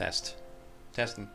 test. Testing.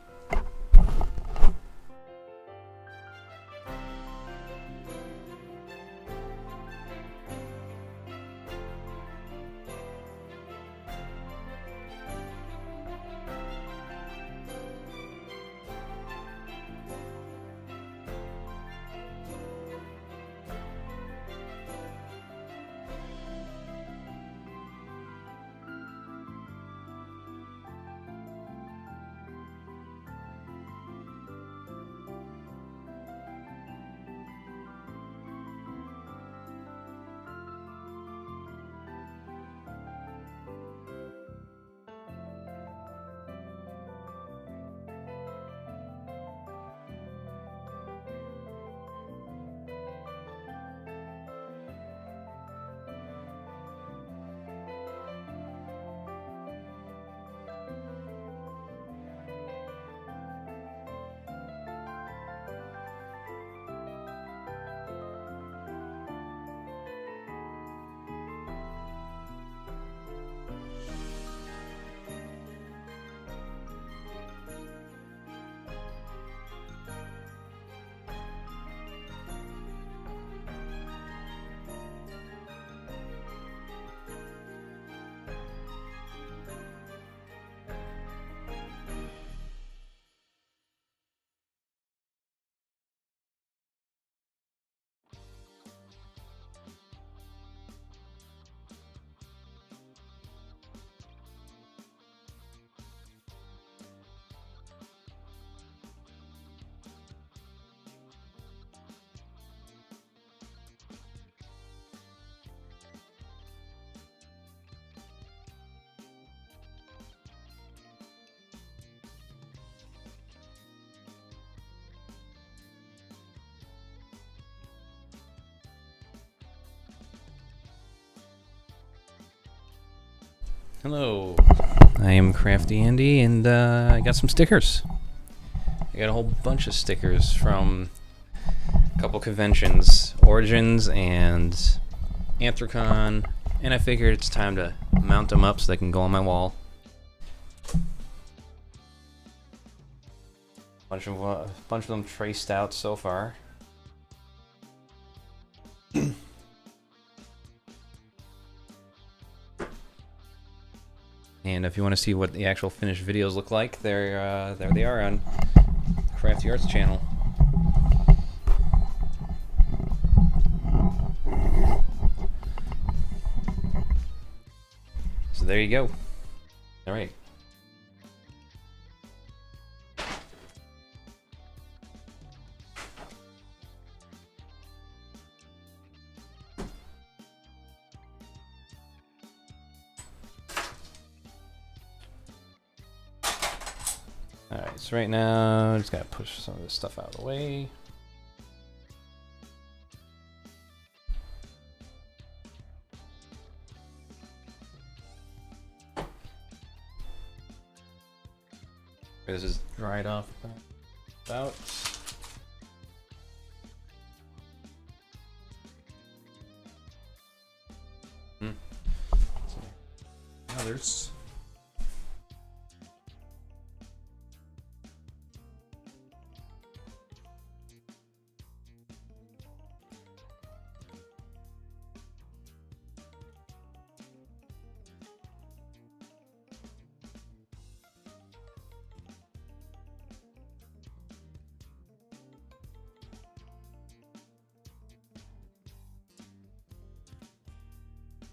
Hello, I am Crafty Andy, and I got some stickers. I got a whole bunch of stickers from a couple conventions, Origins and Anthrocon, and I figured it's time to mount them up so they can go on my wall. Bunch of them traced out so far. And if you want to see what the actual finished videos look like, there they are on Crafty Arts channel. So there you go. All right. Alright, so right now, just gotta push some of this stuff out of the way. This is dried off about. Others.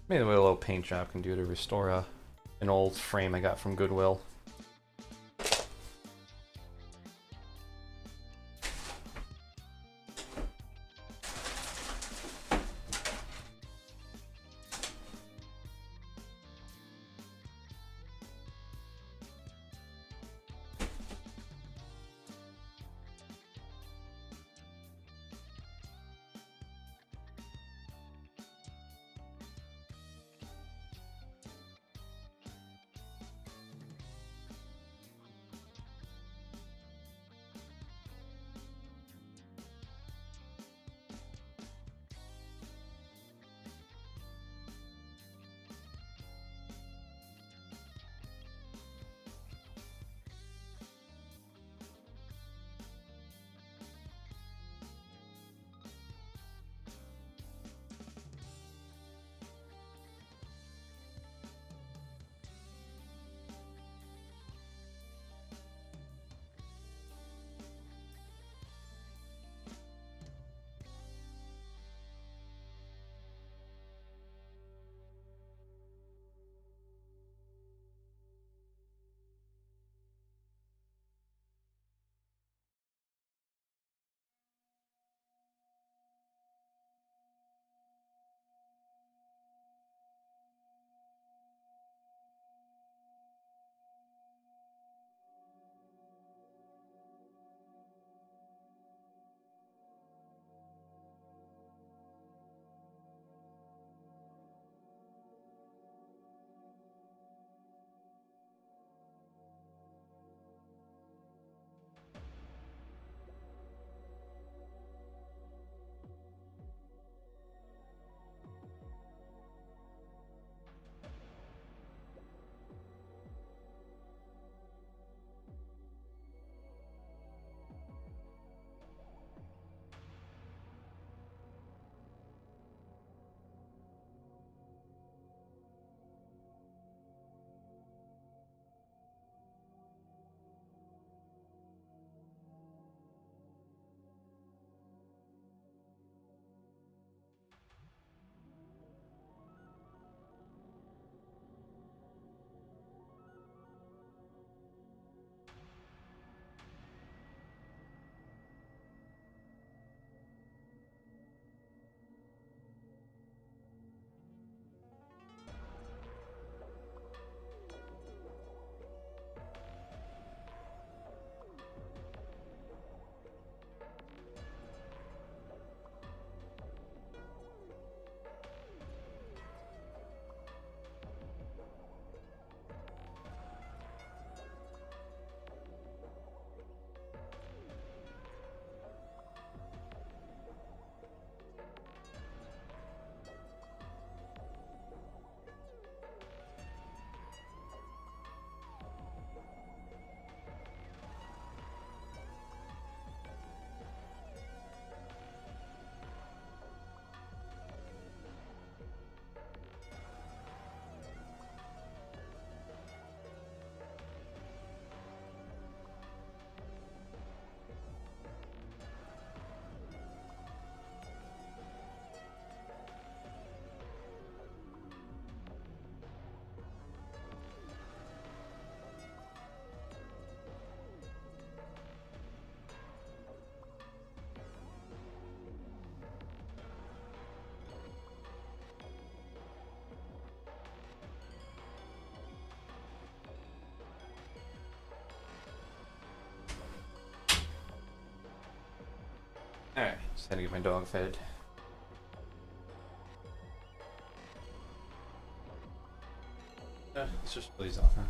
Maybe what a little paint job can do to restore an old frame I got from Goodwill. Alright, just had to get my dog fed. Let's just pull these off, huh?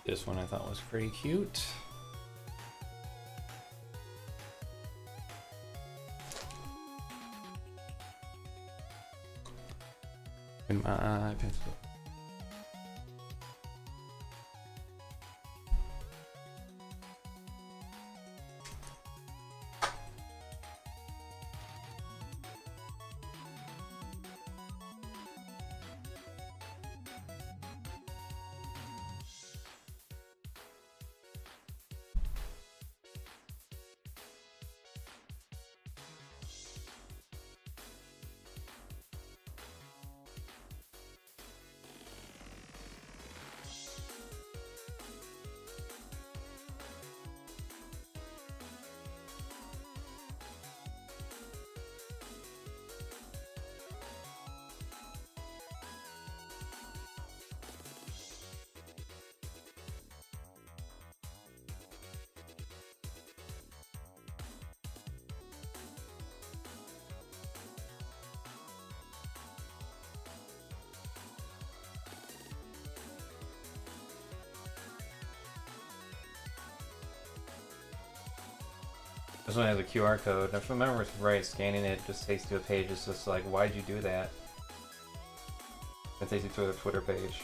This one I thought was pretty cute. And my pencil. This one has a QR code. If I remember right, scanning it just takes to a page. It's just like, why'd you do that? It takes you to a Twitter page.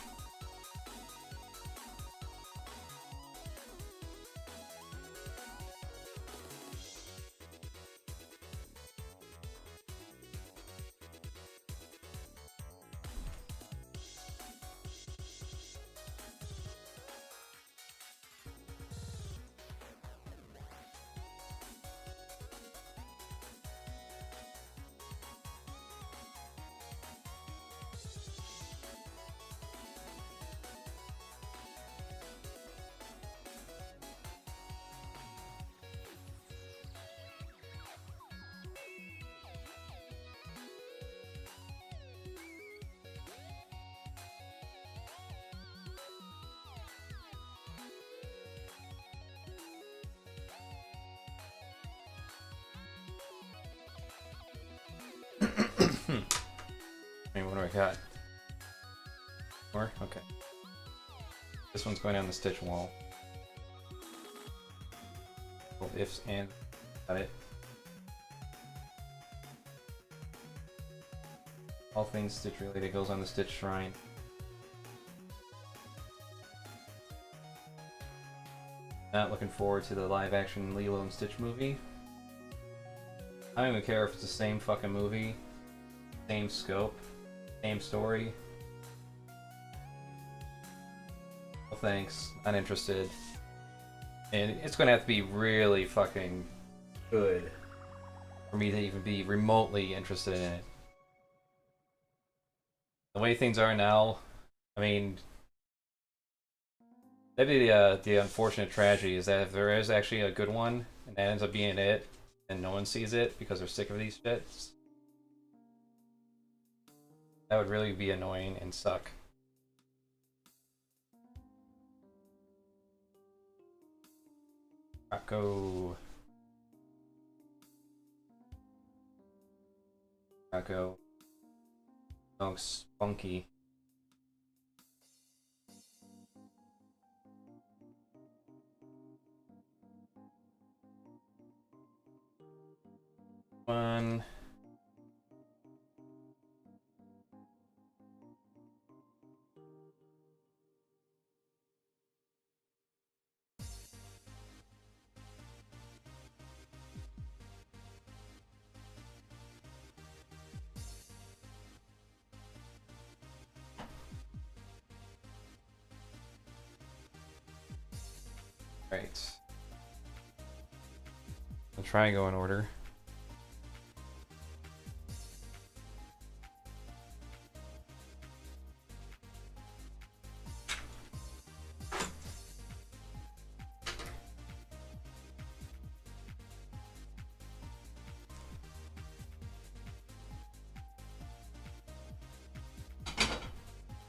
What do I got? More? Okay. This one's going down the stitch wall. Ifs and got it. All things stitch related goes on the stitch shrine. Not looking forward to the live action Lilo and Stitch movie. I don't even care if it's the same fucking movie, same scope, same story. Well, thanks. Not interested. And it's gonna have to be really fucking good for me to even be remotely interested in it. The way things are now, I mean, maybe the unfortunate tragedy is that if there is actually a good one, and that ends up being it, and no one sees it because they're sick of these shits, that would really be annoying and suck. Rocco. Rocco. Oh, spunky. One. Right. I'll try and go in order.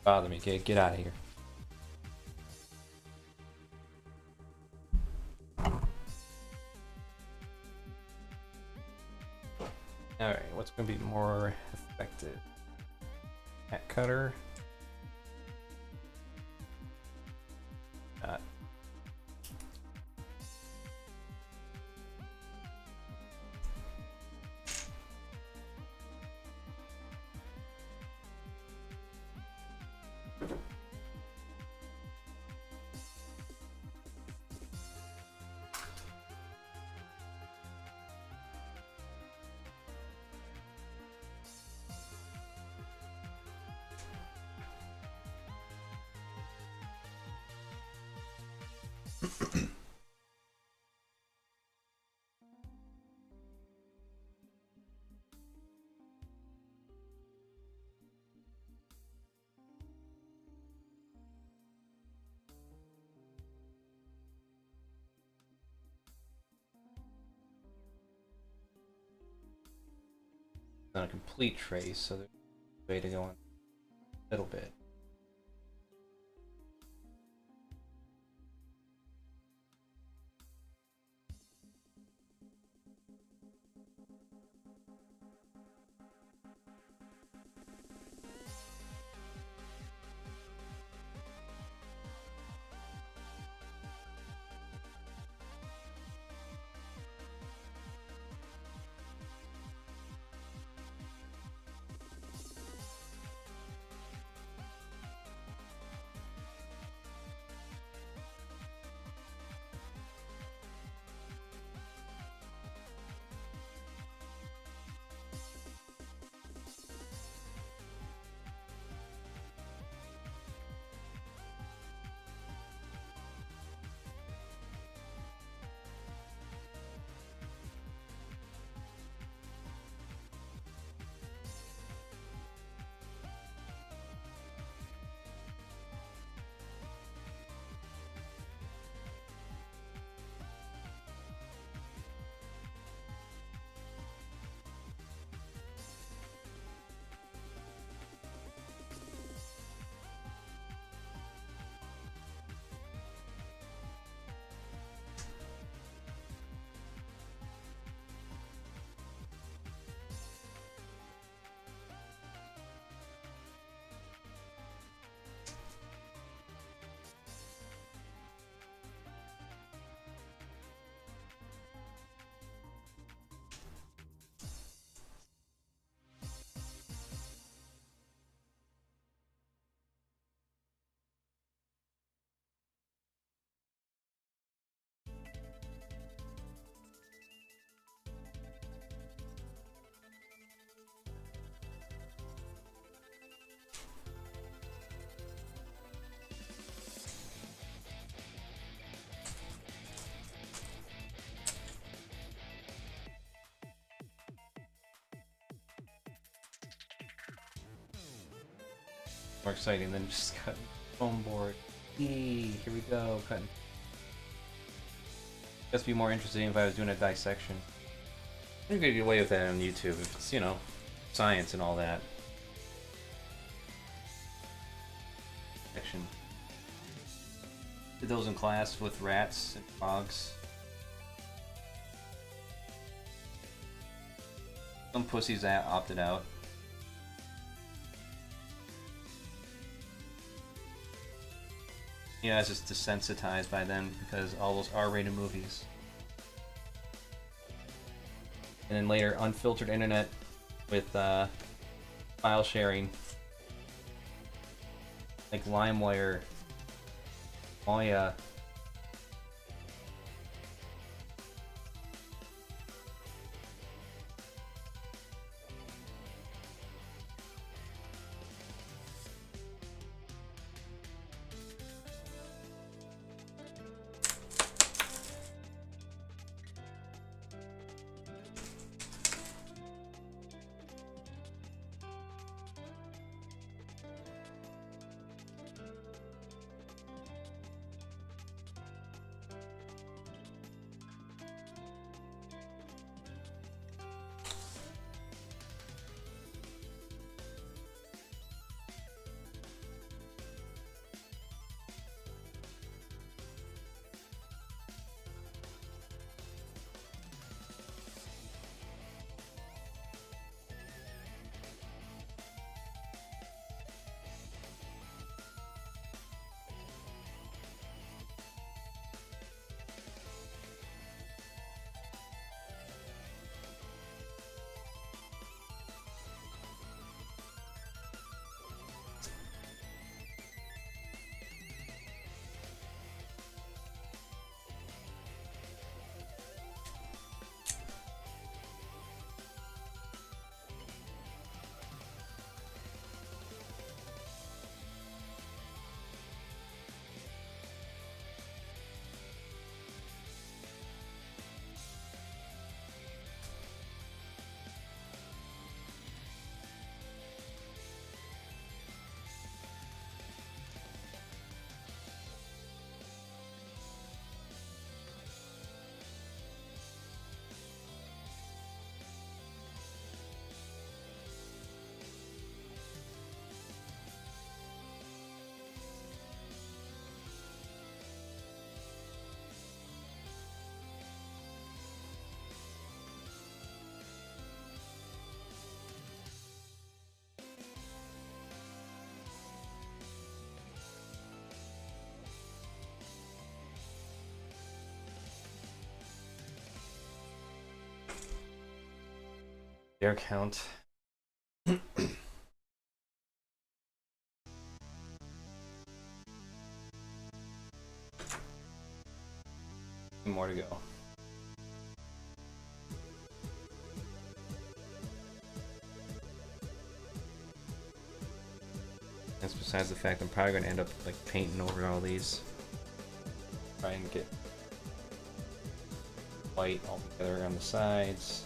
Bother me, kid. Get out of here. Alright, what's going to be more effective? Hat cutter. Not. Not a complete trace, so there's a way to go in a little bit. More exciting than just cutting foam board. Here we go, cutting. Guess it'd be more interesting if I was doing a dissection. I think I could get away with that on YouTube if it's, you know, science and all that. Section. Did those in class with rats and frogs. Some pussies that opted out. Yeah, I was just desensitized by them because all those R-rated movies. and then later unfiltered internet with file sharing, like LimeWire. Oh yeah. Their count. More to go. That's besides the fact I'm probably gonna end up like painting over all these. Try and get white all together on the sides.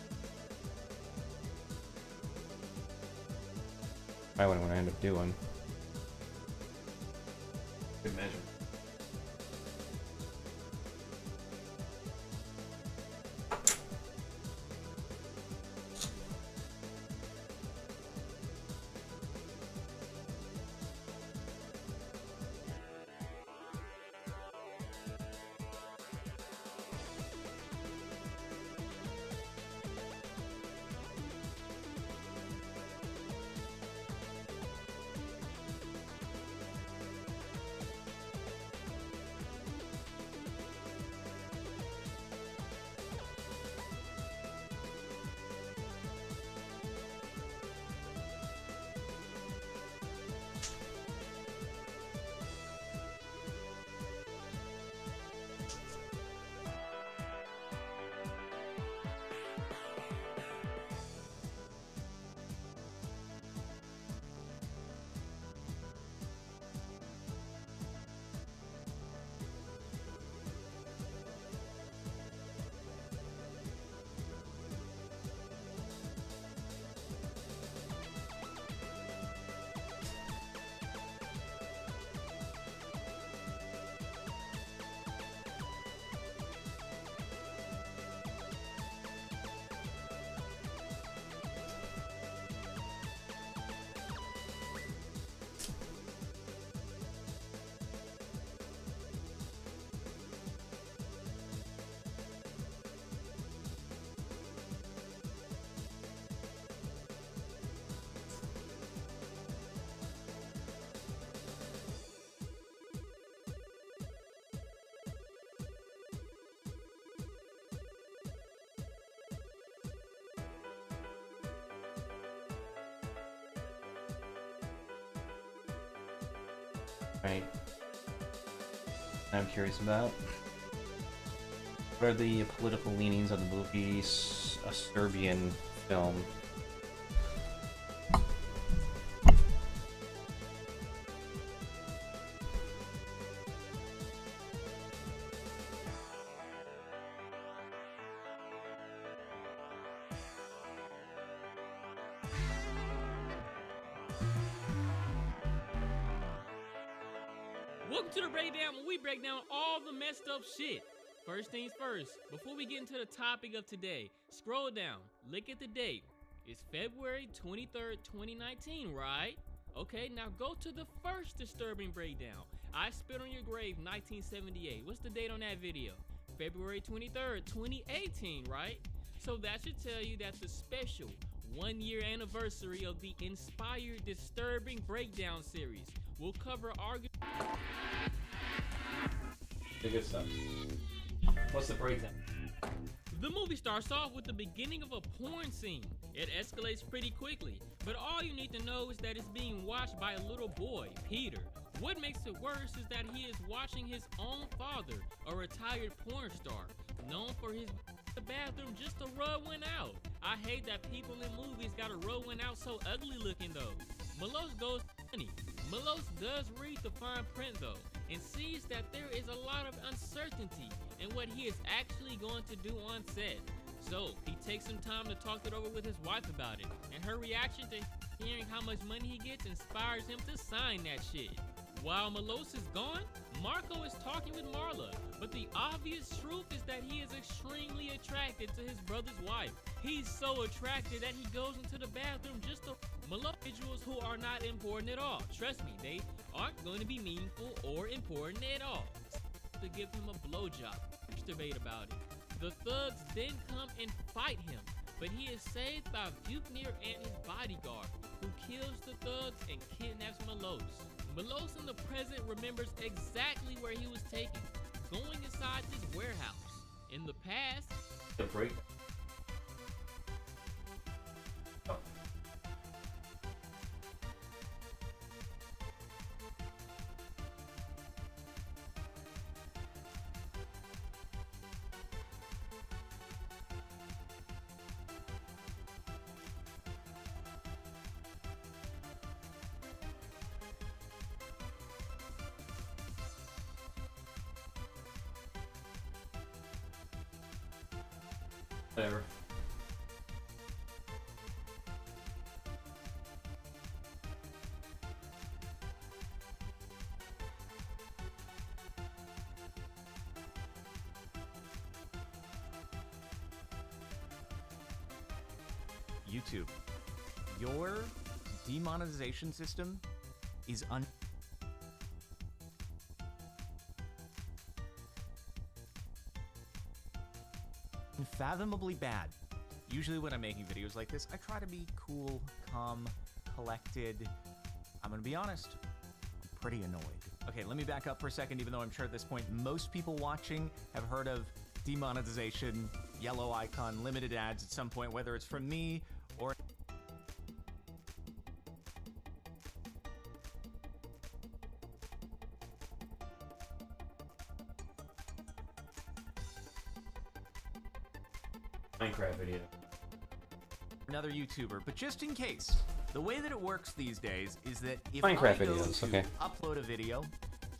Probably what I'm gonna end up doing. Good measure. Right. I'm curious about. What are the political leanings of the movie A Serbian Film? Welcome to the breakdown where we break down all the messed up shit. First things first, before we get into the topic of today, scroll down, look at the date. It's February 23rd, 2019, right? Okay, now go to the first disturbing breakdown. I Spit on Your Grave, 1978. What's the date on that video? February 23rd, 2018, right? So that should tell you that the special 1-year anniversary of the Inspired Disturbing Breakdown series will cover arguments. The good stuff. What's the breakdown? The movie starts off with the beginning of a porn scene. It escalates pretty quickly, but all you need to know is that it's being watched by a little boy, Peter. What makes it worse is that he is watching his own father, a retired porn star, known for his the bathroom just to rub one out. I hate that people in movies gotta rub one out so ugly looking though. Melos goes funny. Melos does read the fine print though, and sees that there is a lot of uncertainty in what he is actually going to do on set. So he takes some time to talk it over with his wife about it, and her reaction to hearing how much money he gets inspires him to sign that shit. While Melos is gone, Marco is talking with Marla, but the obvious truth is that he is extremely attracted to his brother's wife. He's so attracted that he goes into the bathroom just to Melos individuals who are not important at all. Trust me, they aren't going to be meaningful or important at all. To give him a blowjob, debate about it. The thugs then come and fight him, but he is saved by Buchner and his bodyguard, who kills the thugs and kidnaps Melos. Melos in the present remembers exactly where he was taken, going inside this warehouse. In the past, The break. Oh. Whatever. YouTube, your demonetization system is unfathomably bad. Usually when I'm making videos like this, I try to be cool, calm, collected. I'm gonna be honest, I'm pretty annoyed. Okay, let me back up for a second, even though I'm sure at this point most people watching have heard of demonetization, yellow icon, limited ads at some point, whether it's from me or Minecraft video. another YouTuber. But just in case, the way that it works these days is that if Minecraft I go videos, to okay. upload a video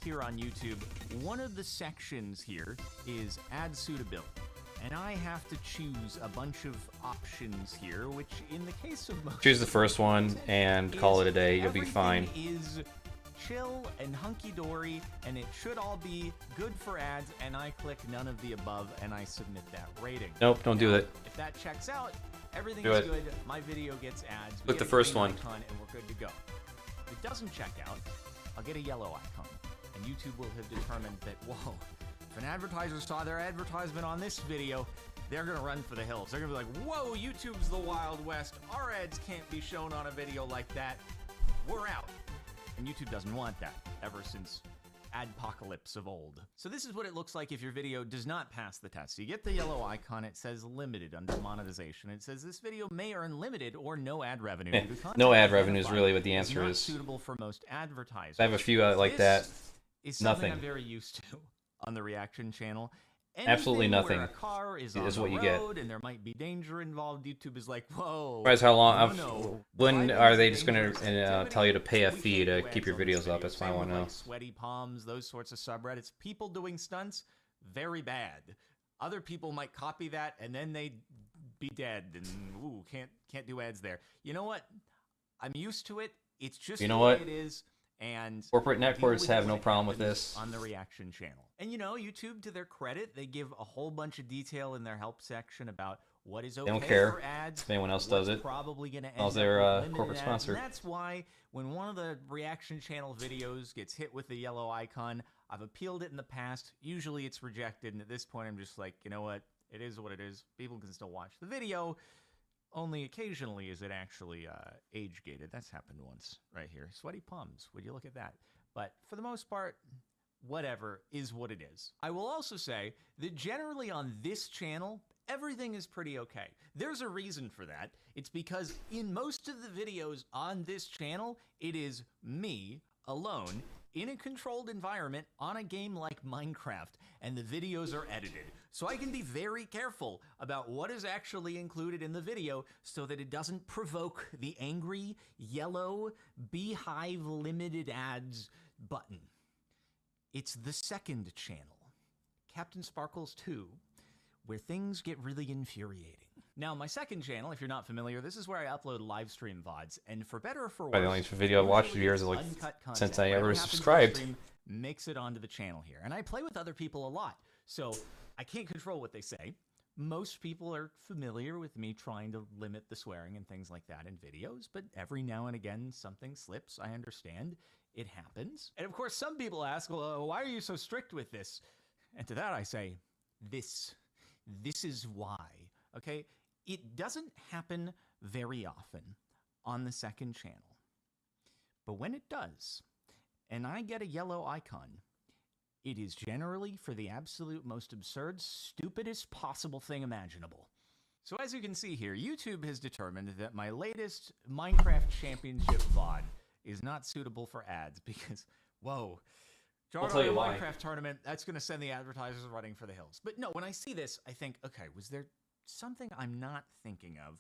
here on YouTube, one of the sections here is ad suitability. And I have to choose a bunch of options here, which in the case of most Choose the first one and call it a day. You'll be fine. everything is chill and hunky-dory, and it should all be good for ads, and I click none of the above, and I submit that rating. Nope, don't do Now, it. If that checks out, everything Do is it. good, my video gets ads, we Click get the a first green one. icon, and we're good to go. If it doesn't check out, I'll get a yellow icon, and YouTube will have determined that, whoa, if an advertiser saw their advertisement on this video, they're gonna run for the hills. They're gonna be like, whoa, YouTube's the Wild West. Our ads can't be shown on a video like that. We're out. And YouTube doesn't want that, ever since adpocalypse of old. So this is what it looks like if your video does not pass the test. You get the yellow icon, it says limited under monetization. It says this video may earn limited or no ad revenue. Due to content No ad revenue is identified really what the as answer not is. suitable for most advertisers. I have a few like that. Is something Nothing. I'm very used to on the reaction channel. Absolutely Anything nothing where a car is is on what the you get. road and there might be danger involved, YouTube is like, whoa. Surprised how long? no, When driving are is they a just gonna dangerous activity, tell you to pay a so we fee can't to do keep ads your on this videos up? video. That's what I Same want to with, know. like, sweaty palms, those sorts of subreddits. People doing stunts, very bad. Other people might copy that and then they'd be dead and ooh, can't do ads there. You know what? I'm used to it. It's just You know the way what? it is. And Corporate deal networks with it have when no it problem with happens this. on the reaction channel. And you know, YouTube, to their credit, they give a whole bunch of detail in their help section about what is okay don't care for ads, if anyone else what's does it. probably going to end As up their with limited corporate ads. sponsor. And that's why when one of the reaction channel videos gets hit with the yellow icon, I've appealed it in the past. Usually it's rejected, and at this point I'm just like, you know what? It is what it is. People can still watch the video. Only occasionally is it actually age-gated. That's happened once right here. Sweaty palms. Would you look at that? But for the most part, whatever is what it is. I will also say that generally on this channel, everything is pretty okay. There's a reason for that. It's because in most of the videos on this channel, it is me alone in a controlled environment on a game like Minecraft, and the videos are edited. So I can be very careful about what is actually included in the video so that it doesn't provoke the angry yellow beehive limited ads button. It's the second channel, Captain Sparkles 2, where things get really infuriating. Now, my second channel, if you're not familiar, this is where I upload live stream VODs, and for better or for worse, Probably the only video I've watched in years, like, since I ever subscribed. Makes it onto the channel here, and I play with other people a lot, so I can't control what they say. Most people are familiar with me trying to limit the swearing and things like that in videos, but every now and again something slips. I understand. It happens. And of course, some people ask, well, why are you so strict with this? And to that I say, this is why, okay? It doesn't happen very often on the second channel. But when it does, and I get a yellow icon, it is generally for the absolute most absurd, stupidest possible thing imaginable. So as you can see here, YouTube has determined that my latest Minecraft Championship VOD is not suitable for ads because, whoa, I'll tell you why. Minecraft tournament, that's going to send the advertisers running for the hills. But no, when I see this, I think, okay, was there something I'm not thinking of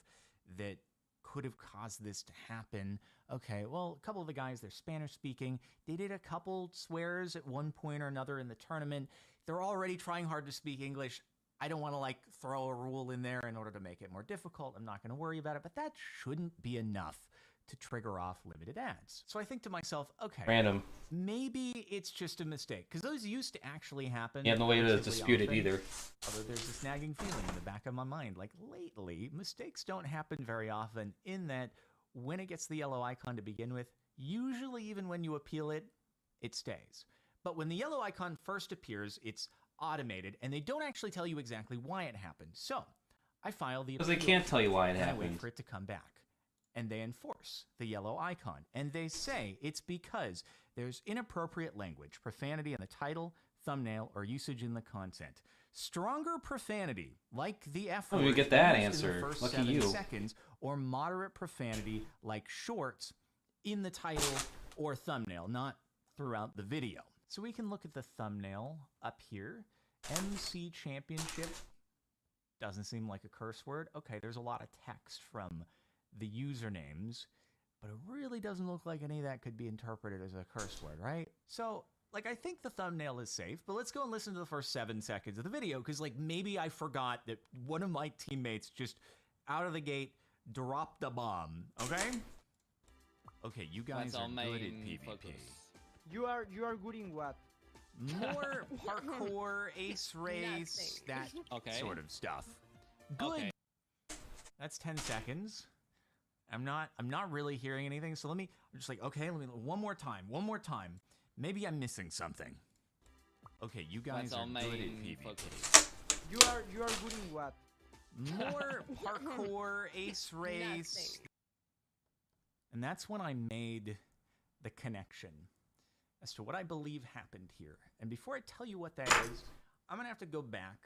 that could have caused this to happen? Okay, well, a couple of the guys, they're Spanish speaking. They did a couple swears at one point or another in the tournament. They're already trying hard to speak English. I don't want to like throw a rule in there in order to make it more difficult. I'm not going to worry about it, but that shouldn't be enough to trigger off limited ads. So I think to myself, okay, Random. maybe it's just a mistake, because those used to actually happen. You have no way to relatively dispute it often. either. Although there's this nagging feeling in the back of my mind, like lately, mistakes don't happen very often in that when it gets the yellow icon to begin with, usually even when you appeal it, it stays. But when the yellow icon first appears, it's automated, and they don't actually tell you exactly why it happened. So I file the appeal. Because they can't tell you why it and I happened. wait for it to come back. And they enforce the yellow icon. And they say it's because there's inappropriate language, profanity in the title, thumbnail, or usage in the content. Stronger profanity, like the F word, we get that used in the answer. first Lucky 7 you. seconds, or moderate profanity, like shorts, in the title or thumbnail, not throughout the video. So we can look at the thumbnail up here. MC Championship. Doesn't seem like a curse word. Okay, there's a lot of text from the usernames, but it really doesn't look like any of that could be interpreted as a curse word, right? So, like, I think the thumbnail is safe, but let's go and listen to the first 7 seconds of the video, because, like, maybe I forgot that one of my teammates just out of the gate dropped a bomb, okay? Okay, you guys are good at PvP. You are good in what? More parkour, ace race, that sort of stuff. Good. Okay. That's 10 seconds. I'm not really hearing anything, so I'm just like, okay, let me, one more time. Maybe I'm missing something. Okay, you guys are good at PvP. You are good in what? More parkour, ace race. And that's when I made the connection as to what I believe happened here. And before I tell you what that is, I'm going to have to go back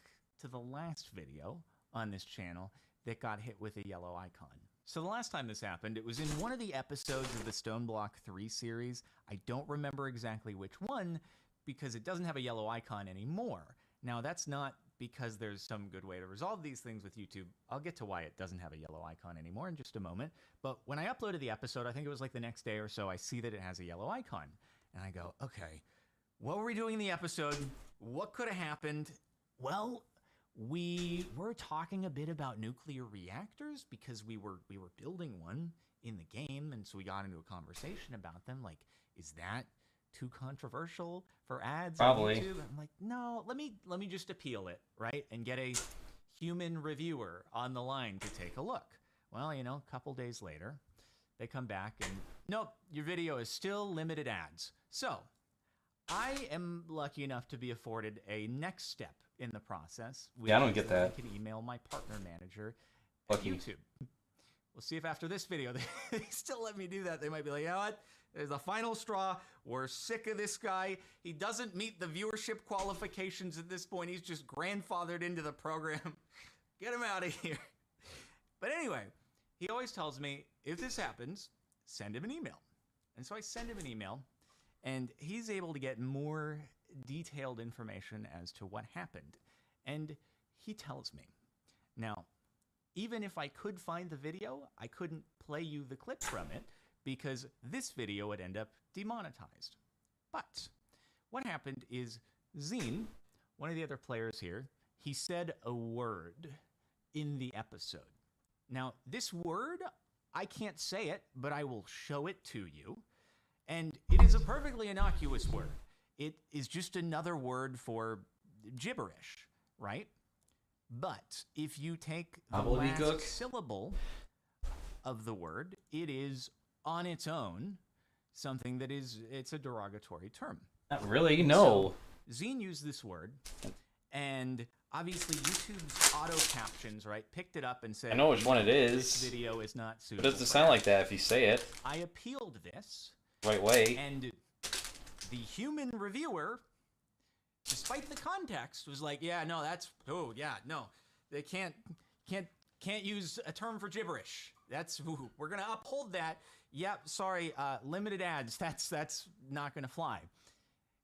to the last video on this channel that got hit with a yellow icon. So the last time this happened, it was in one of the episodes of the Stone Block 3 series. I don't remember exactly which one because it doesn't have a yellow icon anymore. Now, that's not because there's some good way to resolve these things with YouTube. I'll get to why it doesn't have a yellow icon anymore in just a moment. But when I uploaded the episode, I think it was like the next day or so, I see that it has a yellow icon. And I go, okay, what were we doing in the episode? What could have happened? Well, we were talking a bit about nuclear reactors because we were building one in the game, and so we got into a conversation about them. Like, is that too controversial for ads Probably. on YouTube? I'm like, no, let me just appeal it, right? And get a human reviewer on the line to take a look. Well, you know, a couple days later, they come back and, nope, your video is still limited ads. So I am lucky enough to be afforded a next step in the process. Yeah, I don't get that. I can email my partner manager Lucky. at YouTube. We'll see if after this video they still let me do that. They might be like, you know what? There's the final straw. We're sick of this guy. He doesn't meet the viewership qualifications at this point. He's just grandfathered into the program. Get him out of here. But anyway, he always tells me, if this happens, send him an email. And so I send him an email, and he's able to get more detailed information as to what happened. And he tells me. Now, even if I could find the video, I couldn't play you the clip from it because this video would end up demonetized. But what happened is Zine, one of the other players here, he said a word in the episode. Now, this word, I can't say it, but I will show it to you. And it is a perfectly innocuous word. It is just another word for gibberish, right? But if you take the last syllable of the word, it is on its own something that is, it's a derogatory term. Not really, no. So, Zine used this word, and obviously YouTube's auto captions, right, picked it up and said, I know which one it is. This video is not But suitable. it doesn't sound like that if you say it I appealed this. right way. And the human reviewer, despite the context, was like, yeah, no, that's, oh, yeah, no. They can't use a term for gibberish. That's, ooh, we're going to uphold that. Yep, sorry, limited ads. That's not going to fly.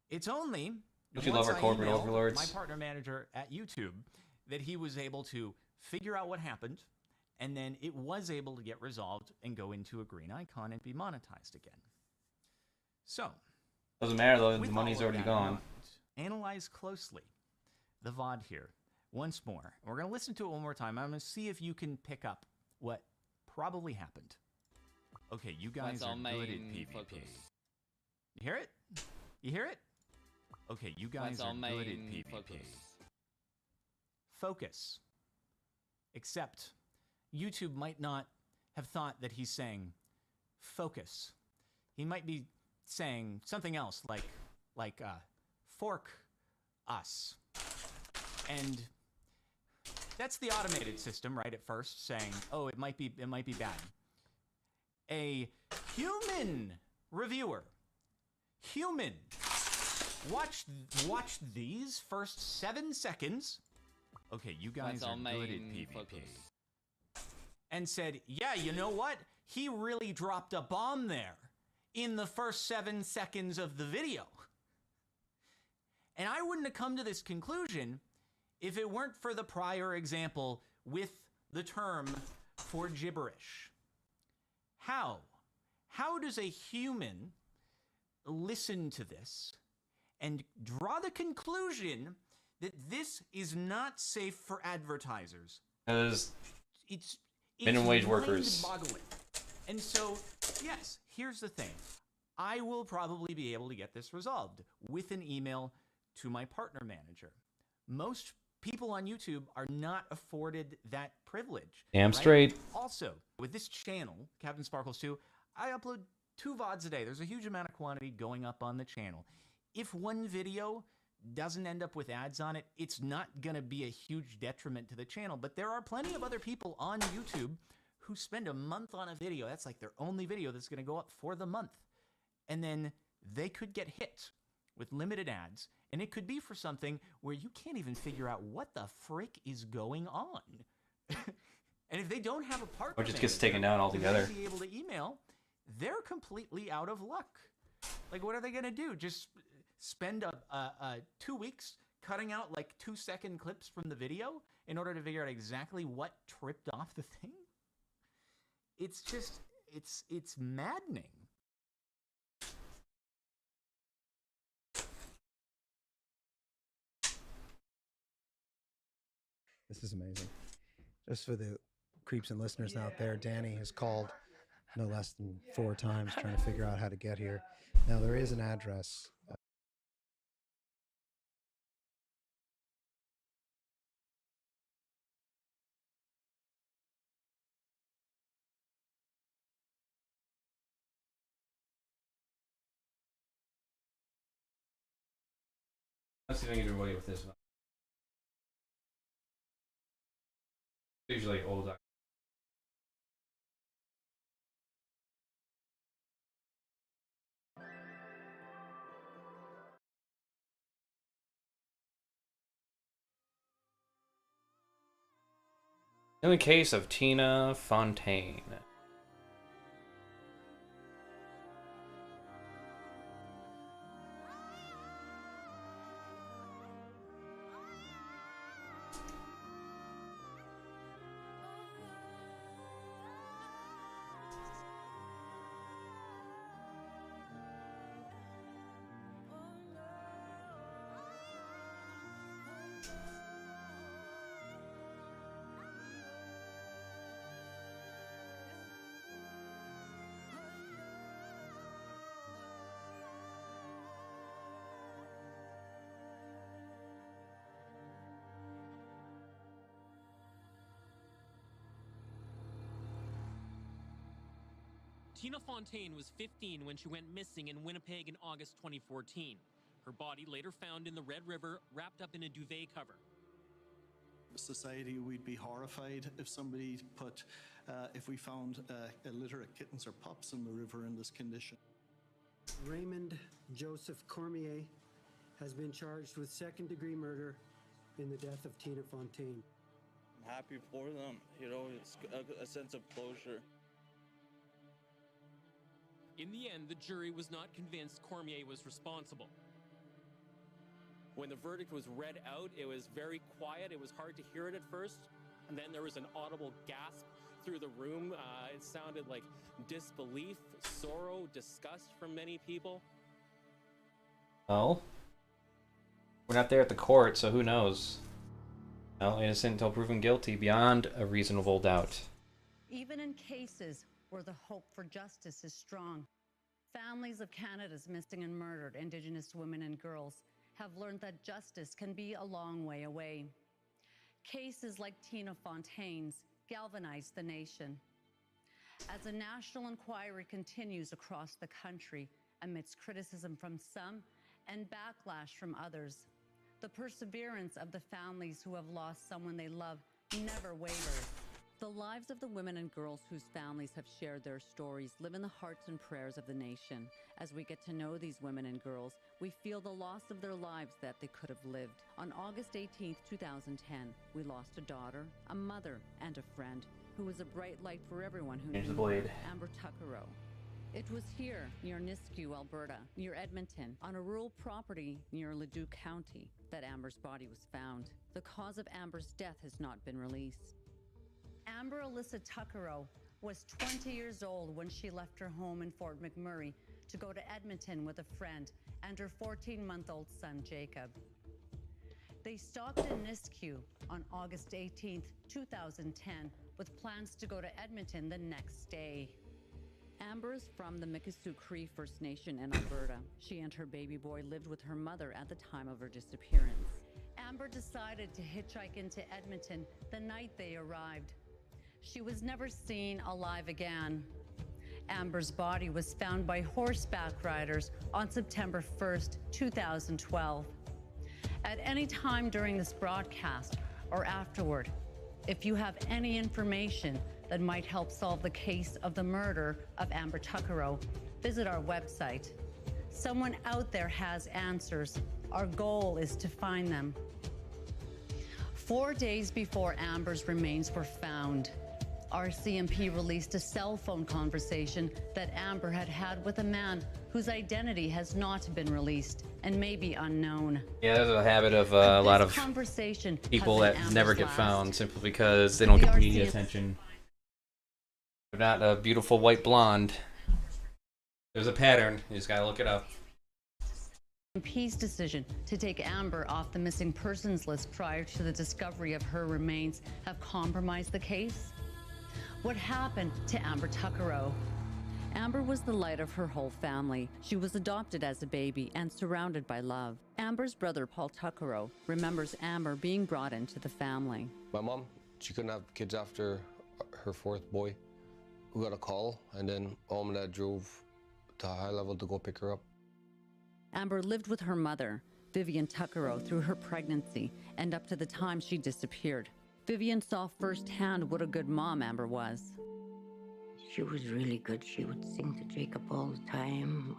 It's only Don't you love our corporate emailed overlords? my partner manager at YouTube that he was able to figure out what happened, and then it was able to get resolved and go into a green icon and be monetized again. So, Doesn't matter though, the with money's all of already that in gone. mind, analyze closely the VOD here once more. We're going to listen to it one more time. I'm going to see if you can pick up what probably happened. Okay, you guys are good at PvP. You hear it? You hear it? Okay, you guys are good at PvP. Focus. Except, YouTube might not have thought that he's saying focus. He might be saying something else like fork us. And that's the automated system, right, at first, saying, oh, it might be bad. A human reviewer. Human. Watch these first 7 seconds. Okay, you guys are good at PvP. And said, yeah, you know what? He really dropped a bomb there in the first 7 seconds of the video. And I wouldn't have come to this conclusion if it weren't for the prior example with the term for gibberish. How? How does a human listen to this and draw the conclusion that this is not safe for advertisers? Because It's minimum wage workers. mind-boggling. And so, yes, here's the thing. I will probably be able to get this resolved with an email to my partner manager. Most people on YouTube are not afforded that privilege. Damn right? straight. Also, with this channel, Captain Sparkles 2, I upload 2 VODs a day. There's a huge amount of quantity going up on the channel. If one video doesn't end up with ads on it, it's not going to be a huge detriment to the channel. But there are plenty of other people on YouTube who spend a month on a video. That's like their only video that's going to go up for the month. And then they could get hit with limited ads, and it could be for something where you can't even figure out what the frick is going on. And if they don't have a partner, Or just gets taken down altogether. to be able to email, they're completely out of luck. Like, what are they gonna do? Just spend 2 weeks cutting out like 2-second clips from the video in order to figure out exactly what tripped off the thing? It's just, it's maddening. This is amazing. Just for the creeps and listeners out there, Danny has called no less than 4 times trying to figure out how to get here. Now, there is an address. Let's see if I can get away with this one. Usually old. In the case of Tina Fontaine. Tina Fontaine was 15 when she went missing in Winnipeg in August 2014. Her body later found in the Red River, wrapped up in a duvet cover. Society, we'd be horrified if somebody put, if we found a litter of kittens or pups in the river in this condition. Raymond Joseph Cormier has been charged with second-degree murder in the death of Tina Fontaine. I'm happy for them, you know, it's a sense of closure. In the end, the jury was not convinced Cormier was responsible. When the verdict was read out, it was very quiet. It was hard to hear it at first. And then there was an audible gasp through the room. It sounded like disbelief, sorrow, disgust from many people. Well, we're not there at the court, so who knows? Well, innocent until proven guilty beyond a reasonable doubt. Even in cases where the hope for justice is strong, families of Canada's missing and murdered Indigenous women and girls have learned that justice can be a long way away. Cases like Tina Fontaine's galvanize the nation. As a national inquiry continues across the country amidst criticism from some and backlash from others, the perseverance of the families who have lost someone they love never wavers. The lives of the women and girls whose families have shared their stories live in the hearts and prayers of the nation. As we get to know these women and girls, we feel the loss of their lives that they could have lived. On August 18th, 2010, we lost a daughter, a mother, and a friend who was a bright light for everyone who knew her, Amber Tuckerow. It was here, near Nisku, Alberta, near Edmonton, on a rural property near Leduc County, that Amber's body was found. The cause of Amber's death has not been released. Amber Alyssa Tuckerow was 20 years old when she left her home in Fort McMurray to go to Edmonton with a friend and her 14-month-old son, Jacob. They stopped in Nisku on August 18th, 2010, with plans to go to Edmonton the next day. Amber is from the Mikisew Cree First Nation in Alberta. She and her baby boy lived with her mother at the time of her disappearance. Amber decided to hitchhike into Edmonton the night they arrived. She was never seen alive again. Amber's body was found by horseback riders on September 1st, 2012. At any time during this broadcast or afterward, if you have any information that might help solve the case of the murder of Amber Tuckerow, visit our website, Someone out there has answers. Our goal is to find them. 4 days before Amber's remains were found, RCMP released a cell phone conversation that Amber had had with a man whose identity has not been released and may be unknown. Yeah, there's a habit of a lot of people that never get found simply because they don't get the media attention. They're not a beautiful white blonde. There's a pattern. You just gotta look it up. RCMP's decision to take Amber off the missing persons list prior to the discovery of her remains have compromised the case. What happened to Amber Tuckerow? Amber was the light of her whole family. She was adopted as a baby and surrounded by love. Amber's brother, Paul Tuckerow, remembers Amber being brought into the family. My mom, she couldn't have kids after her fourth boy. We got a call, and then mom and dad drove to High Level to go pick her up. Amber lived with her mother, Vivian Tuckerow, through her pregnancy and up to the time she disappeared. Vivian saw firsthand what a good mom Amber was. She was really good. She would sing to Jacob all the time,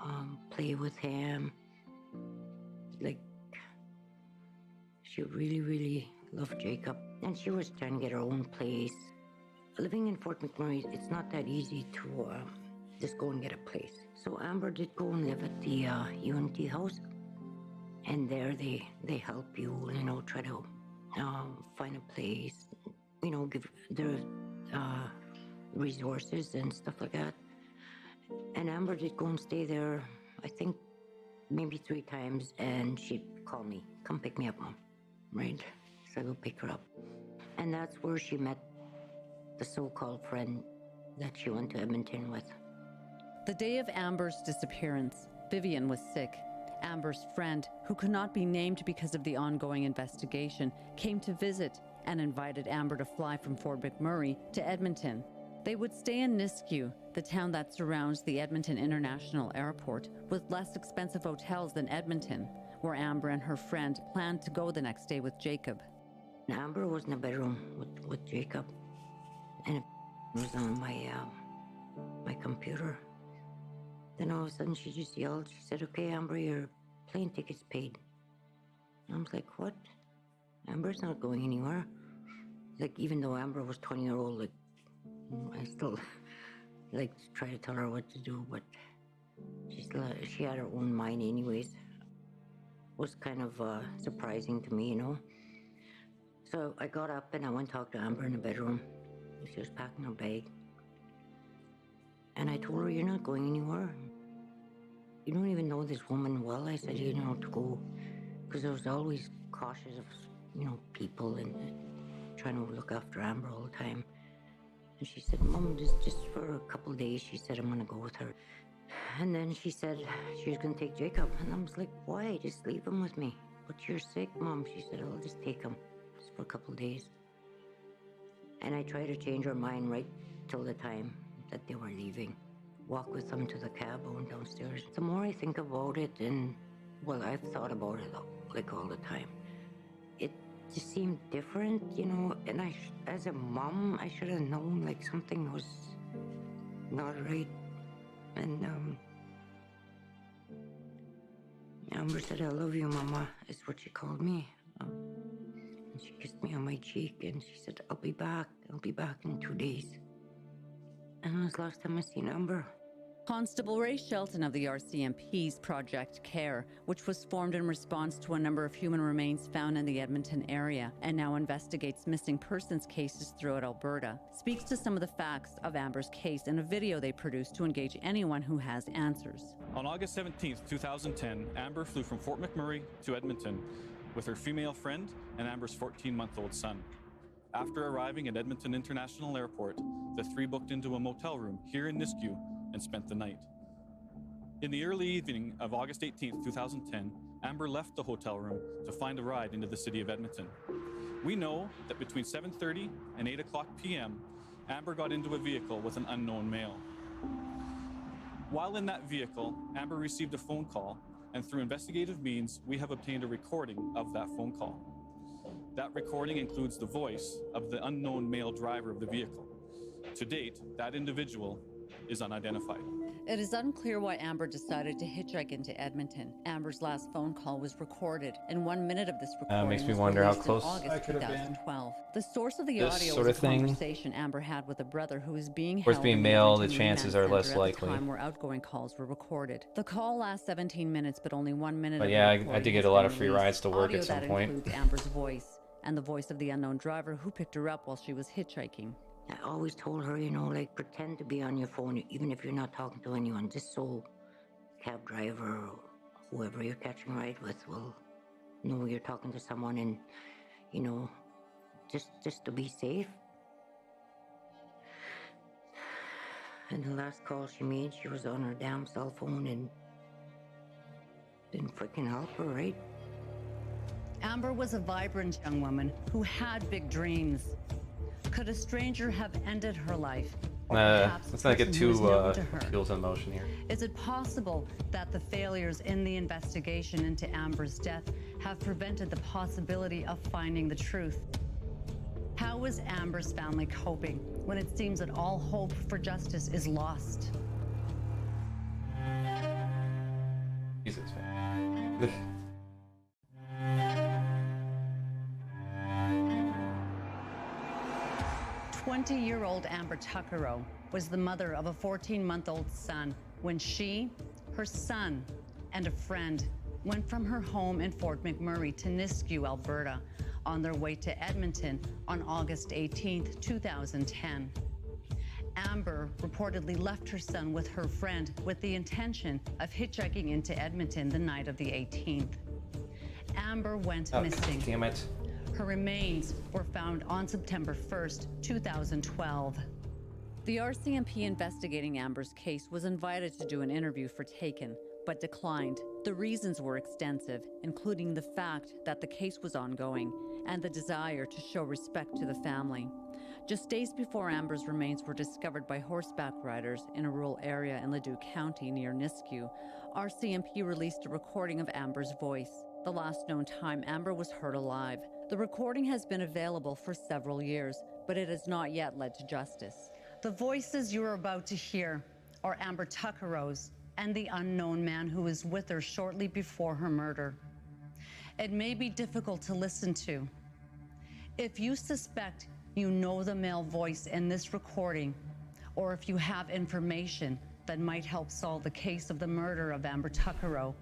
play with him. Like, she really, really loved Jacob. And she was trying to get her own place. Living in Fort McMurray, it's not that easy to just go and get a place. So Amber did go and live at the Unity House. And there they help you, you know, try to find a place, you know, give their resources and stuff like that. And Amber did go and stay there, I think, maybe 3 times, and she'd call me, come pick me up, Mom, right? So I go pick her up. And that's where she met the so-called friend that she went to Edmonton with. The day of Amber's disappearance, Vivian was sick. Amber's friend, who could not be named because of the ongoing investigation, came to visit and invited Amber to fly from Fort McMurray to Edmonton. They would stay in Nisku, the town that surrounds the Edmonton International Airport, with less expensive hotels than Edmonton, where Amber and her friend planned to go the next day with Jacob. Amber was in a bedroom with Jacob, and it was on my computer. Then all of a sudden she just yelled, she said, "Okay, Amber, your plane ticket's paid." And I was like, what? Amber's not going anywhere. Like, even though Amber was 20-year-old, like, I still like to try to tell her what to do, but she had her own mind anyways. It was kind of surprising to me, you know. So I got up and I went to talk to Amber in the bedroom. She was packing her bag. And I told her, "You're not going anywhere. You don't even know this woman well." I said, "You know, to go," because I was always cautious of, you know, people and trying to look after Amber all the time. And she said, "Mom, just for a couple of days," she said, "I'm going to go with her." And then she said she was going to take Jacob. And I was like, "Why? Just leave him with me." "But you're sick, Mom." She said, "I'll just take him just for a couple of days." And I tried to change her mind right till the time that they were leaving. Walk with them to the cab, I went downstairs. The more I think about it, and, well, I've thought about it like all the time, it just seemed different, you know, and as a mom, I should have known, like, something was not right. And Amber said, "I love you, Mama," is what she called me. And she kissed me on my cheek, and she said, I'll be back in 2 days." And that was the last time I seen Amber. Constable Ray Shelton of the RCMP's Project CARE, which was formed in response to a number of human remains found in the Edmonton area and now investigates missing persons cases throughout Alberta, speaks to some of the facts of Amber's case in a video they produced to engage anyone who has answers. On August 17th, 2010, Amber flew from Fort McMurray to Edmonton with her female friend and Amber's 14-month-old son. After arriving at Edmonton International Airport, the 3 booked into a motel room here in Nisku and spent the night. In the early evening of August 18th, 2010, Amber left the hotel room to find a ride into the city of Edmonton. We know that between 7:30 and 8 o'clock p.m., Amber got into a vehicle with an unknown male. While in that vehicle, Amber received a phone call, and through investigative means, we have obtained a recording of that phone call. That recording includes the voice of the unknown male driver of the vehicle. To date, that individual is unidentified. It is unclear why Amber decided to hitchhike into Edmonton. Amber's last phone call was recorded, and 1 minute of this recording Makes me was wonder how released in close August I could have been. 2012. The source of the This audio sort was of a thing. conversation Amber had with a brother who was being Of course, held being in male, the Edmonton chances Remand are less Centre at the likely. time where outgoing calls were recorded. The call lasts 17 minutes, but only 1 minute But of yeah, the I recording did has get a lot been of free released. rides to work Audio at some that point. includes Amber's voice and the voice of the unknown driver who picked her up while she was hitchhiking. I always told her, you know, like, pretend to be on your phone, even if you're not talking to anyone, just so cab driver or whoever you're catching a ride with will know you're talking to someone, and, you know, just to be safe. And the last call she made, she was on her damn cell phone and didn't freaking help her, right? Amber was a vibrant young woman who had big dreams. Could a stranger have ended her life? Or perhaps Let's a not get person who too was known to her? fueled to emotion here. Is it possible that the failures in the investigation into Amber's death have prevented the possibility of finding the truth? How is Amber's family coping when it seems that all hope for justice is lost? Jesus, man. 20-year-old Amber Tuckerow was the mother of a 14-month-old son when she, her son, and a friend went from her home in Fort McMurray to Nisku, Alberta, on their way to Edmonton on August 18, 2010. Amber reportedly left her son with her friend with the intention of hitchhiking into Edmonton the night of the 18th. Amber went missing. Damn it. Her remains were found on September 1st, 2012. The RCMP investigating Amber's case was invited to do an interview for Taken, but declined. The reasons were extensive, including the fact that the case was ongoing and the desire to show respect to the family. Just days before Amber's remains were discovered by horseback riders in a rural area in Leduc County near Nisku, RCMP released a recording of Amber's voice, the last known time Amber was heard alive. The recording has been available for several years, but it has not yet led to justice. The voices you are about to hear are Amber Tuckerow's and the unknown man who was with her shortly before her murder. It may be difficult to listen to. If you suspect you know the male voice in this recording, or if you have information that might help solve the case of the murder of Amber Tuckerow,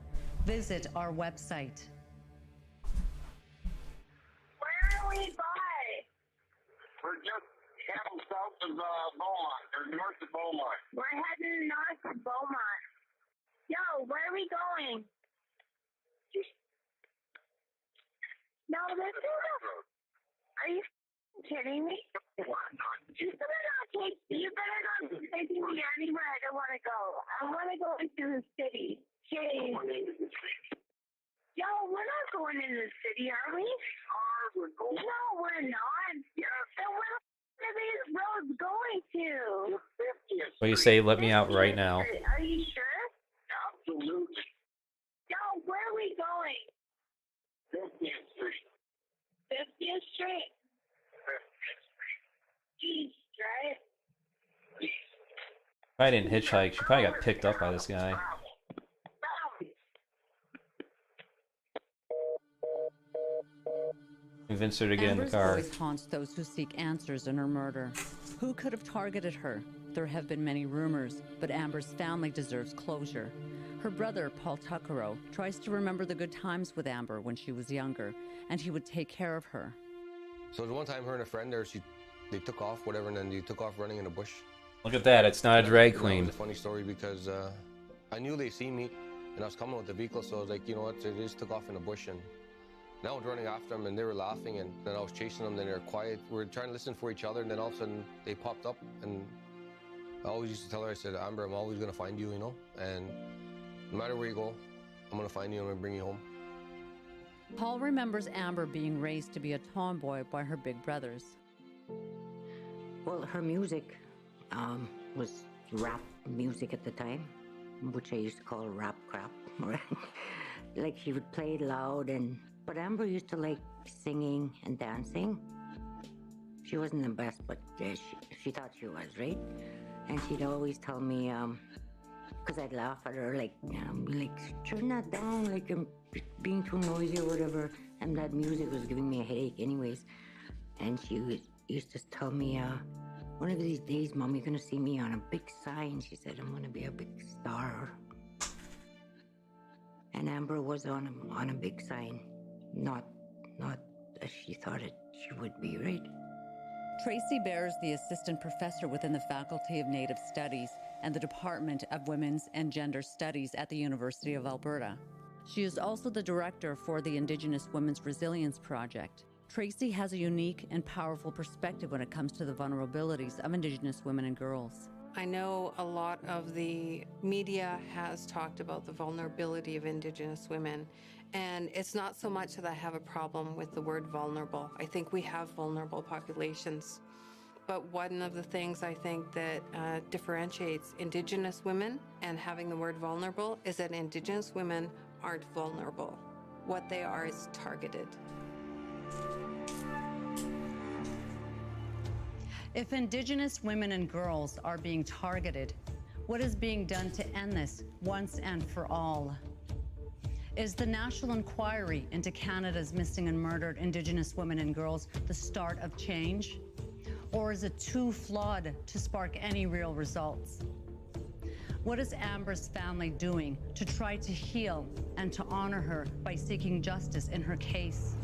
visit our website. Where are we by? We're just heading south of Beaumont, or north of Beaumont. We're heading north of Beaumont. Yo, where are we going? No, this is a... Are you kidding me? You better not be taking me anywhere I don't want to go. I want to go into the city. Jeez. Yo, we're not going into the city, are we? No, we're not. Then where are these roads going to? What do you say? Let me out right now. Are you sure? Absolutely. Yo, where are we going? 50th Street. 50th Street? 50th Street. East, right? If I didn't hitchhike, she probably got picked up by this guy. Convinced her to get in the car. Amber's voice haunts those who seek answers in her murder. Who could have targeted her? There have been many rumors, but Amber's family deserves closure. Her brother, Paul Tuckerow, tries to remember the good times with Amber when she was younger, and he would take care of her. So the one time her and a friend there, they took off, whatever, and then they took off running in a bush. Look at that, it's not a drag That queen. was a funny story because I knew they seen me, and I was coming with the vehicle, so I was like, you know what, they just took off in a bush, and I was running after them, and they were laughing, and then I was chasing them, then they were quiet. We were trying to listen for each other, and then all of a sudden, they popped up, and I always used to tell her, I said, Amber, I'm always going to find you, you know, and no matter where you go, I'm going to find you, and I'm going to bring you home. Paul remembers Amber being raised to be a tomboy by her big brothers. Well, her music was rap music at the time, which I used to call rap crap. Like, she would play it loud, but Amber used to like singing and dancing. She wasn't the best, but she thought she was, right? And she'd always tell me, because I'd laugh at her, like, turn that down, like I'm being too noisy or whatever. And that music was giving me a headache, anyways. And she used to tell me, one of these days, Mom, you're gonna see me on a big sign. She said, I'm gonna be a big star. And Amber was on a big sign, not as she thought she would be, right? Tracy Bear is the assistant professor within the Faculty of Native Studies and the Department of Women's and Gender Studies at the University of Alberta. She is also the director for the Indigenous Women's Resilience Project. Tracy has a unique and powerful perspective when it comes to the vulnerabilities of Indigenous women and girls. I know a lot of the media has talked about the vulnerability of Indigenous women, and it's not so much that I have a problem with the word vulnerable. I think we have vulnerable populations. But one of the things I think that differentiates Indigenous women and having the word vulnerable is that Indigenous women aren't vulnerable. What they are is targeted. If Indigenous women and girls are being targeted, what is being done to end this once and for all? Is the National Inquiry into Canada's missing and murdered Indigenous women and girls the start of change? Or is it too flawed to spark any real results? What is Amber's family doing to try to heal and to honor her by seeking justice in her case?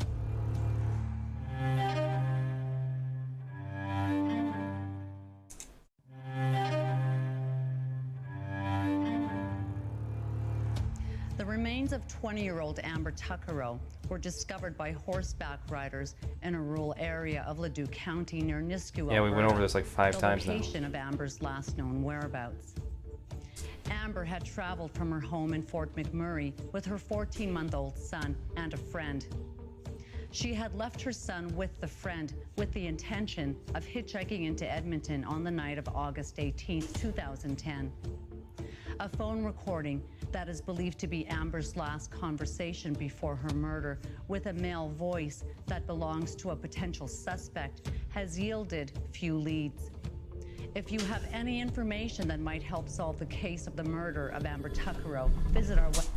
The remains of 20-year-old Amber Tuckerow were discovered by horseback riders in a rural area of Leduc County near Nisku, Yeah, we went Alberta, over this like 5 times now. The location of Amber's last known whereabouts. Amber had traveled from her home in Fort McMurray with her 14-month-old son and a friend. She had left her son with the friend with the intention of hitchhiking into Edmonton on the night of August 18, 2010. A phone recording that is believed to be Amber's last conversation before her murder with a male voice that belongs to a potential suspect has yielded few leads. If you have any information that might help solve the case of the murder of Amber Tuckerow, visit our website.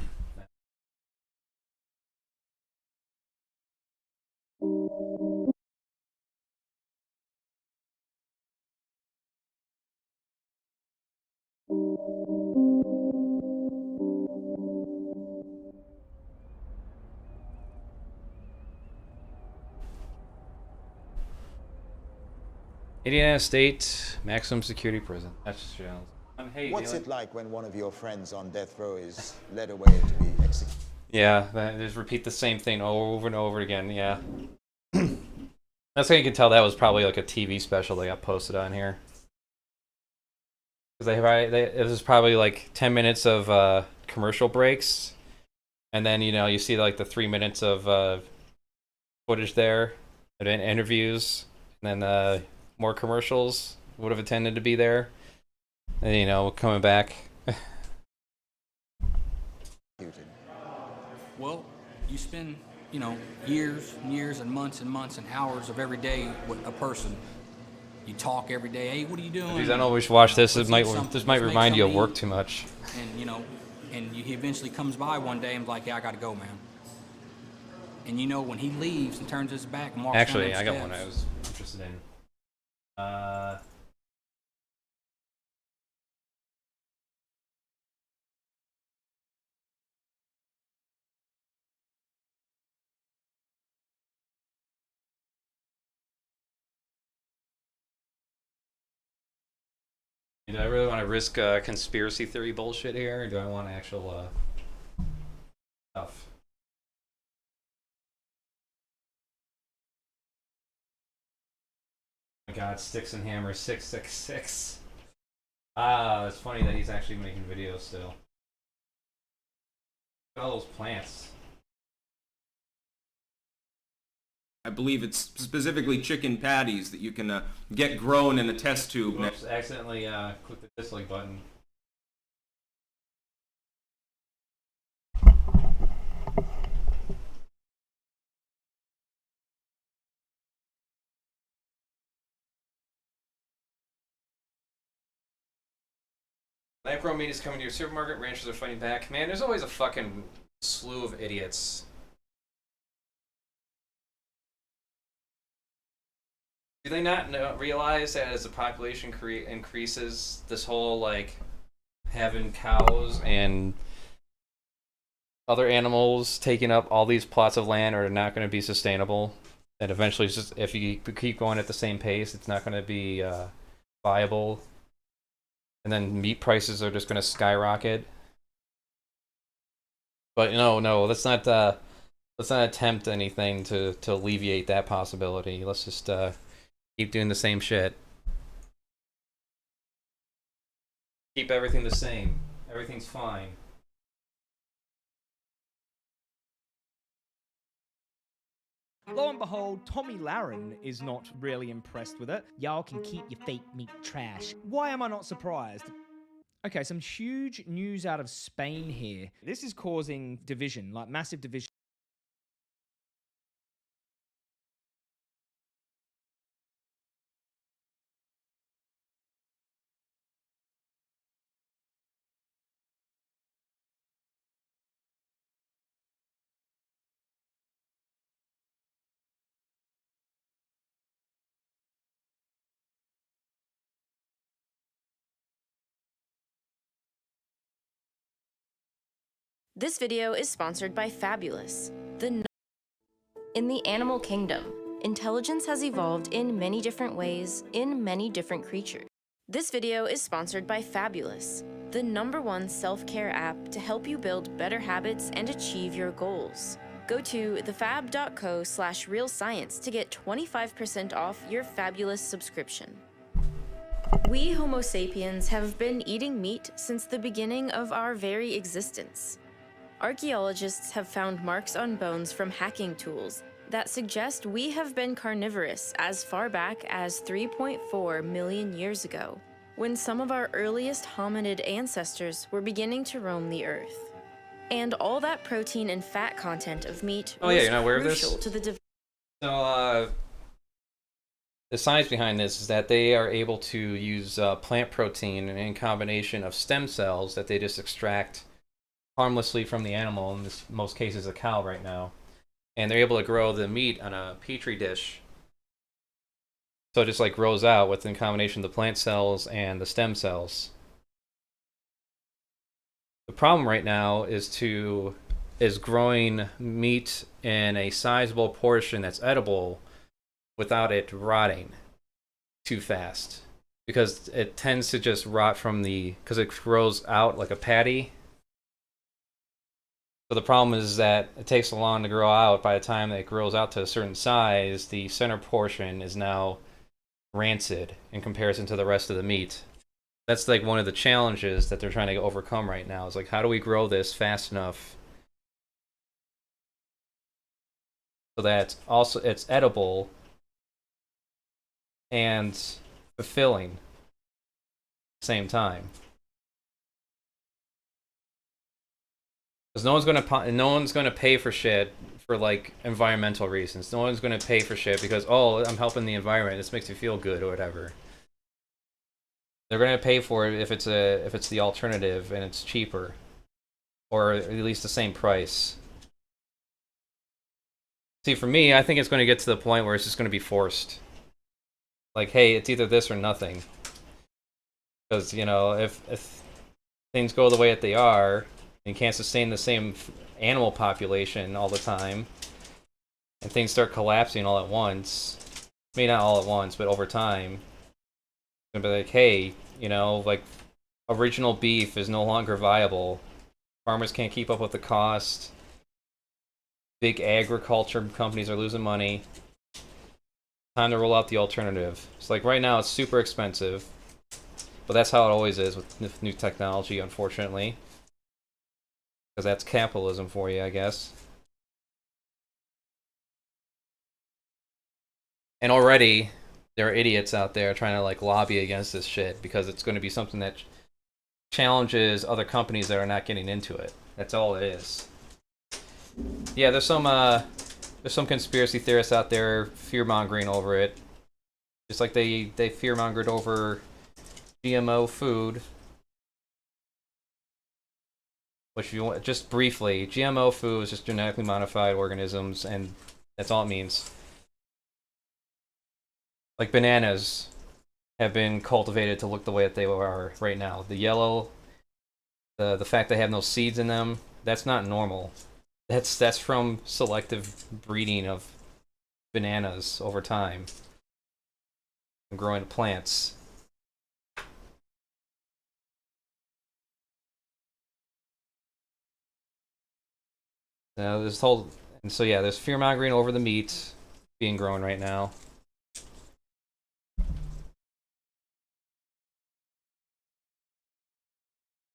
Indiana State Maximum Security Prison. That's just hey, What's Dylan. it like when one of your friends on death row is led away to be executed? Yeah, just repeat the same thing over and over again. Yeah. That's how you can tell that was probably like a TV special they got posted on here. Because it was probably like 10 minutes of commercial breaks, and then you see like the 3 minutes of footage there, and then interviews, and then more commercials would have intended to be there, and coming back. Well, you spend years and years and months and hours of every day with a person. You talk every day. Hey, what are you doing? If you don't always watch this, this might make remind you of something work eat. too much. And he eventually comes by one day and is like, yeah, I gotta go, man. And when he leaves and turns his back and walks Actually, down I them got one I steps, was interested in. Do I really want to risk conspiracy theory bullshit here, or do I want actual stuff? Oh my God, Sticks and Hammer 666. Ah, it's funny that he's actually making videos still. Look at all those plants. I believe it's specifically chicken patties that you can get grown in a test tube. Oops, accidentally clicked the dislike button. Micro meat is coming to your supermarket. Ranchers are fighting back. Man, there's always a fucking slew of idiots. Do they not realize that as the population increases, this whole, like, having cows and other animals taking up all these plots of land are not going to be sustainable? And eventually, it's just, if you keep going at the same pace, it's not going to be viable. And then meat prices are just going to skyrocket. But no, let's not attempt anything to alleviate that possibility. Let's just keep doing the same shit. Keep everything the same. Everything's fine. Lo and behold, Tommy Lahren is not really impressed with it. Y'all can keep your fake meat trash. Why am I not surprised? Okay, some huge news out of Spain here. This is causing division, like massive division. This video is sponsored by Fabulous. In the animal kingdom, intelligence has evolved in many different ways, in many different creatures. This video is sponsored by Fabulous, the #1 self-care app to help you build better habits and achieve your goals. Go to thefab.co/realscience to get 25% off your Fabulous subscription. We Homo sapiens have been eating meat since the beginning of our very existence. Archaeologists have found marks on bones from hacking tools that suggest we have been carnivorous as far back as 3.4 million years ago, when some of our earliest hominid ancestors were beginning to roam the earth. And all that protein and fat content of meat was you're not aware of this? crucial to the So, the science behind this is that they are able to use plant protein in combination of stem cells that they just extract harmlessly from the animal, in most cases a cow right now. And they're able to grow the meat on a petri dish. So it just like grows out with the combination of the plant cells and the stem cells. The problem right now is growing meat in a sizable portion that's edible without it rotting too fast, because it tends to just rot because it grows out like a patty. So the problem is that it takes so long to grow out. By the time that it grows out to a certain size, the center portion is now rancid in comparison to the rest of the meat. That's like one of the challenges that they're trying to overcome right now. Is like, how do we grow this fast enough so that it's edible and fulfilling at the same time? Because no one's gonna pay for shit for like environmental reasons. No one's gonna pay for shit because, oh, I'm helping the environment, this makes me feel good or whatever. They're gonna pay for it if it's the alternative and it's cheaper, or at least the same price. See, for me, I think it's going to get to the point where it's just going to be forced. Like, hey, it's either this or nothing. Because, you know, if things go the way that they are, and you can't sustain the same animal population all the time, and things start collapsing all at once, maybe not all at once, but over time, it's going to be like, hey, you know, like, original beef is no longer viable. Farmers can't keep up with the cost. Big agriculture companies are losing money. Time to roll out the alternative. It's like right now it's super expensive, but that's how it always is with new technology, unfortunately. Because that's capitalism for you, I guess. And already there are idiots out there trying to like lobby against this shit because it's going to be something that challenges other companies that are not getting into it. That's all it is. Yeah, there's some conspiracy theorists out there fear-mongering over it. Just like they fear-mongered over GMO food. which you want, just briefly, GMO food is just genetically modified organisms, and that's all it means. Like bananas have been cultivated to look the way that they are right now. The yellow, the fact they have no seeds in them, that's not normal. That's from selective breeding of bananas over time. And growing plants. Now this whole, and so yeah, there's fear-mongering over the meat being grown right now.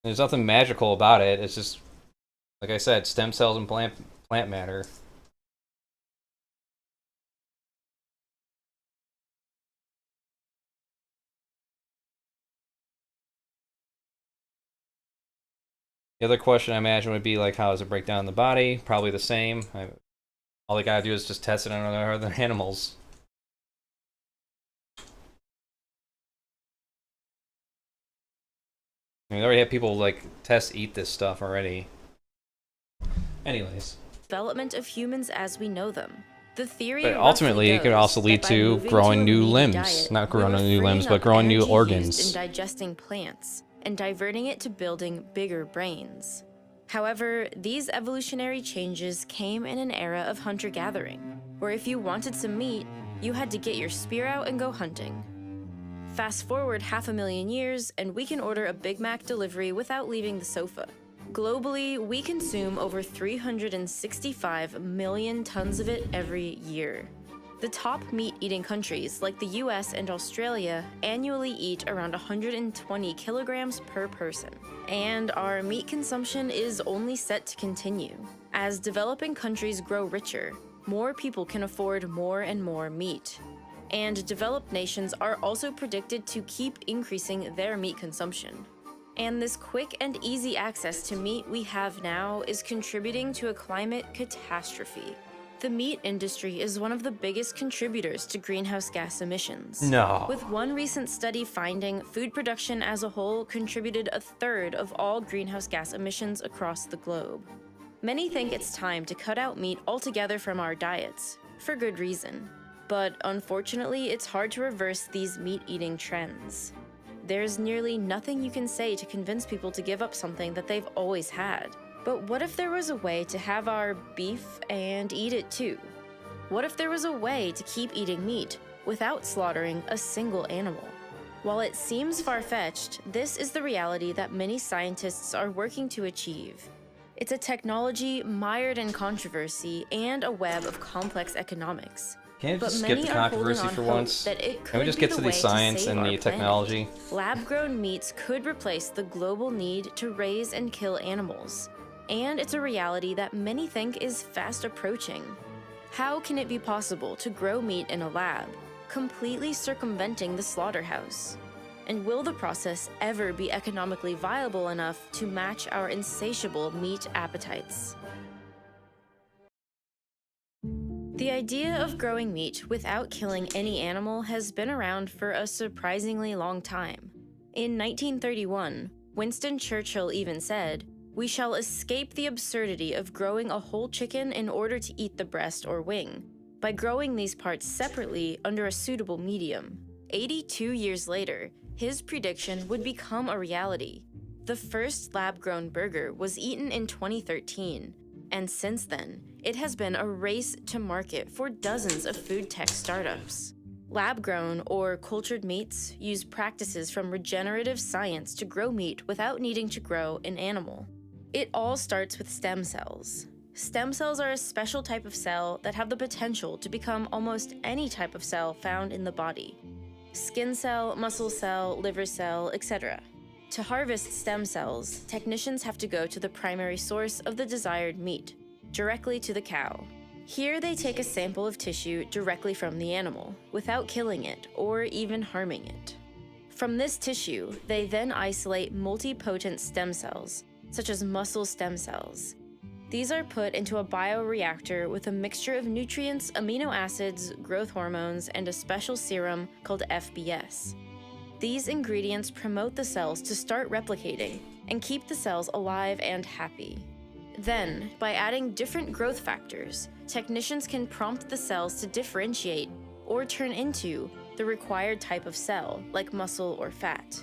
There's nothing magical about it. It's just, like I said, stem cells and plant matter. The other question I imagine would be like, how does it break down in the body? Probably the same. All they gotta do is just test it on other animals. I mean, they already have people like eat this stuff already. Anyways. Development of humans as we know them. The theory But ultimately, it could also lead to growing new limbs. Not growing new limbs, but growing new organs. In digesting plants and diverting it to building bigger brains. However, these evolutionary changes came in an era of hunter-gathering, where if you wanted some meat, you had to get your spear out and go hunting. Fast forward 500,000 years, and we can order a Big Mac delivery without leaving the sofa. Globally, we consume over 365 million tons of it every year. The top meat-eating countries, like the US and Australia, annually eat around 120 kilograms per person. And our meat consumption is only set to continue. As developing countries grow richer, more people can afford more and more meat. And developed nations are also predicted to keep increasing their meat consumption. And this quick and easy access to meat we have now is contributing to a climate catastrophe. The meat industry is one of the biggest contributors to greenhouse gas emissions. No. With one recent study finding food production as a whole contributed 1/3 of all greenhouse gas emissions across the globe. Many think it's time to cut out meat altogether from our diets, for good reason. But unfortunately, it's hard to reverse these meat-eating trends. There's nearly nothing you can say to convince people to give up something that they've always had. But what if there was a way to have our beef and eat it too? What if there was a way to keep eating meat without slaughtering a single animal? While it seems far-fetched, this is the reality that many scientists are working to achieve. It's a technology mired in controversy and a web of complex economics. Can't you just skip the controversy for once? Can we just get to the science and the technology? Lab-grown meats could replace the global need to raise and kill animals. And it's a reality that many think is fast approaching. How can it be possible to grow meat in a lab, completely circumventing the slaughterhouse? And will the process ever be economically viable enough to match our insatiable meat appetites? The idea of growing meat without killing any animal has been around for a surprisingly long time. In 1931, Winston Churchill even said, "We shall escape the absurdity of growing a whole chicken in order to eat the breast or wing, by growing these parts separately under a suitable medium." 82 years later, his prediction would become a reality. The first lab-grown burger was eaten in 2013, and since then, it has been a race to market for dozens of food tech startups. Lab-grown or cultured meats use practices from regenerative science to grow meat without needing to grow an animal. It all starts with stem cells. Stem cells are a special type of cell that have the potential to become almost any type of cell found in the body. Skin cell, muscle cell, liver cell, etc. To harvest stem cells, technicians have to go to the primary source of the desired meat, directly to the cow. Here they take a sample of tissue directly from the animal, without killing it or even harming it. From this tissue, they then isolate multipotent stem cells, such as muscle stem cells. These are put into a bioreactor with a mixture of nutrients, amino acids, growth hormones, and a special serum called FBS. These ingredients promote the cells to start replicating, and keep the cells alive and happy. Then, by adding different growth factors, technicians can prompt the cells to differentiate or turn into the required type of cell, like muscle or fat.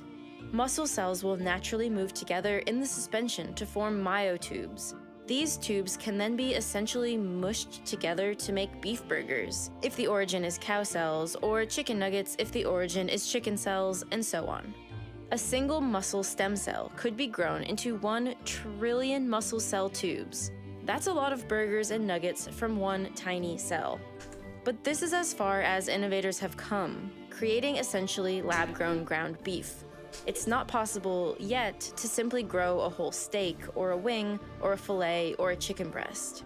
Muscle cells will naturally move together in the suspension to form myotubes. These tubes can then be essentially mushed together to make beef burgers, if the origin is cow cells, or chicken nuggets if the origin is chicken cells, and so on. A single muscle stem cell could be grown into 1 trillion muscle cell tubes. That's a lot of burgers and nuggets from one tiny cell. But this is as far as innovators have come, creating essentially lab-grown ground beef. It's not possible yet to simply grow a whole steak, or a wing, or a fillet, or a chicken breast.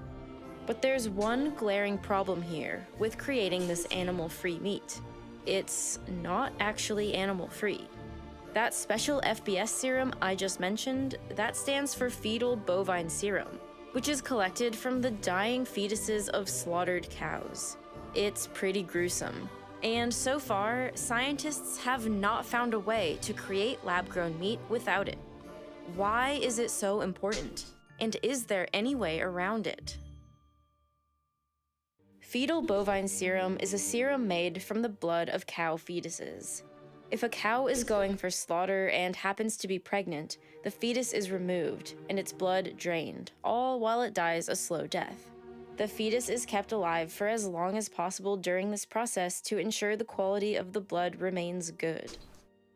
But there's one glaring problem here with creating this animal-free meat. It's not actually animal-free. That special FBS serum I just mentioned, that stands for fetal bovine serum, which is collected from the dying fetuses of slaughtered cows. It's pretty gruesome. And so far, scientists have not found a way to create lab-grown meat without it. Why is it so important? And is there any way around it? Fetal bovine serum is a serum made from the blood of cow fetuses. If a cow is going for slaughter and happens to be pregnant, the fetus is removed and its blood drained, all while it dies a slow death. The fetus is kept alive for as long as possible during this process to ensure the quality of the blood remains good.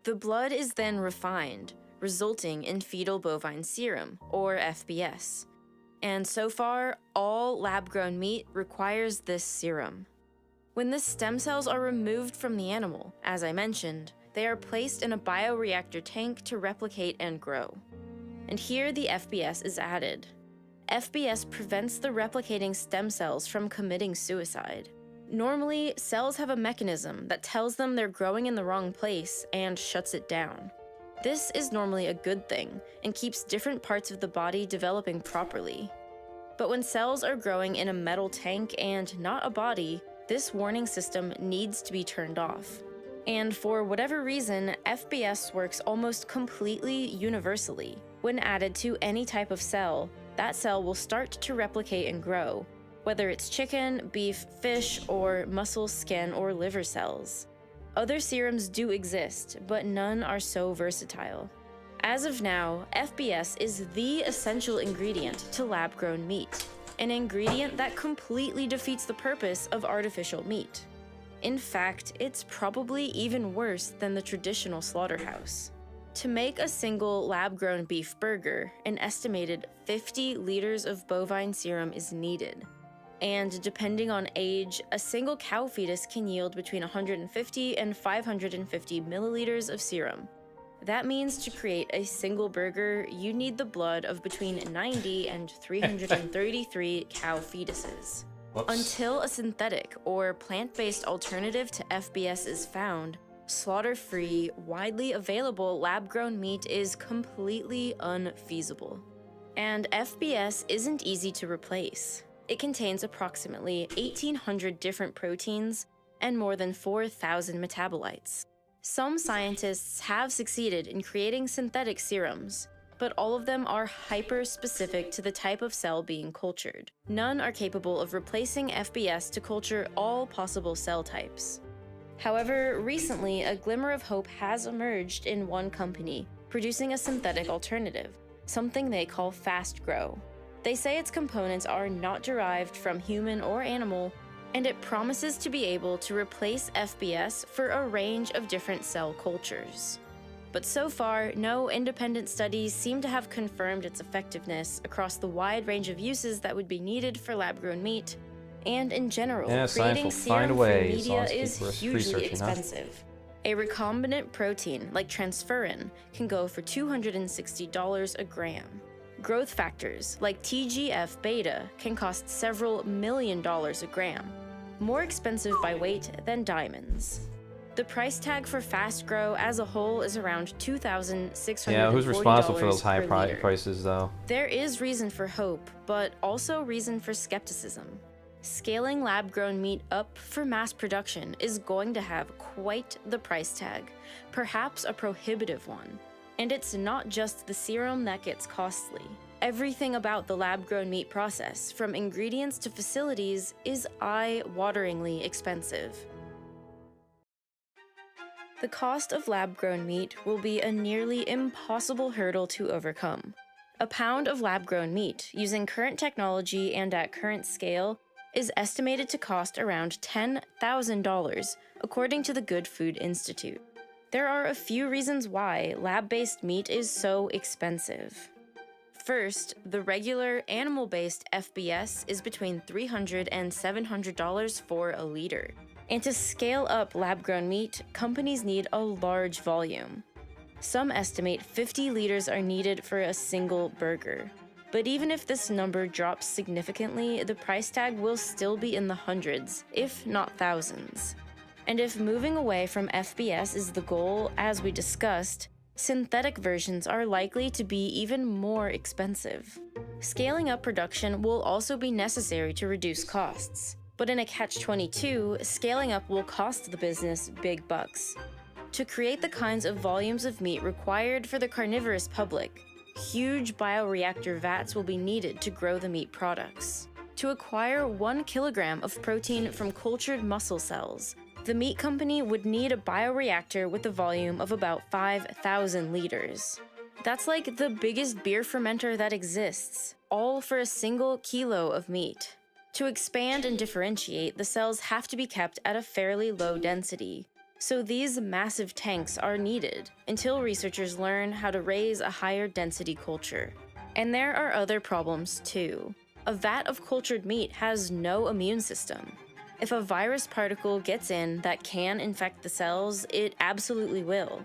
The blood is then refined, resulting in fetal bovine serum, or FBS. And so far, all lab-grown meat requires this serum. When the stem cells are removed from the animal, as I mentioned, they are placed in a bioreactor tank to replicate and grow. And here the FBS is added. FBS prevents the replicating stem cells from committing suicide. Normally, cells have a mechanism that tells them they're growing in the wrong place and shuts it down. This is normally a good thing and keeps different parts of the body developing properly. But when cells are growing in a metal tank and not a body, this warning system needs to be turned off. And for whatever reason, FBS works almost completely universally. When added to any type of cell, that cell will start to replicate and grow, whether it's chicken, beef, fish, or muscle, skin, or liver cells. Other serums do exist, but none are so versatile. As of now, FBS is the essential ingredient to lab-grown meat, an ingredient that completely defeats the purpose of artificial meat. In fact, it's probably even worse than the traditional slaughterhouse. To make a single lab-grown beef burger, an estimated 50 liters of bovine serum is needed. And depending on age, a single cow fetus can yield between 150 and 550 milliliters of serum. That means to create a single burger, you need the blood of between 90 and 333 cow fetuses. Whoops. Until a synthetic or plant-based alternative to FBS is found, slaughter-free, widely available lab-grown meat is completely unfeasible. And FBS isn't easy to replace. It contains approximately 1,800 different proteins and more than 4,000 metabolites. Some scientists have succeeded in creating synthetic serums, but all of them are hyper-specific to the type of cell being cultured. None are capable of replacing FBS to culture all possible cell types. However, recently, a glimmer of hope has emerged in one company, producing a synthetic alternative, something they call Fast Grow. They say its components are not derived from human or animal, and it promises to be able to replace FBS for a range of different cell cultures. But so far, no independent studies seem to have confirmed its effectiveness across the wide range of uses that would be needed for lab-grown meat, and in general, creating serum for media is hugely expensive. A recombinant protein like transferrin can go for $260 a gram. Growth factors like TGF-beta can cost several $1 million a gram, more expensive by weight than diamonds. The price tag for Fast Grow as a whole is around $2,640 Yeah, who's responsible for those high per liter. prices, though? There is reason for hope, but also reason for skepticism. Scaling lab-grown meat up for mass production is going to have quite the price tag, perhaps a prohibitive one. And it's not just the serum that gets costly. Everything about the lab-grown meat process, from ingredients to facilities, is eye-wateringly expensive. The cost of lab-grown meat will be a nearly impossible hurdle to overcome. A pound of lab-grown meat, using current technology and at current scale, is estimated to cost around $10,000, according to the Good Food Institute. There are a few reasons why lab-based meat is so expensive. First, the regular animal-based FBS is between $300 and $700 for a liter. And to scale up lab-grown meat, companies need a large volume. Some estimate 50 liters are needed for a single burger. But even if this number drops significantly, the price tag will still be in the hundreds, if not thousands. And if moving away from FBS is the goal, as we discussed, synthetic versions are likely to be even more expensive. Scaling up production will also be necessary to reduce costs. But in a catch-22, scaling up will cost the business big bucks. To create the kinds of volumes of meat required for the carnivorous public, huge bioreactor vats will be needed to grow the meat products. To acquire 1 kilogram of protein from cultured muscle cells, the meat company would need a bioreactor with a volume of about 5,000 liters. That's like the biggest beer fermenter that exists, all for a single kilo of meat. To expand and differentiate, the cells have to be kept at a fairly low density. So these massive tanks are needed until researchers learn how to raise a higher density culture. And there are other problems too. A vat of cultured meat has no immune system. If a virus particle gets in that can infect the cells, it absolutely will.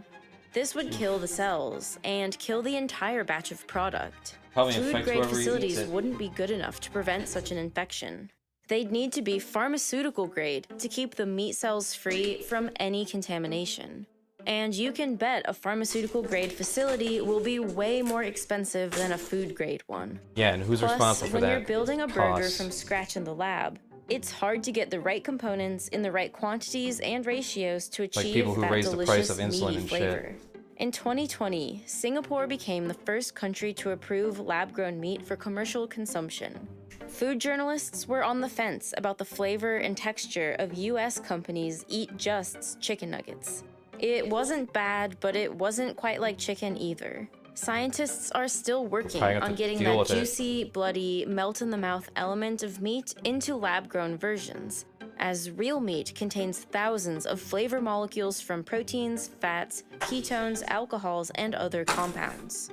This would kill the cells and kill the entire batch of product. Food-grade facilities wouldn't be good enough to prevent such an infection. They'd need to be pharmaceutical grade to keep the meat cells free from any contamination. And you can bet a pharmaceutical grade facility will be way more expensive than a food grade one. Yeah, and who's responsible for that? When you're building a burger cost? from scratch in the lab, it's hard to get the right components in the right quantities and ratios to achieve Like people who that raise the price of delicious insulin meaty and flavor. shit. In 2020, Singapore became the first country to approve lab-grown meat for commercial consumption. Food journalists were on the fence about the flavor and texture of US companies' Eat Just's chicken nuggets. It wasn't bad, but it wasn't quite like chicken either. Scientists are still working on getting that juicy, bloody, melt-in-the-mouth element of meat into lab-grown versions, as real meat contains thousands of flavor molecules from proteins, fats, ketones, alcohols, and other compounds.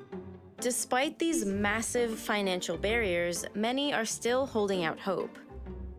Despite these massive financial barriers, many are still holding out hope.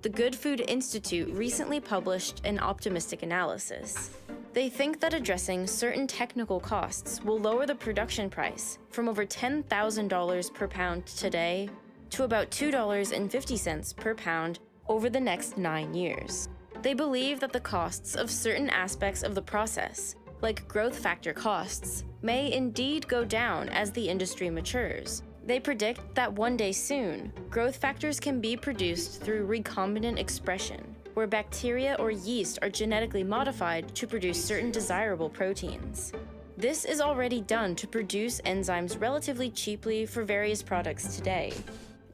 The Good Food Institute recently published an optimistic analysis. They think that addressing certain technical costs will lower the production price from over $10,000 per pound today to about $2.50 per pound over the next 9 years. They believe that the costs of certain aspects of the process, like growth factor costs, may indeed go down as the industry matures. They predict that one day soon, growth factors can be produced through recombinant expression, where bacteria or yeast are genetically modified to produce certain desirable proteins. This is already done to produce enzymes relatively cheaply for various products today.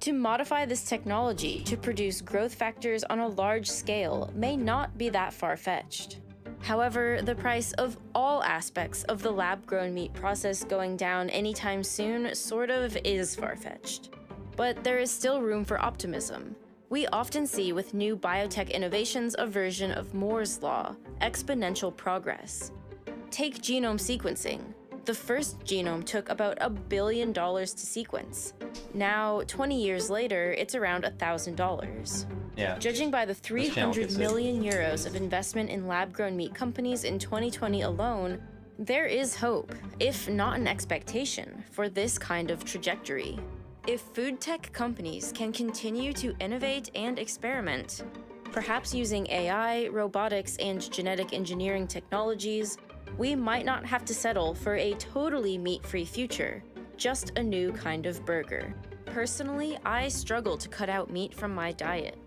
To modify this technology to produce growth factors on a large scale may not be that far-fetched. However, the price of all aspects of the lab-grown meat process going down anytime soon sort of is far-fetched. But there is still room for optimism. We often see with new biotech innovations a version of Moore's law, exponential progress. Take genome sequencing. The first genome took about $1 billion to sequence. Now, 20 years later, it's around $1,000. Yeah. Judging by the 300 million euros of investment in lab-grown meat companies in 2020 alone, there is hope, if not an expectation, for this kind of trajectory. If food tech companies can continue to innovate and experiment, perhaps using AI, robotics, and genetic engineering technologies, we might not have to settle for a totally meat-free future, just a new kind of burger. Personally, I struggle to cut out meat from my diet.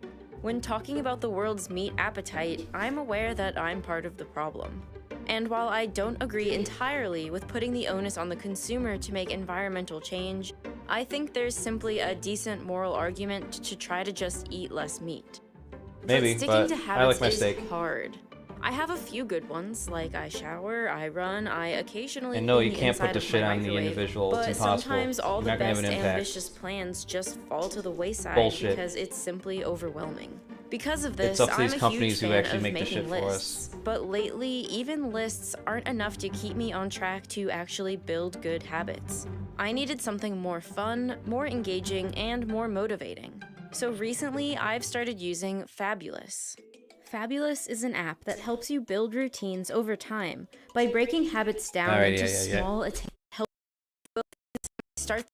When talking about the world's meat appetite, I'm aware that I'm part of the problem. And while I don't agree entirely with putting the onus on the consumer to make environmental change, I think there's simply a decent moral argument to try to just eat less meat. Maybe, Sticking but to I like habits my is steak. hard. I have a few good ones, like I shower, I run, I occasionally And no, clean you the can't put inside the of my shit on the microwave, individual. It's but impossible. sometimes all You're the not gonna have best an impact. ambitious plans just fall to the wayside Bullshit. because it's simply overwhelming. Because of It's this, up to I'm these a companies huge who fan actually of make the making shit for us. lists. But lately, even lists aren't enough to keep me on track to actually build good habits. I needed something more fun, more engaging, and more motivating. So recently, I've started using Fabulous. Fabulous is an app that helps you build routines over time by breaking habits down Alright, into yeah. small attainable help you start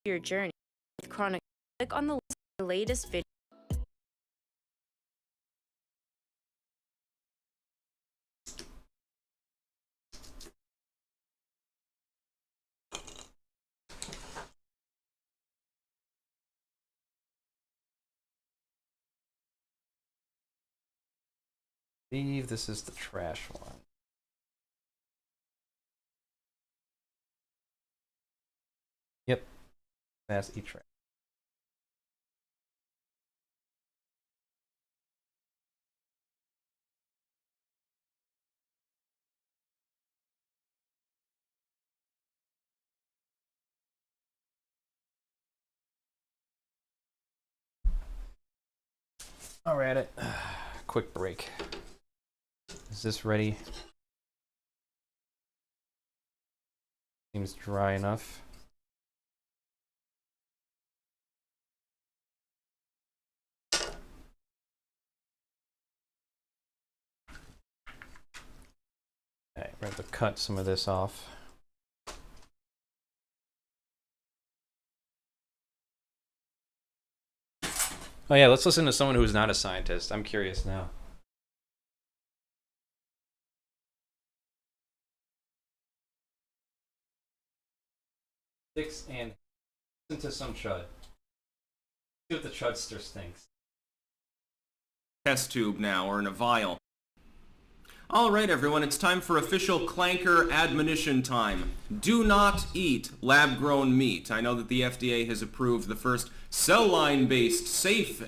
your journey with chronic. Click on the list of the latest video. I believe this is the trash one. Yep. That's e-trash. All right, quick break. Is this ready? Seems dry enough. Alright, we're going to cut some of this off. Oh yeah, let's listen to someone who's not a scientist. I'm curious now. Sticks and listen to some chud. See what the chudster thinks. Test tube now, or in a vial. Alright everyone, it's time for official Clanker admonition time. Do not eat lab-grown meat. I know that the FDA has approved the first cell line-based safe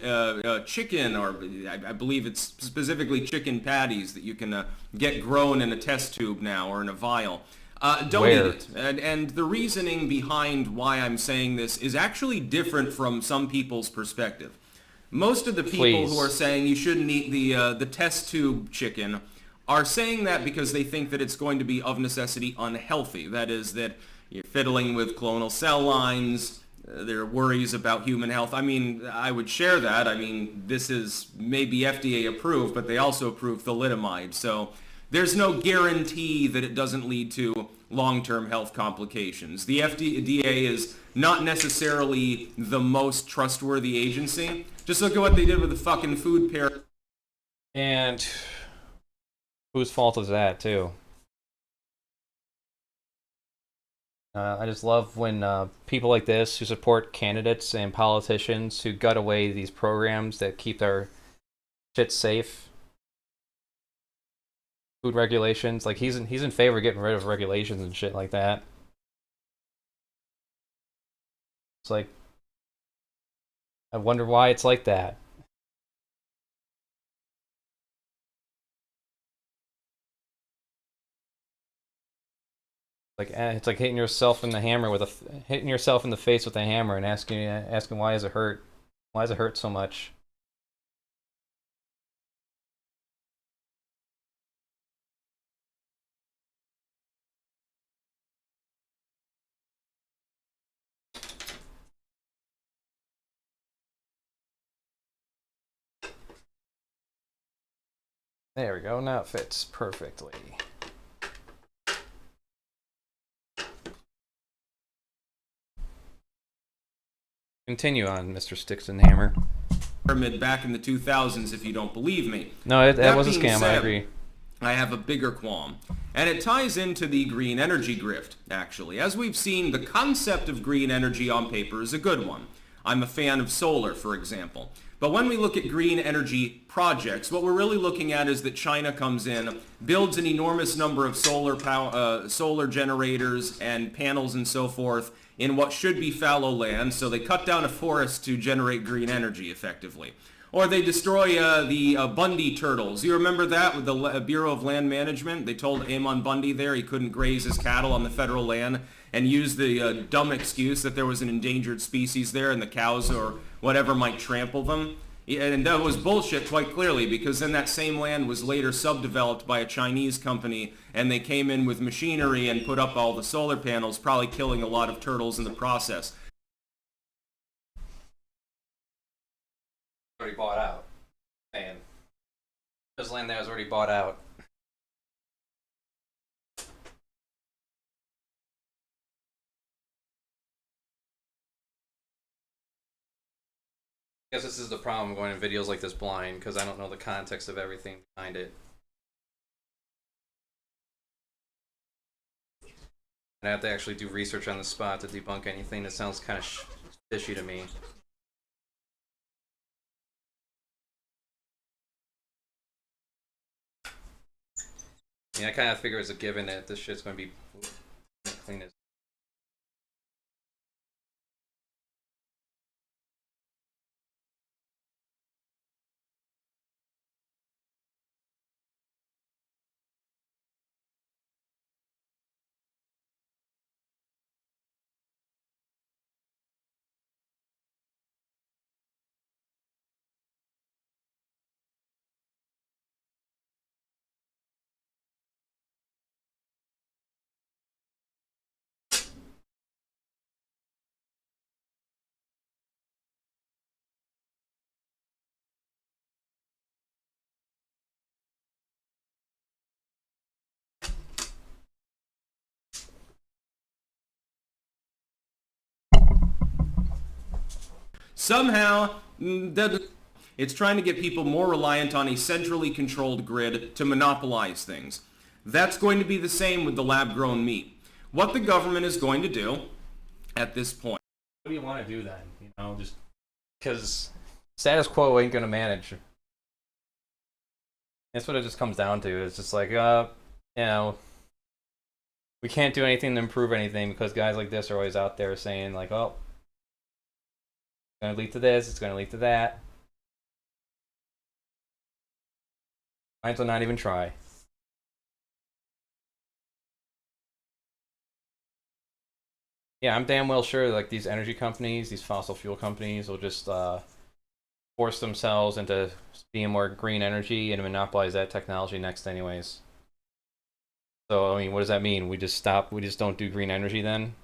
chicken, or I believe it's specifically chicken patties that you can get grown in a test tube now, or in a vial. Don't eat it. And the reasoning behind why I'm saying this is actually different from some people's perspective. Most of the people who are saying you shouldn't eat the test tube chicken are saying that because they think that it's going to be of necessity unhealthy. That is, that you're fiddling with clonal cell lines, there are worries about human health. I mean, I would share that. I mean, this is maybe FDA approved, but they also approved thalidomide. So there's no guarantee that it doesn't lead to long-term health complications. The FDA is not necessarily the most trustworthy agency. Just look at what they did with the fucking food pair. And whose fault is that, too? I just love when people like this who support candidates and politicians who gut away these programs that keep our shit safe. Food regulations, like he's in favor of getting rid of regulations and shit like that. It's like, I wonder why it's like that. Like it's like hitting yourself in the hammer with hitting yourself in the face with a hammer and asking why does it hurt? Why does it hurt so much? There we go. Now it fits perfectly. Continue on, Mr. Sticks and Hammer. Pyramid back in the 2000s, if you don't believe me. No, that was a being scam. I said, agree. I have a bigger qualm, and it ties into the green energy grift, actually. As we've seen, the concept of green energy on paper is a good one. I'm a fan of solar, for example. But when we look at green energy projects, what we're really looking at is that China comes in, builds an enormous number of solar generators and panels and so forth in what should be fallow land. So they cut down a forest to generate green energy effectively. Or they destroy the Bundy turtles. You remember that with the Bureau of Land Management? They told Amon Bundy there he couldn't graze his cattle on the federal land and used the dumb excuse that there was an endangered species there and the cows or whatever might trample them. And that was bullshit quite clearly, because then that same land was later subdeveloped by a Chinese company and they came in with machinery and put up all the solar panels, probably killing a lot of turtles in the process. Already bought out. And there's land that was already bought out. I guess this is the problem going in videos like this blind, because I don't know the context of everything behind it. And I have to actually do research on the spot to debunk anything that sounds kind of fishy to me. I mean, I kind of figure it's a given that this shit's going to be clean as. Somehow, it's trying to get people more reliant on a centrally controlled grid to monopolize things. That's going to be the same with the lab-grown meat. What the government is going to do at this point. What do you want to do then? You know, just because status quo ain't going to manage. That's what it just comes down to. It's just like, you know, we can't do anything to improve anything because guys like this are always out there saying like, oh, it's going to lead to this, it's going to lead to that. Might as well not even try. Yeah, I'm damn well sure like these energy companies, these fossil fuel companies will just force themselves into being more green energy and monopolize that technology next anyways. So, I mean, what does that mean? We just don't do green energy then?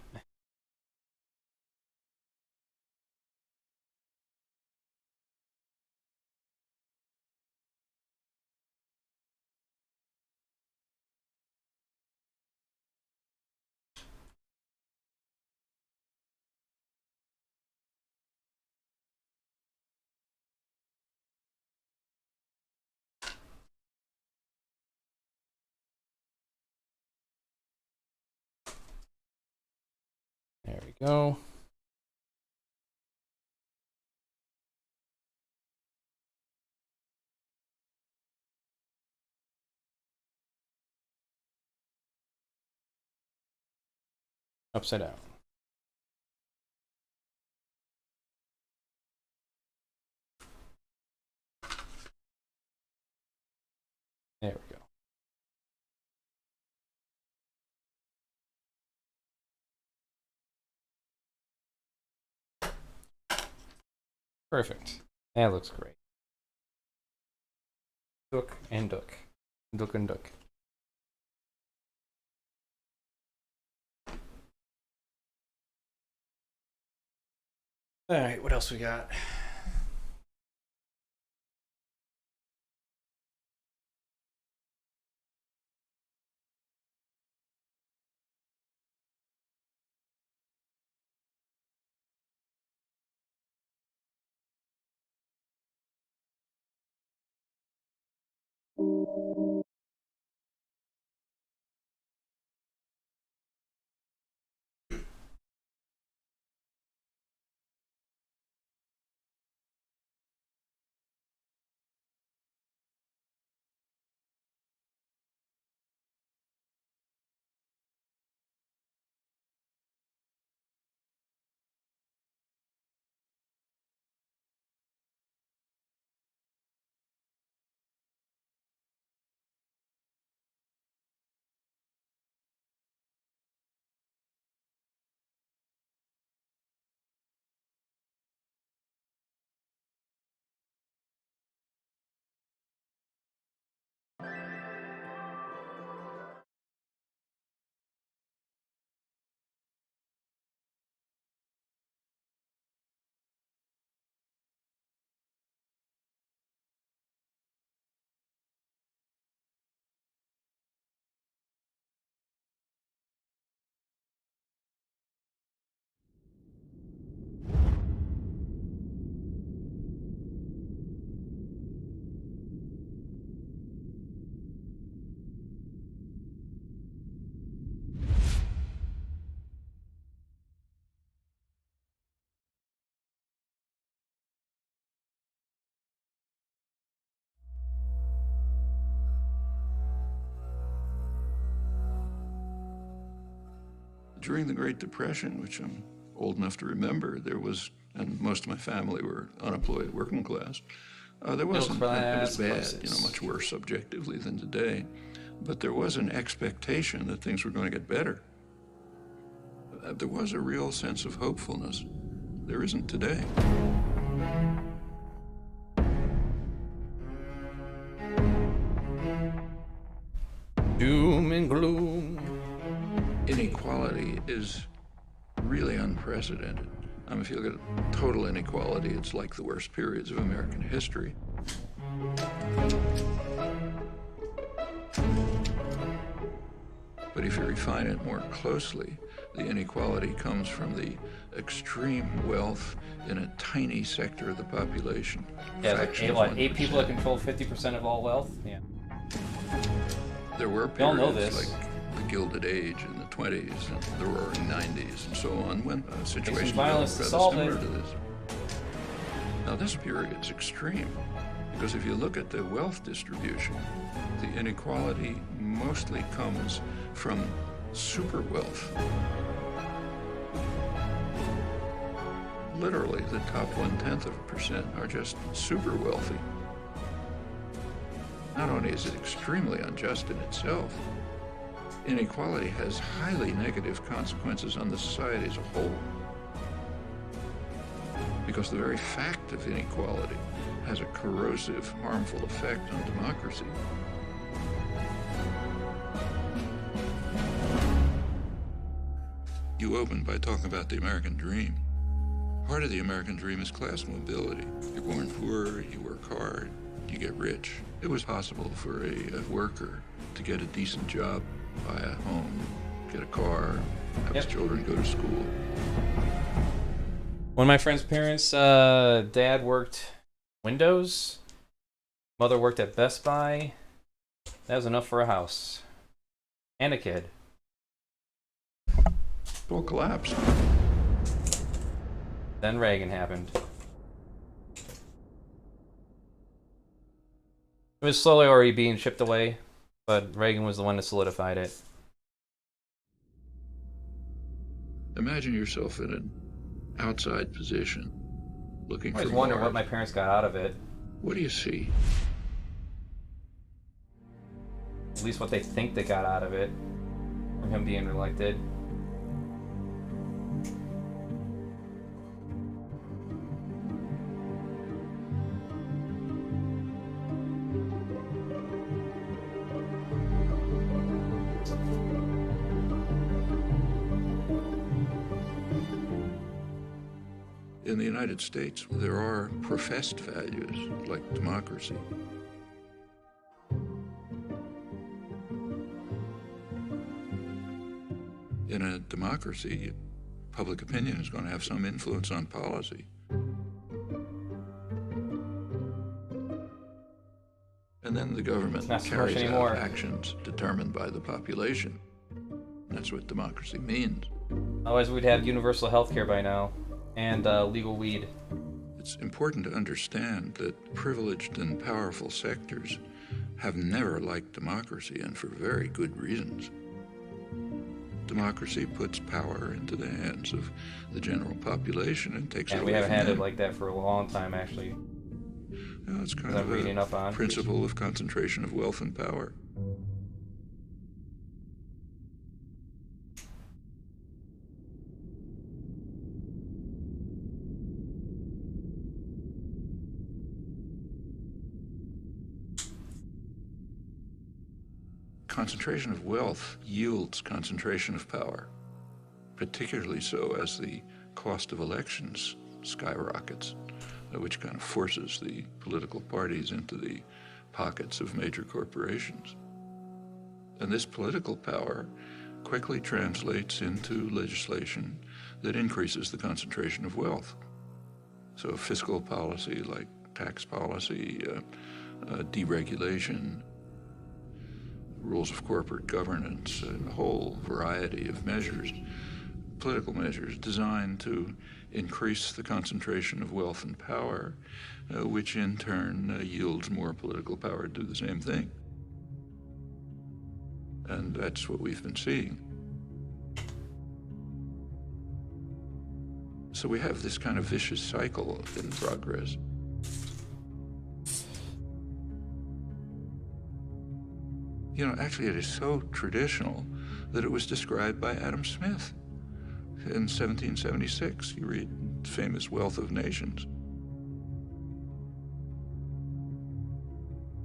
There we go. Upside down. There we go. Perfect. That looks great. Duck and duck. Duck and duck. Alright, what else we got? During the Great Depression, which I'm old enough to remember, there was, and most of my family were unemployed, working class. There wasn't, it was bad, you know, much worse subjectively than today. But there was an expectation that things were going to get better. There was a real sense of hopefulness. There isn't today. Doom and gloom. Inequality is really unprecedented. I mean, if you look at total inequality, it's like the worst periods of American history. But if you refine it more closely, the inequality comes from the extreme wealth in a tiny sector of the population. Yeah, like eight people that control 50% of all wealth? Yeah. There were We all know periods this. like the Gilded Age in the 20s and the Roaring 90s and so on when situations were rather violence to solve similar it. to this. Now this period's extreme because if you look at the wealth distribution, the inequality mostly comes from super wealth. Literally, the top 0.1% are just super wealthy. Not only is it extremely unjust in itself, inequality has highly negative consequences on the society as a whole. Because the very fact of inequality has a corrosive, harmful effect on democracy. You opened by talking about the American dream. Part of the American dream is class mobility. You're born poor, you work hard, you get rich. It was possible for a worker to get a decent job, buy a home, get a car, have his children go to school. One of my friend's parents, dad worked Windows, mother worked at Best Buy. That was enough for a house. And a kid. It all collapsed. Then Reagan happened. It was slowly already being chipped away, but Reagan was the one that solidified it. Imagine yourself in an outside position, looking I for was wondering more. what my parents got out of it. What do you see? At least what they think they got out of it. From him being reelected. In the United States, there are professed values like democracy. In a democracy, public opinion is going to have some influence on policy. And then the government Not so much carries anymore. out actions determined by the population. That's what democracy means. Otherwise we'd have universal health care by now. And legal weed. It's important to understand that privileged and powerful sectors have never liked democracy, and for very good reasons. Democracy puts power into the hands of the general population and takes it And away we haven't from had them. it like that for a long time, actually. Yeah, it's kind I'm of reading up on. a principle of concentration of wealth and power. Concentration of wealth yields concentration of power, particularly so as the cost of elections skyrockets, which kind of forces the political parties into the pockets of major corporations. And this political power quickly translates into legislation that increases the concentration of wealth. So fiscal policy like tax policy, deregulation, rules of corporate governance, a whole variety of measures, political measures designed to increase the concentration of wealth and power, which in turn yields more political power to do the same thing. And that's what we've been seeing. So we have this kind of vicious cycle in progress. You know, actually it is so traditional that it was described by Adam Smith in 1776. You read famous Wealth of Nations.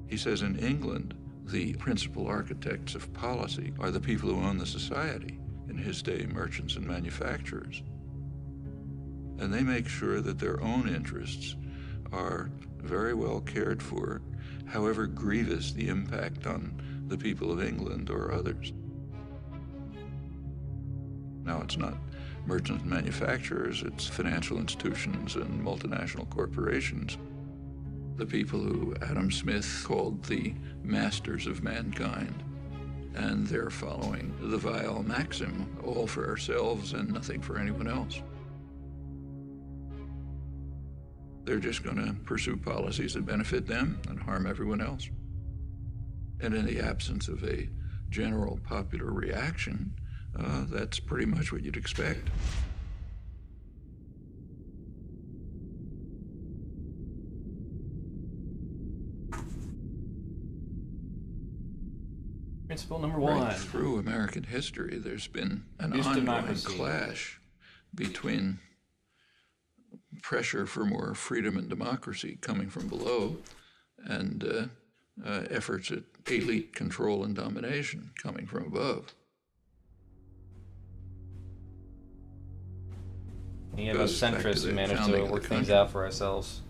He says in England, the principal architects of policy are the people who own the society. In his day, merchants and manufacturers. And they make sure that their own interests are very well cared for, however grievous the impact on the people of England or others. Now, it's not merchants and manufacturers, it's financial institutions and multinational corporations. The people who Adam Smith called the masters of mankind. And they're following the vile maxim, all for ourselves and nothing for anyone else. They're just going to pursue policies that benefit them and harm everyone else. And in the absence of a general popular reaction, that's pretty much what you'd expect. Principle number one. Right through American history, there's been an ongoing clash between pressure for more freedom and democracy coming from below and efforts at elite control and domination coming from above. Any of us centrists managed to work things out for ourselves.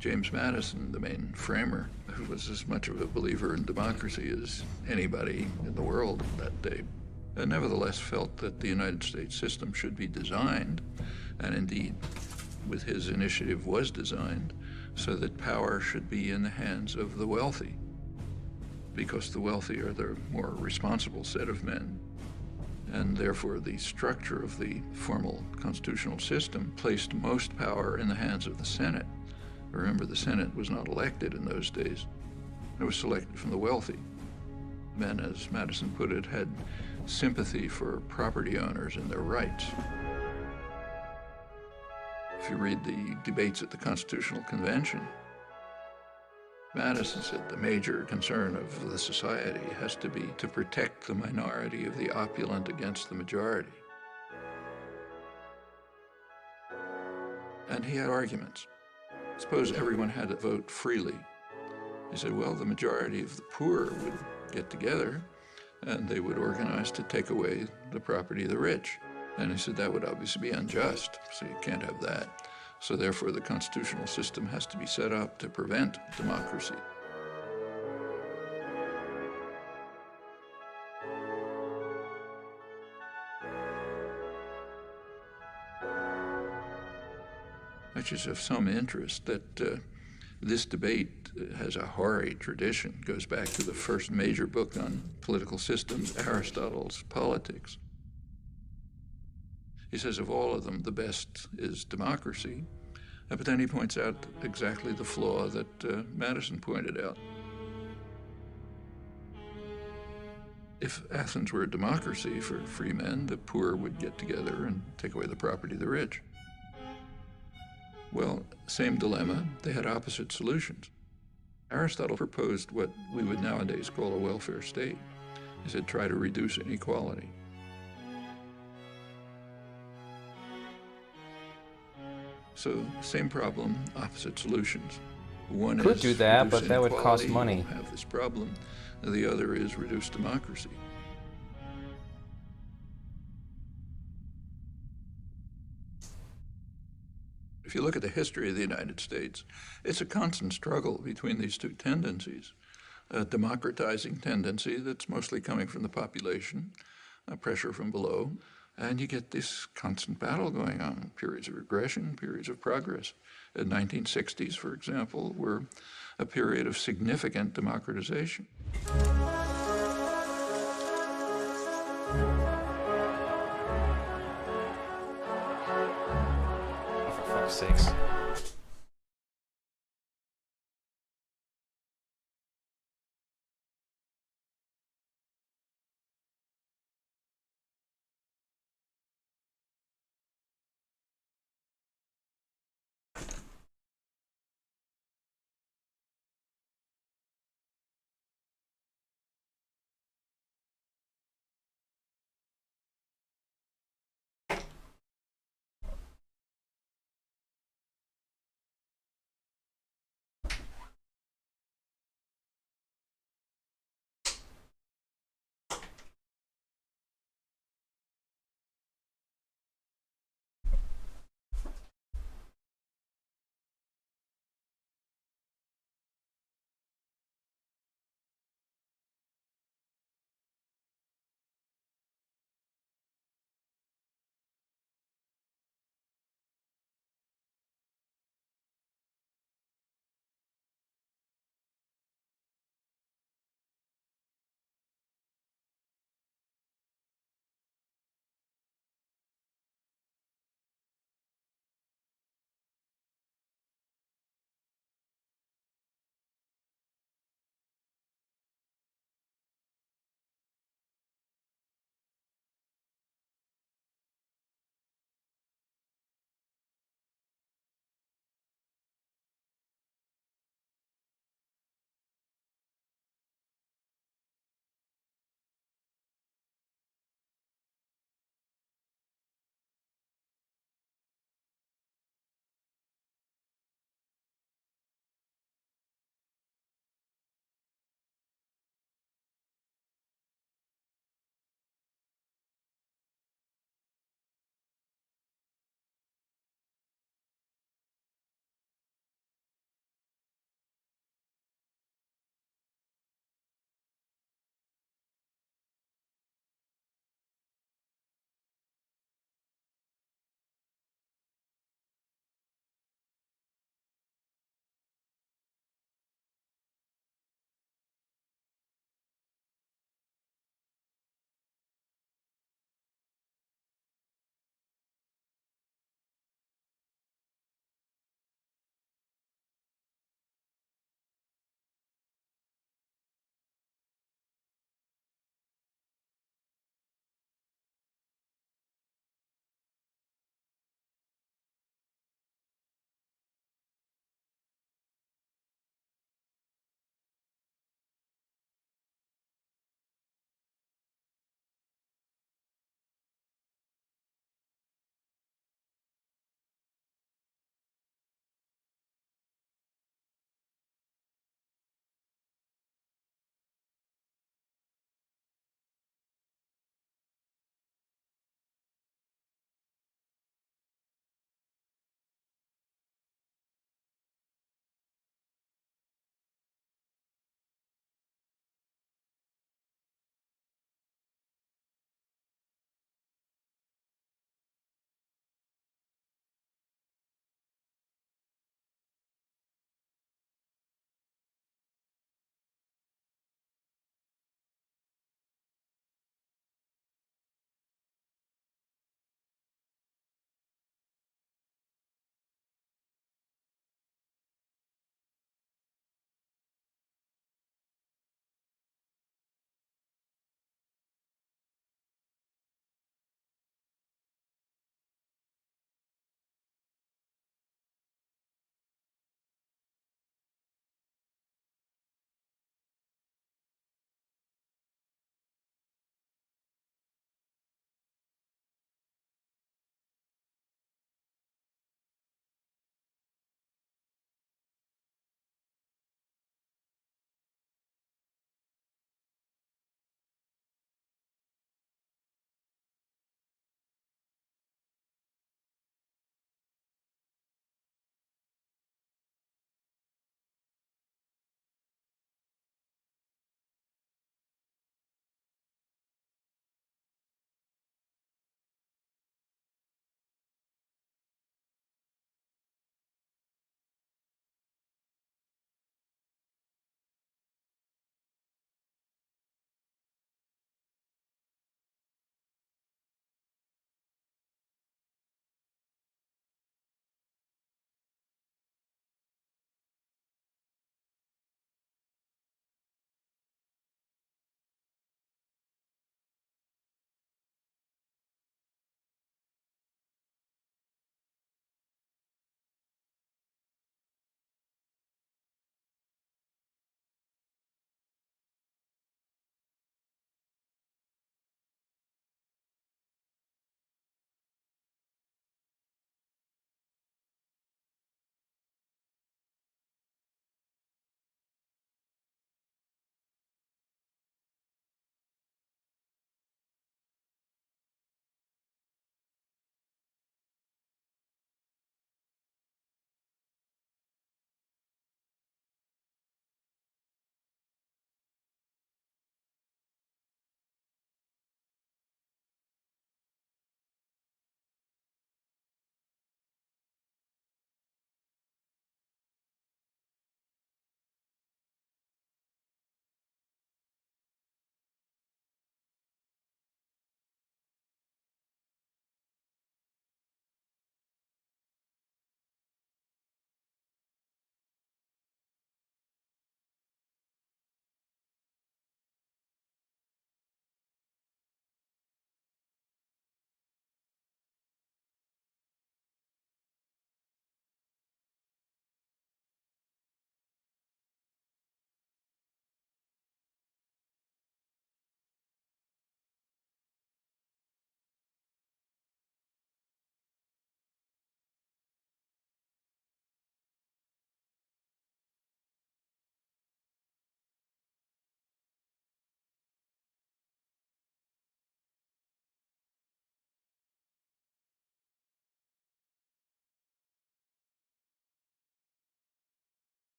James Madison, the main framer, who was as much of a believer in democracy as anybody in the world that day, nevertheless felt that the United States system should be designed, and indeed, with his initiative was designed, so that power should be in the hands of the wealthy, because the wealthy are the more responsible set of men. And therefore, the structure of the formal constitutional system placed most power in the hands of the Senate. Remember, the Senate was not elected in those days. It was selected from the wealthy. Men, as Madison put it, had sympathy for property owners and their rights. If you read the debates at the Constitutional Convention, Madison said the major concern of the society has to be to protect the minority of the opulent against the majority. And he had arguments. Suppose everyone had to vote freely. He said, well, the majority of the poor would get together and they would organize to take away the property of the rich. And he said that would obviously be unjust, so you can't have that. So therefore, the constitutional system has to be set up to prevent democracy. Which is of some interest that this debate has a hoary tradition, goes back to the first major book on political systems, Aristotle's Politics. He says of all of them, the best is democracy, but then he points out exactly the flaw that Madison pointed out. If Athens were a democracy for free men, the poor would get together and take away the property of the rich. Well, same dilemma, they had opposite solutions. Aristotle proposed what we would nowadays call a welfare state. He said, try to reduce inequality. So, same problem, opposite solutions. One Could is do that, reduce but that would cost inequality, money. you won't have this problem. The other is reduce democracy. If you look at the history of the United States, it's a constant struggle between these two tendencies. A democratizing tendency that's mostly coming from the population, pressure from below, and you get this constant battle going on, periods of regression, periods of progress. The 1960s, for example, were a period of significant democratization. For fuck's sakes.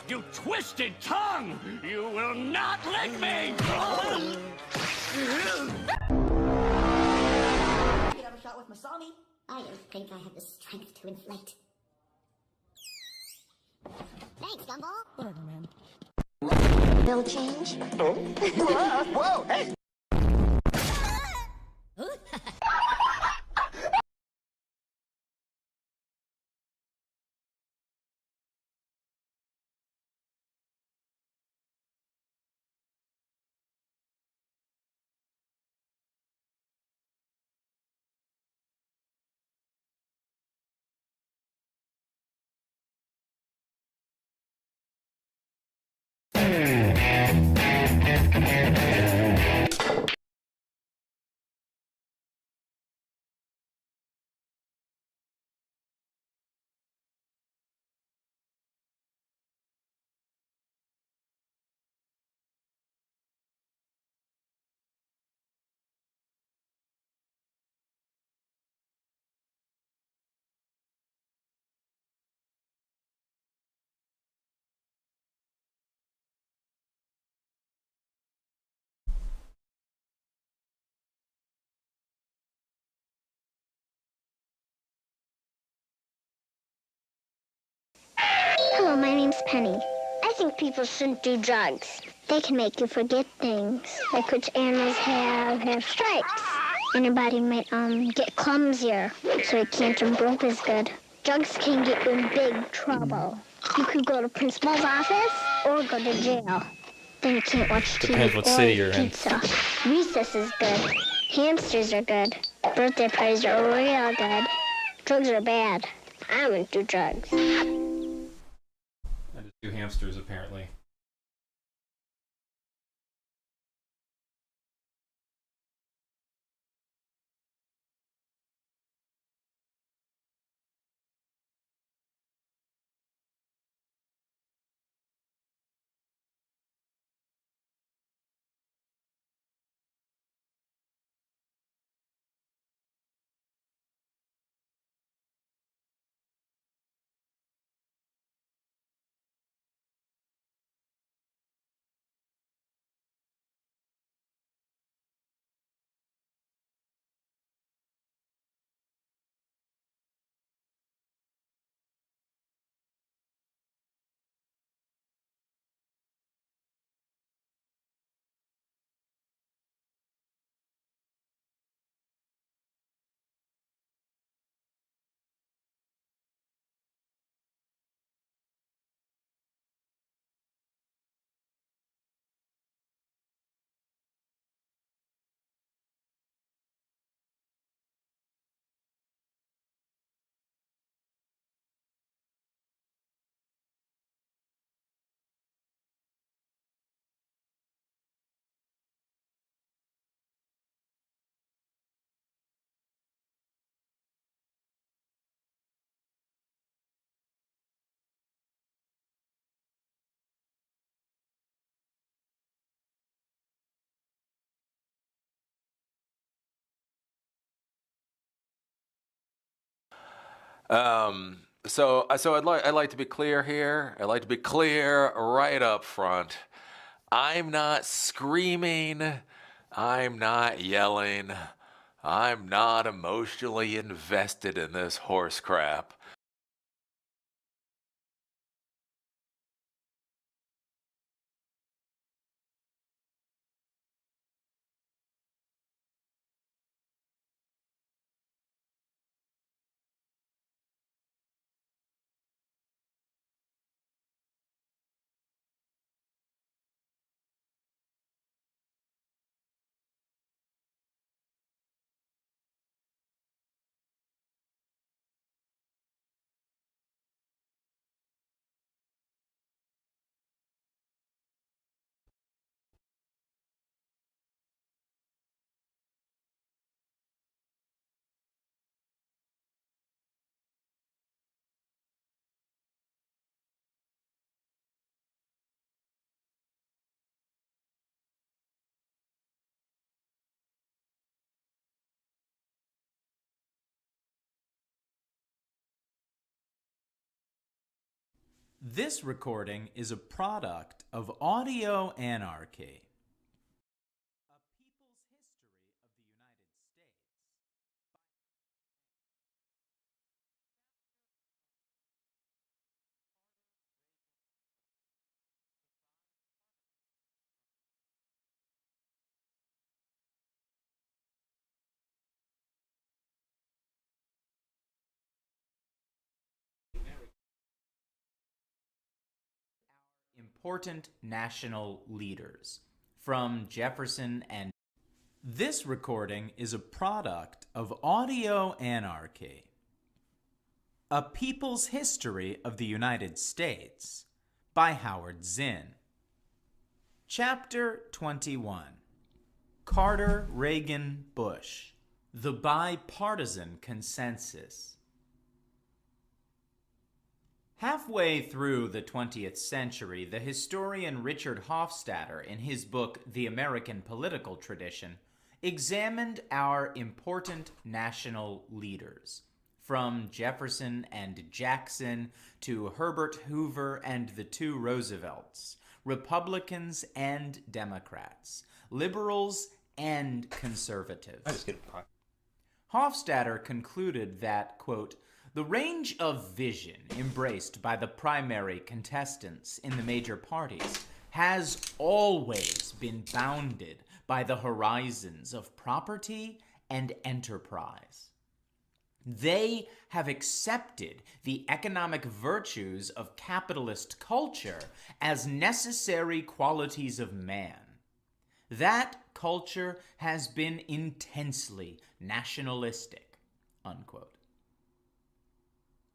You twisted tongue! You will not lick me! Get up a shot with Masami. I don't think I have the strength to inflate. Thanks, Gumball. Whatever, man. Bill change? Oh. Whoa, whoa, hey! Hello, my name's Penny. I think people shouldn't do drugs. They can make you forget things, like which animals have stripes. And your body might get clumsier, so you can't jump rope as good. Drugs can get you in big trouble. You could go to principal's office or go to jail. Then you can't watch TV Depends what or city eat you're in. pizza. Recess is good. Hamsters are good. Birthday parties are real good. Drugs are bad. I wouldn't do drugs. I just do hamsters, apparently. So I'd like to be clear here. I'd like to be clear right up front. I'm not screaming. I'm not yelling. I'm not emotionally invested in this horse crap. This recording is a product of audio anarchy. Important national leaders from Jefferson and this recording is a product of audio anarchy. A People's History of the United States by Howard Zinn. Chapter 21. Carter, Reagan, Bush. The Bipartisan Consensus. Halfway through the 20th century, the historian Richard Hofstadter, in his book The American Political Tradition, examined our important national leaders, from Jefferson and Jackson to Herbert Hoover and the two Roosevelts, Republicans and Democrats, liberals and conservatives. Hofstadter concluded that, quote, the range of vision embraced by the primary contestants in the major parties has always been bounded by the horizons of property and enterprise. They have accepted the economic virtues of capitalist culture as necessary qualities of man. That culture has been intensely nationalistic, unquote.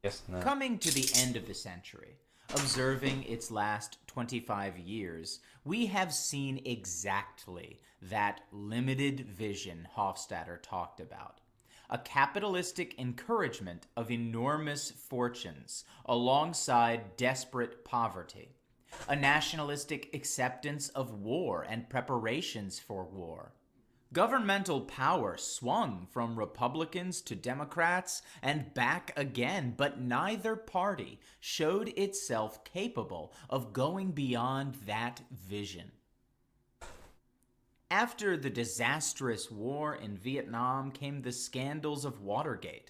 Yes, no. Coming to the end of the century, observing its last 25 years, we have seen exactly that limited vision Hofstadter talked about. A capitalistic encouragement of enormous fortunes alongside desperate poverty. A nationalistic acceptance of war and preparations for war. Governmental power swung from Republicans to Democrats and back again, but neither party showed itself capable of going beyond that vision. After the disastrous war in Vietnam came the scandals of Watergate.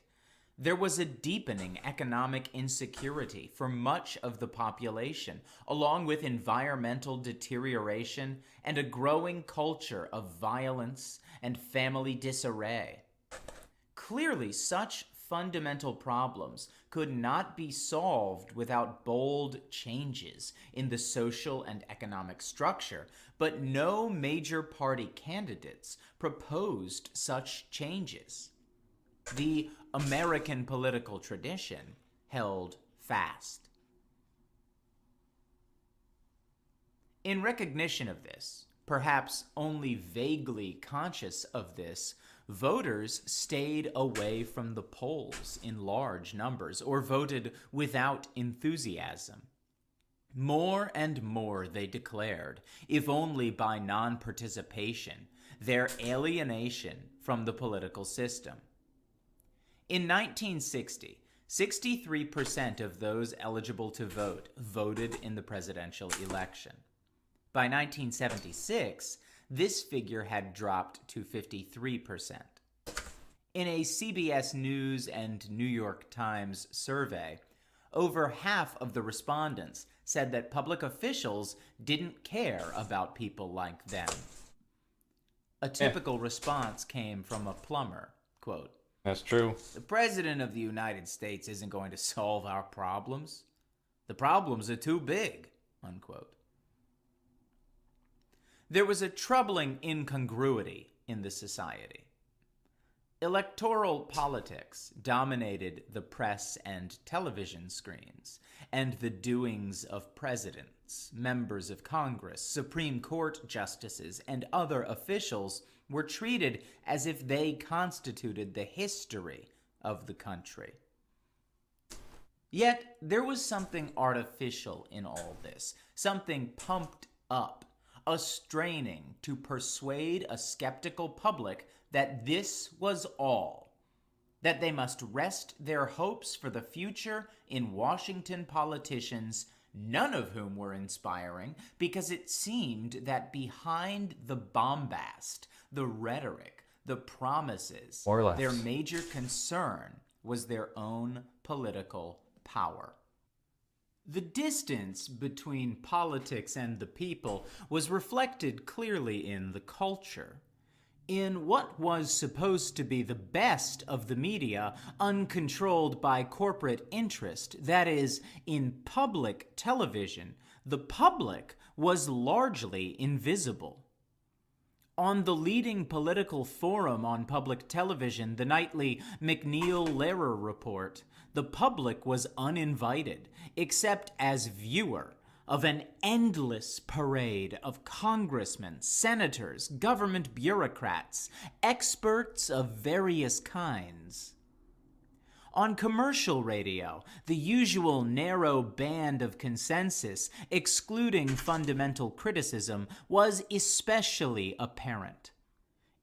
There was a deepening economic insecurity for much of the population, along with environmental deterioration and a growing culture of violence and family disarray. Clearly, such fundamental problems could not be solved without bold changes in the social and economic structure, but no major party candidates proposed such changes. The American political tradition held fast. In recognition of this, perhaps only vaguely conscious of this, voters stayed away from the polls in large numbers or voted without enthusiasm. More and more they declared, if only by non-participation, their alienation from the political system. In 1960, 63% of those eligible to vote voted in the presidential election. By 1976, this figure had dropped to 53%. In a CBS News and New York Times survey, over half of the respondents said that public officials didn't care about people like them. A typical response came from a plumber, quote, That's true. the President of the United States isn't going to solve our problems. The problems are too big, unquote. There was a troubling incongruity in the society. Electoral politics dominated the press and television screens, and the doings of presidents, members of Congress, Supreme Court justices, and other officials were treated as if they constituted the history of the country. Yet there was something artificial in all this, something pumped up, a straining to persuade a skeptical public that this was all, that they must rest their hopes for the future in Washington politicians none of whom were inspiring, because it seemed that behind the bombast, the rhetoric, the promises, More or less, their major concern was their own political power. The distance between politics and the people was reflected clearly in the culture. In what was supposed to be the best of the media, uncontrolled by corporate interest, that is, in public television, the public was largely invisible. On the leading political forum on public television, the nightly McNeil-Lehrer Report, the public was uninvited, except as viewer of an endless parade of congressmen, senators, government bureaucrats, experts of various kinds. On commercial radio, the usual narrow band of consensus, excluding fundamental criticism, was especially apparent.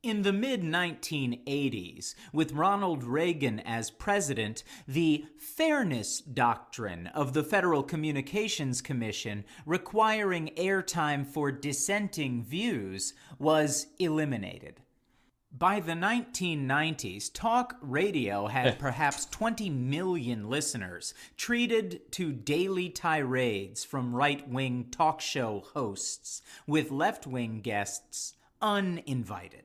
In the mid-1980s, with Ronald Reagan as president, the fairness doctrine of the Federal Communications Commission requiring airtime for dissenting views was eliminated. By the 1990s, talk radio had perhaps 20 million listeners, treated to daily tirades from right-wing talk show hosts, with left-wing guests uninvited.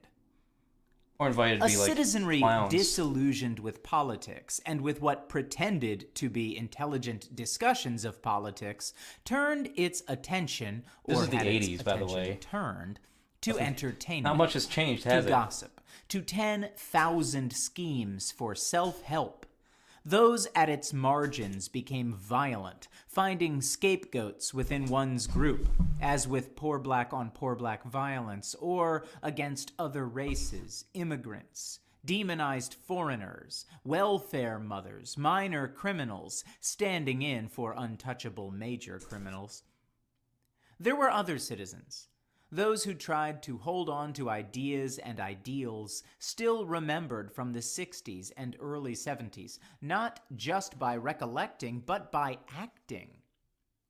Or invited to A be like citizenry clowns. disillusioned with politics and with what pretended to be intelligent discussions of politics turned its attention, This or is the had its 80s, by the attention way. turned, to Nothing- entertainment. Not much has changed, has to it? gossip, to 10,000 schemes for self-help. Those at its margins became violent, finding scapegoats within one's group, as with poor black on poor black violence, or against other races, immigrants, demonized foreigners, welfare mothers, minor criminals, standing in for untouchable major criminals. There were other citizens. Those who tried to hold on to ideas and ideals, still remembered from the 60s and early 70s, not just by recollecting, but by acting.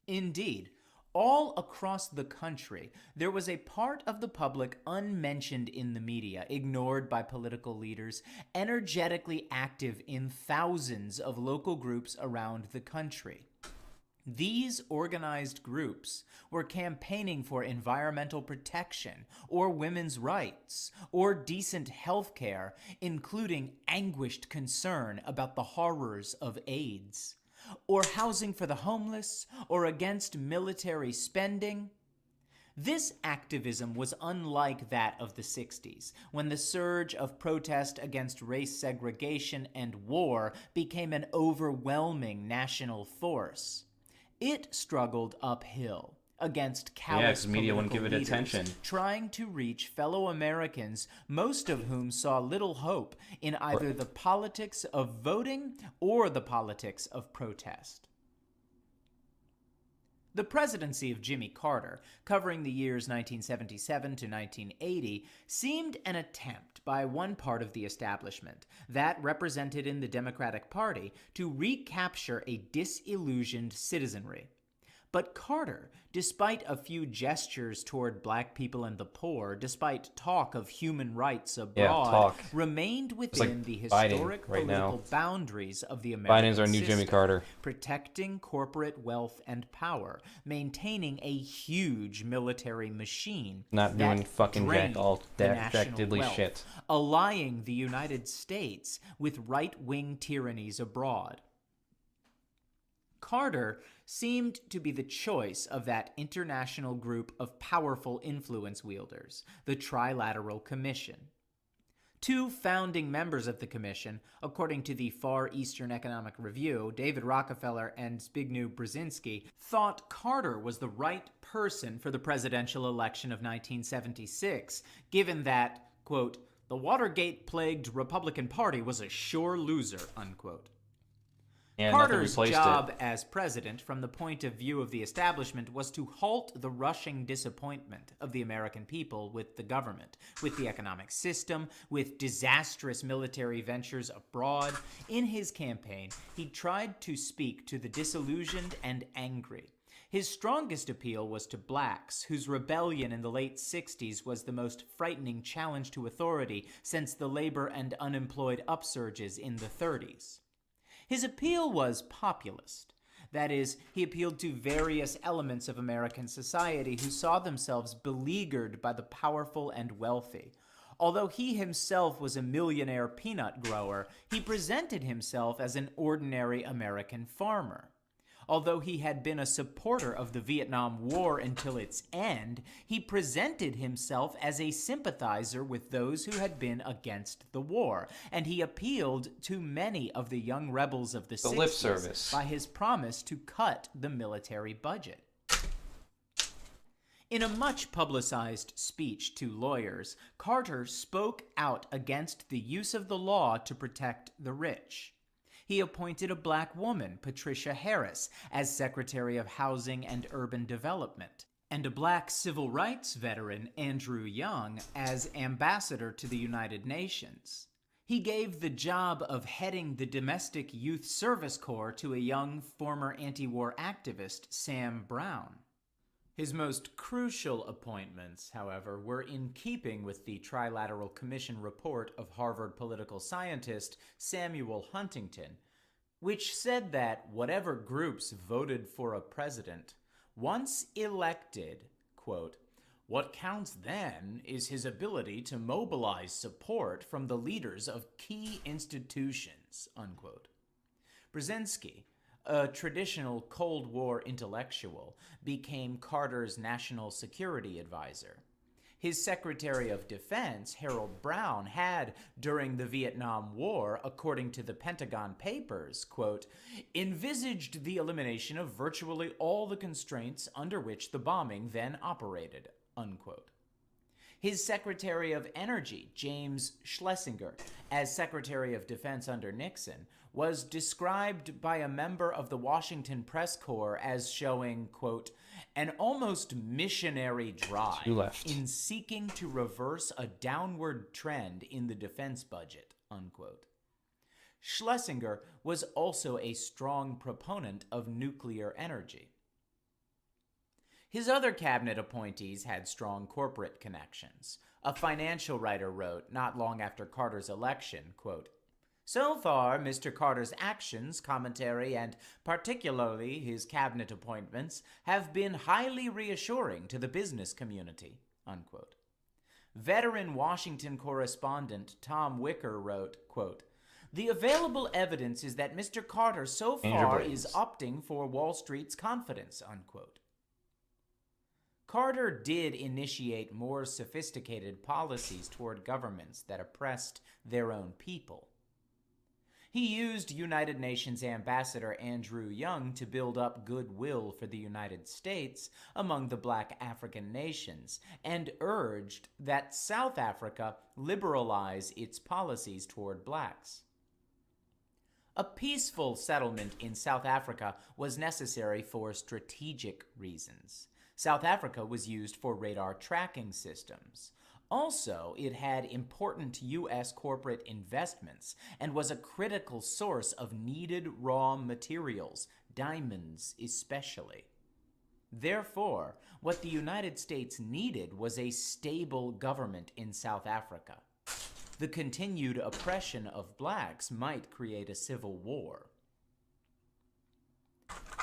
Indeed, all across the country, there was a part of the public unmentioned in the media, ignored by political leaders, energetically active in thousands of local groups around the country. These organized groups were campaigning for environmental protection, or women's rights, or decent health care, including anguished concern about the horrors of AIDS, or housing for the homeless, or against military spending. This activism was unlike that of the 60s, when the surge of protest against race segregation and war became an overwhelming national force. It struggled uphill against callous 'cause media wouldn't give it political leaders, attention. trying to reach fellow Americans, most of whom saw little hope in either the politics of voting or the politics of protest. The presidency of Jimmy Carter, covering the years 1977 to 1980, seemed an attempt by one part of the establishment, that represented in the Democratic Party, to recapture a disillusioned citizenry. But Carter, despite a few gestures toward black people and the poor, despite talk of human rights abroad, remained within the historic political boundaries of the American Biden's our new system, Jimmy Carter. protecting corporate wealth and power, maintaining a huge military machine Not that doing fucking drained the jack national diddly wealth, shit. allying the United States with right-wing tyrannies abroad. Carter seemed to be the choice of that international group of powerful influence wielders, the Trilateral Commission. Two founding members of the commission, according to the Far Eastern Economic Review, David Rockefeller and Zbigniew Brzezinski, thought Carter was the right person for the presidential election of 1976, given that, quote, the Watergate-plagued Republican Party was a sure loser, unquote. And Carter's nothing replaced job it. as president, from the point of view of the establishment, was to halt the rushing disappointment of the American people with the government, with the economic system, with disastrous military ventures abroad. In his campaign, he tried to speak to the disillusioned and angry. His strongest appeal was to blacks, whose rebellion in the late 60s was the most frightening challenge to authority since the labor and unemployed upsurges in the 30s. His appeal was populist. That is, he appealed to various elements of American society who saw themselves beleaguered by the powerful and wealthy. Although he himself was a millionaire peanut grower, he presented himself as an ordinary American farmer. Although he had been a supporter of the Vietnam War until its end, he presented himself as a sympathizer with those who had been against the war, and he appealed to many of the young rebels of the 60s lip service by his promise to cut the military budget. In a much publicized speech to lawyers, Carter spoke out against the use of the law to protect the rich. He appointed a black woman, Patricia Harris, as Secretary of Housing and Urban Development, and a black civil rights veteran, Andrew Young, as ambassador to the United Nations. He gave the job of heading the Domestic Youth Service Corps to a young former anti-war activist, Sam Brown. His most crucial appointments, however, were in keeping with the Trilateral Commission report of Harvard political scientist Samuel Huntington, which said that whatever groups voted for a president, once elected, quote, what counts then is his ability to mobilize support from the leaders of key institutions, unquote. Brzezinski, a traditional Cold War intellectual, became Carter's national security advisor. His Secretary of Defense, Harold Brown, had, during the Vietnam War, according to the Pentagon Papers, quote, envisaged the elimination of virtually all the constraints under which the bombing then operated, unquote. His Secretary of Energy, James Schlesinger, as Secretary of Defense under Nixon, was described by a member of the Washington Press Corps as showing, quote, an almost missionary drive in seeking to reverse a downward trend in the defense budget, unquote. Schlesinger was also a strong proponent of nuclear energy. His other cabinet appointees had strong corporate connections. A financial writer wrote, not long after Carter's election, quote, so far, Mr. Carter's actions, commentary, and particularly his cabinet appointments have been highly reassuring to the business community, unquote. Veteran Washington correspondent Tom Wicker wrote, quote, the available evidence is that Mr. Carter so far is opting for Wall Street's confidence, unquote. Carter did initiate more sophisticated policies toward governments that oppressed their own people. He used United Nations Ambassador Andrew Young to build up goodwill for the United States among the black African nations and urged that South Africa liberalize its policies toward blacks. A peaceful settlement in South Africa was necessary for strategic reasons. South Africa was used for radar tracking systems. Also, it had important U.S. corporate investments and was a critical source of needed raw materials, diamonds especially. Therefore, what the United States needed was a stable government in South Africa. The continued oppression of blacks might create a civil war.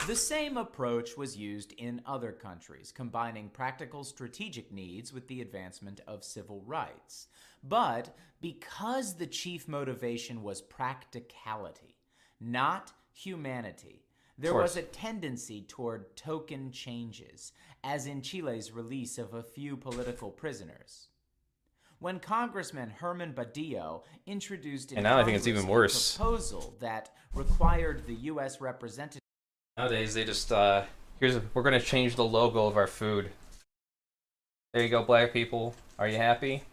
The same approach was used in other countries, combining practical strategic needs with the advancement of civil rights. But because the chief motivation was practicality, not humanity, there was a tendency toward token changes, as in Chile's release of a few political prisoners. When Congressman Herman Badillo introduced in now I think it's even worse. a proposal that required the U.S. representative. Nowadays, they just, we're gonna change the logo of our food. There you go, black people. Are you happy? What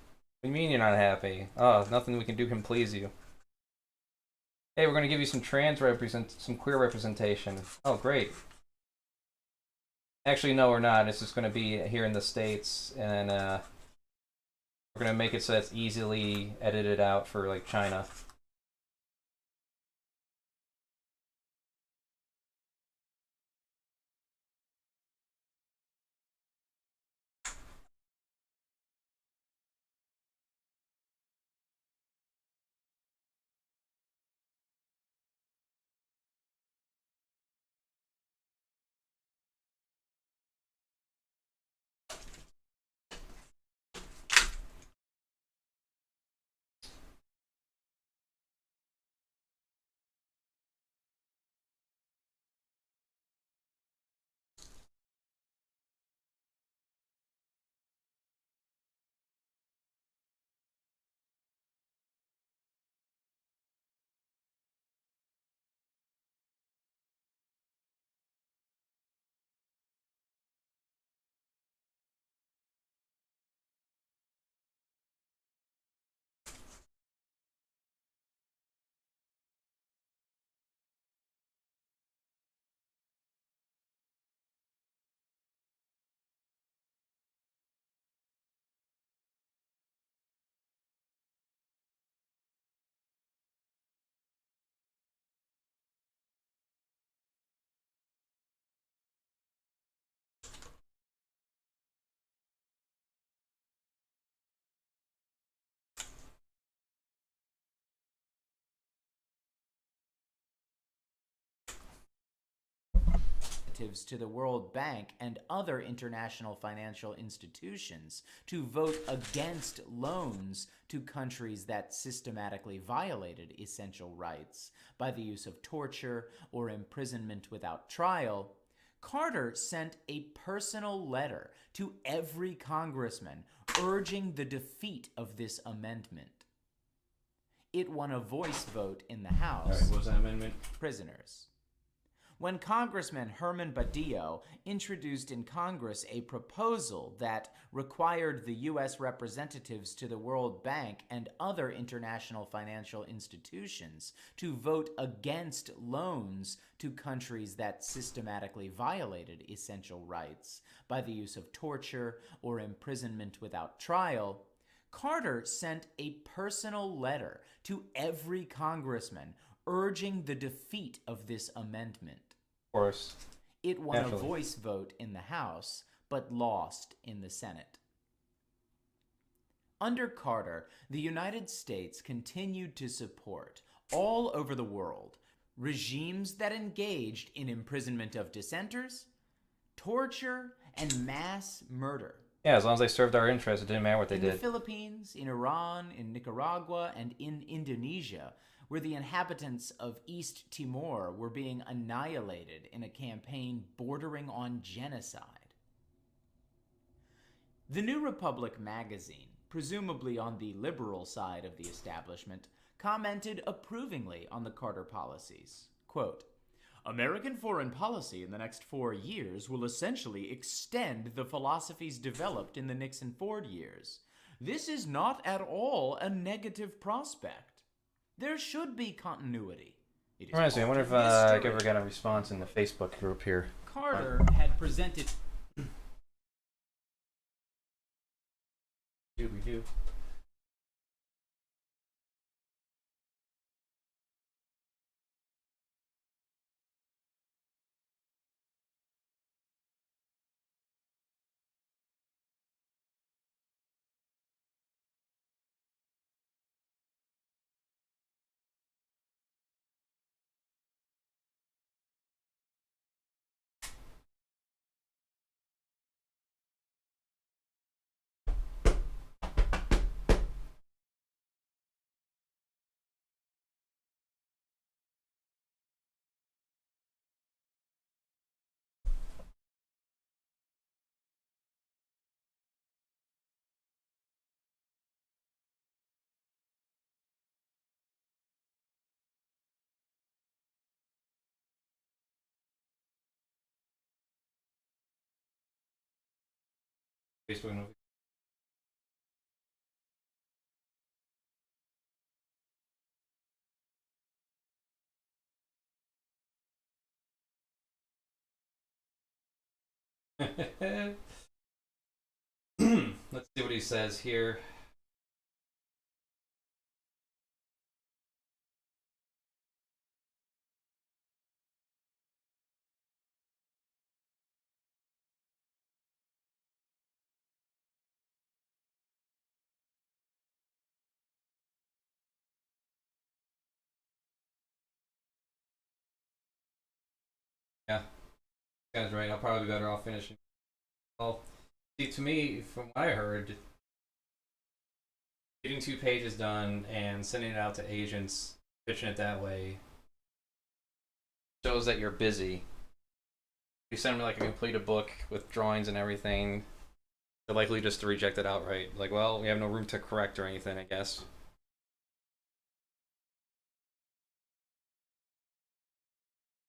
do you mean you're not happy? Oh, nothing we can do can please you. Hey, we're gonna give you some some queer representation. Oh, great. Actually, no, we're not. It's just gonna be here in the States, and, we're gonna make it so that's easily edited out for, like, China. representatives to the World Bank and other international financial institutions to vote against loans to countries that systematically violated essential rights by the use of torture or imprisonment without trial, Carter sent a personal letter to every congressman urging the defeat of this amendment. It won a voice vote in the House. All right, what was that amendment? Prisoners. When Congressman Herman Badillo introduced in Congress a proposal that required the U.S. representatives to the World Bank and other international financial institutions to vote against loans to countries that systematically violated essential rights by the use of torture or imprisonment without trial, Carter sent a personal letter to every congressman urging the defeat of this amendment. Of course. It won Naturally. a voice vote in the House, but lost in the Senate. Under Carter, the United States continued to support, all over the world, regimes that engaged in imprisonment of dissenters, torture, and mass murder. Yeah, as long as they served our interests, it didn't matter what they In did. the Philippines, in Iran, in Nicaragua, and in Indonesia, where the inhabitants of East Timor were being annihilated in a campaign bordering on genocide. The New Republic magazine, presumably on the liberal side of the establishment, commented approvingly on the Carter policies. Quote, American foreign policy in the next 4 years will essentially extend the philosophies developed in the Nixon-Ford years. This is not at all a negative prospect. There should be continuity. It is Reminds me, I wonder if altered I history. ever got a response in the Facebook group here. Carter had presented... We do. Facebook movie. Let's see what he says here. Yeah, this guy's right. I'll probably be better off finishing. Well, see, to me, from what I heard, getting 2 pages done and sending it out to agents, pitching it that way, shows that you're busy. If you send me like a completed book with drawings and everything, they're likely just to reject it outright. Like, well, we have no room to correct or anything, I guess.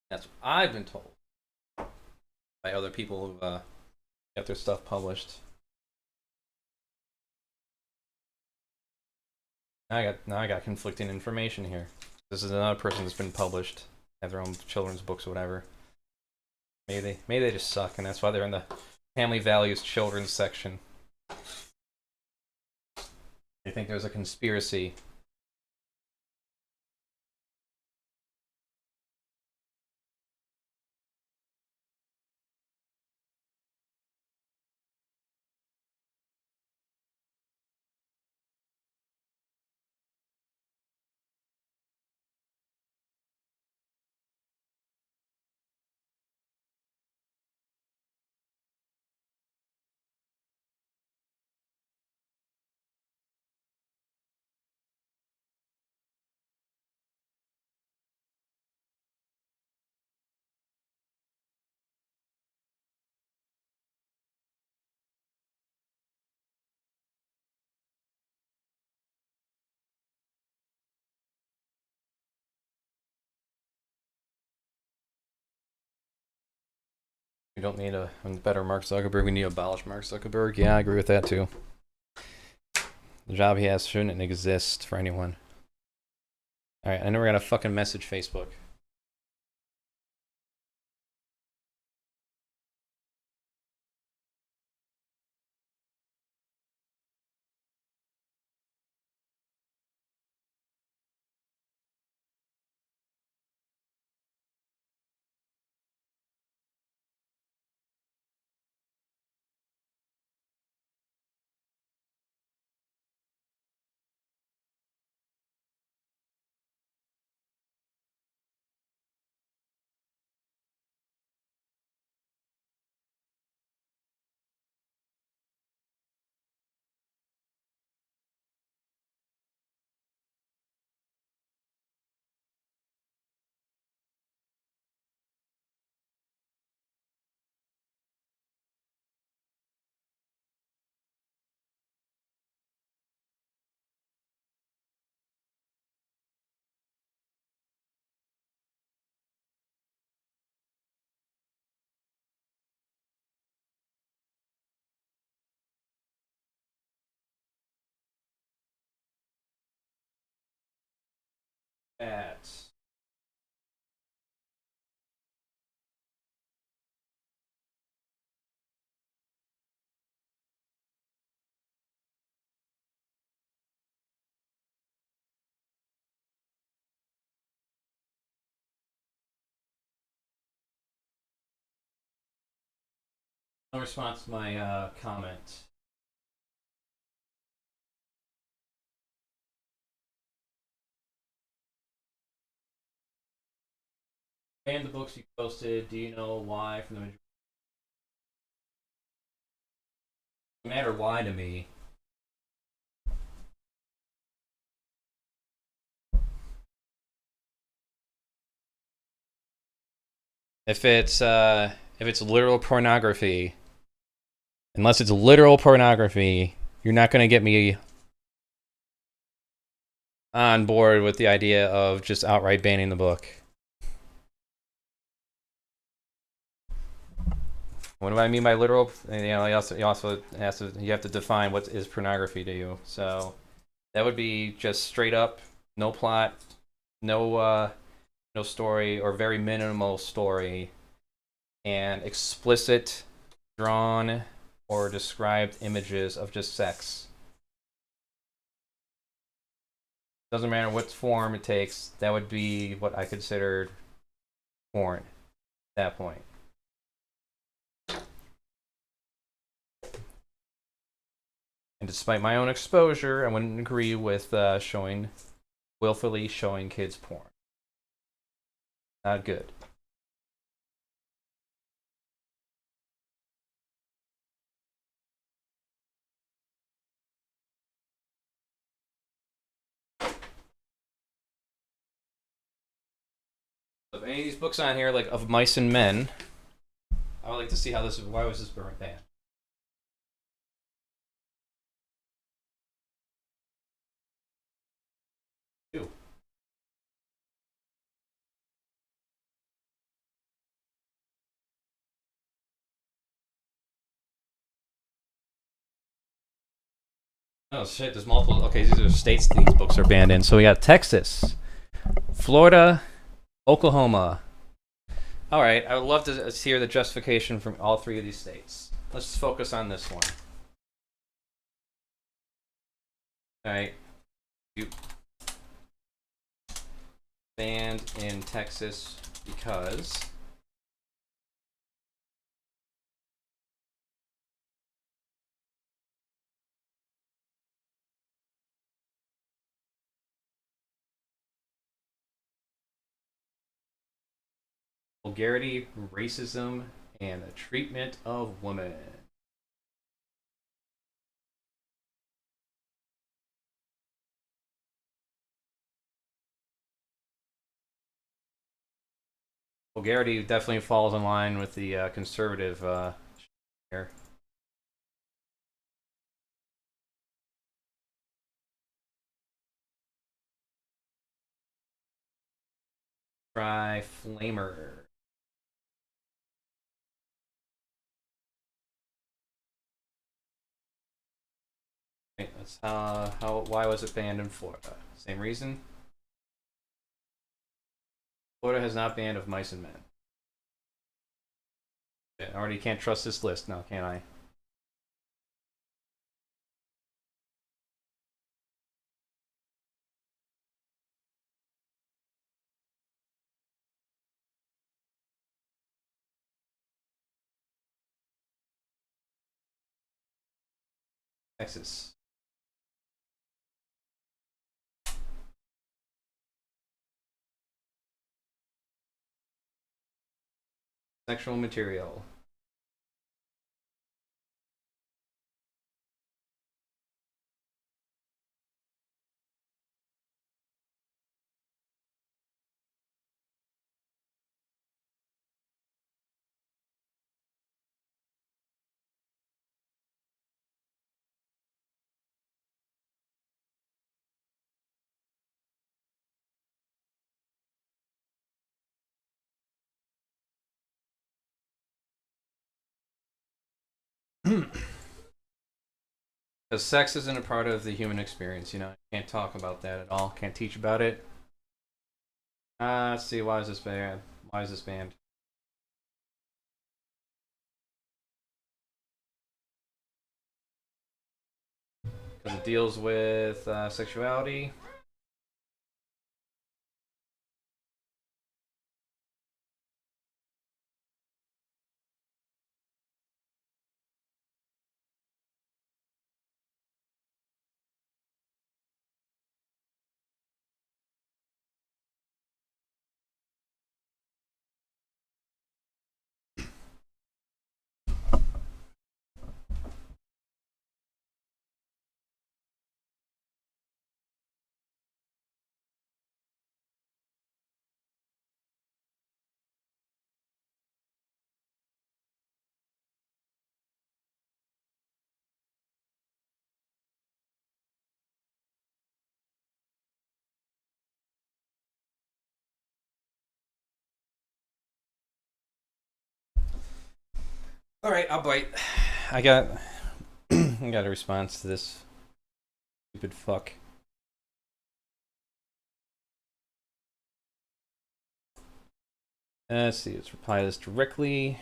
That's what I've been told by other people who get their stuff published. Now I got conflicting information here. This is another person that's been published, have their own children's books or whatever. Maybe they just suck, and that's why they're in the family values children's section. They think there's a conspiracy. We don't need a better Mark Zuckerberg. We need to abolish Mark Zuckerberg. Yeah, I agree with that too. The job he has shouldn't exist for anyone. Alright, I never got a fucking message, Facebook. Ads. No response to my comment. And the books you posted, do you know why from the majority? No matter why to me. If it's literal pornography, unless it's literal pornography, you're not gonna get me on board with the idea of just outright banning the book. What do I mean by literal? You know, you have to define what is pornography to you. So that would be just straight up, no plot, no story, or very minimal story, and explicit drawn or described images of just sex. Doesn't matter what form it takes. That would be what I considered porn at that point. And despite my own exposure, I wouldn't agree with willfully showing kids porn. Not good. If any of these books on here, like Of Mice and Men, I would like to see how this. Why was this banned? Ew. Oh shit, there's multiple. Okay, these are states these books are banned in. So we got Texas, Florida, Oklahoma. Alright, I would love to hear the justification from all three of these states. Let's focus on this one. Alright. Banned in Texas because vulgarity, racism, and the treatment of women. Vulgarity definitely falls in line with the conservative here. Try Flamer. Right, that's why was it banned in Florida? Same reason? Florida has not banned of mice and men. I already can't trust this list now, can I? Texas. Sexual material. Because sex isn't a part of the human experience, you know. Can't talk about that at all. Can't teach about it. Let's see. Why is this banned? Why is this banned? Because it deals with sexuality. All right, I'll bite. I got a response to this stupid fuck. Let's see. Let's reply this directly.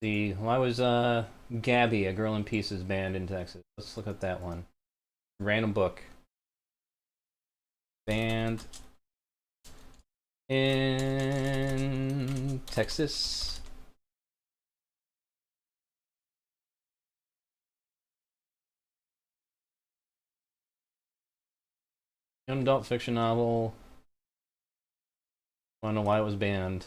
See, why was Gabby, A Girl in Pieces, banned in Texas? Let's look at that one. Random book. Banned in Texas. Young adult fiction novel. I don't know why it was banned.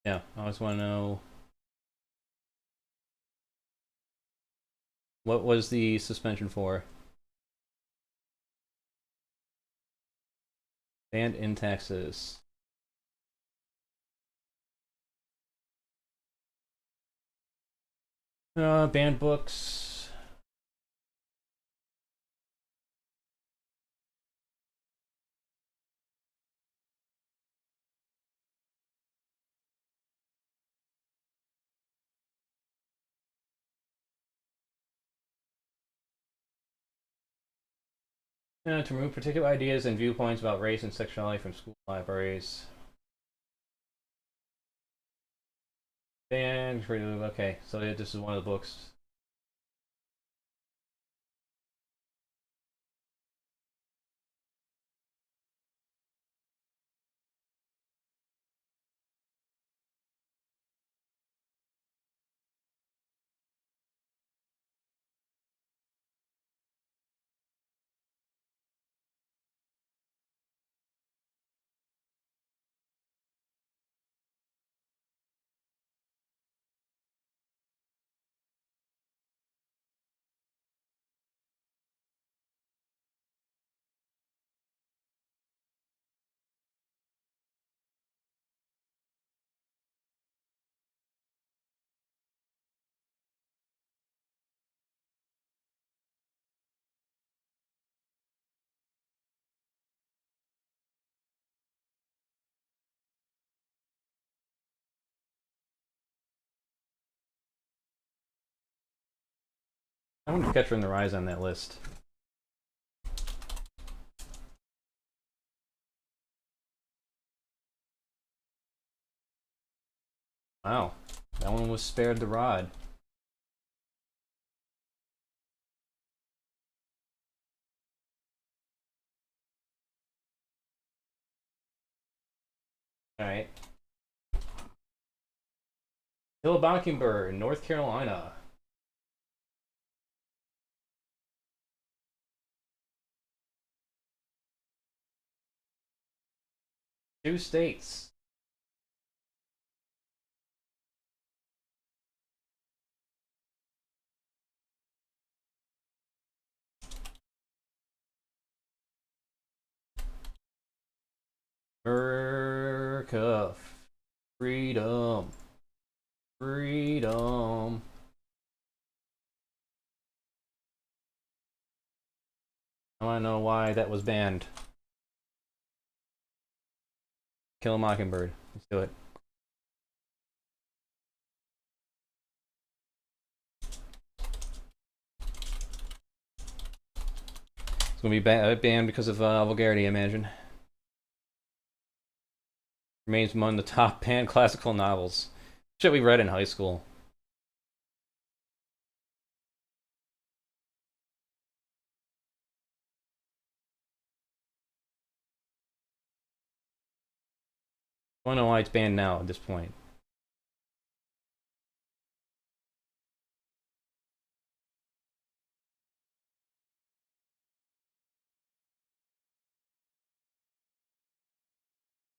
Yeah, I always want to know what was the suspension for? Banned in Texas. Banned books. To remove particular ideas and viewpoints about race and sexuality from school libraries. And okay, so this is one of the books. I want to Catcher in the Rise on that list. Wow, that one was spared the rod. Alright. Kill a Mockingbird, North Carolina. Two states. America. Freedom. Freedom. I want to know why that was banned. Kill a Mockingbird. Let's do it. It's gonna be banned because of vulgarity, I imagine. Remains among the top banned classical novels. Shit we read in high school. I don't know why it's banned now at this point.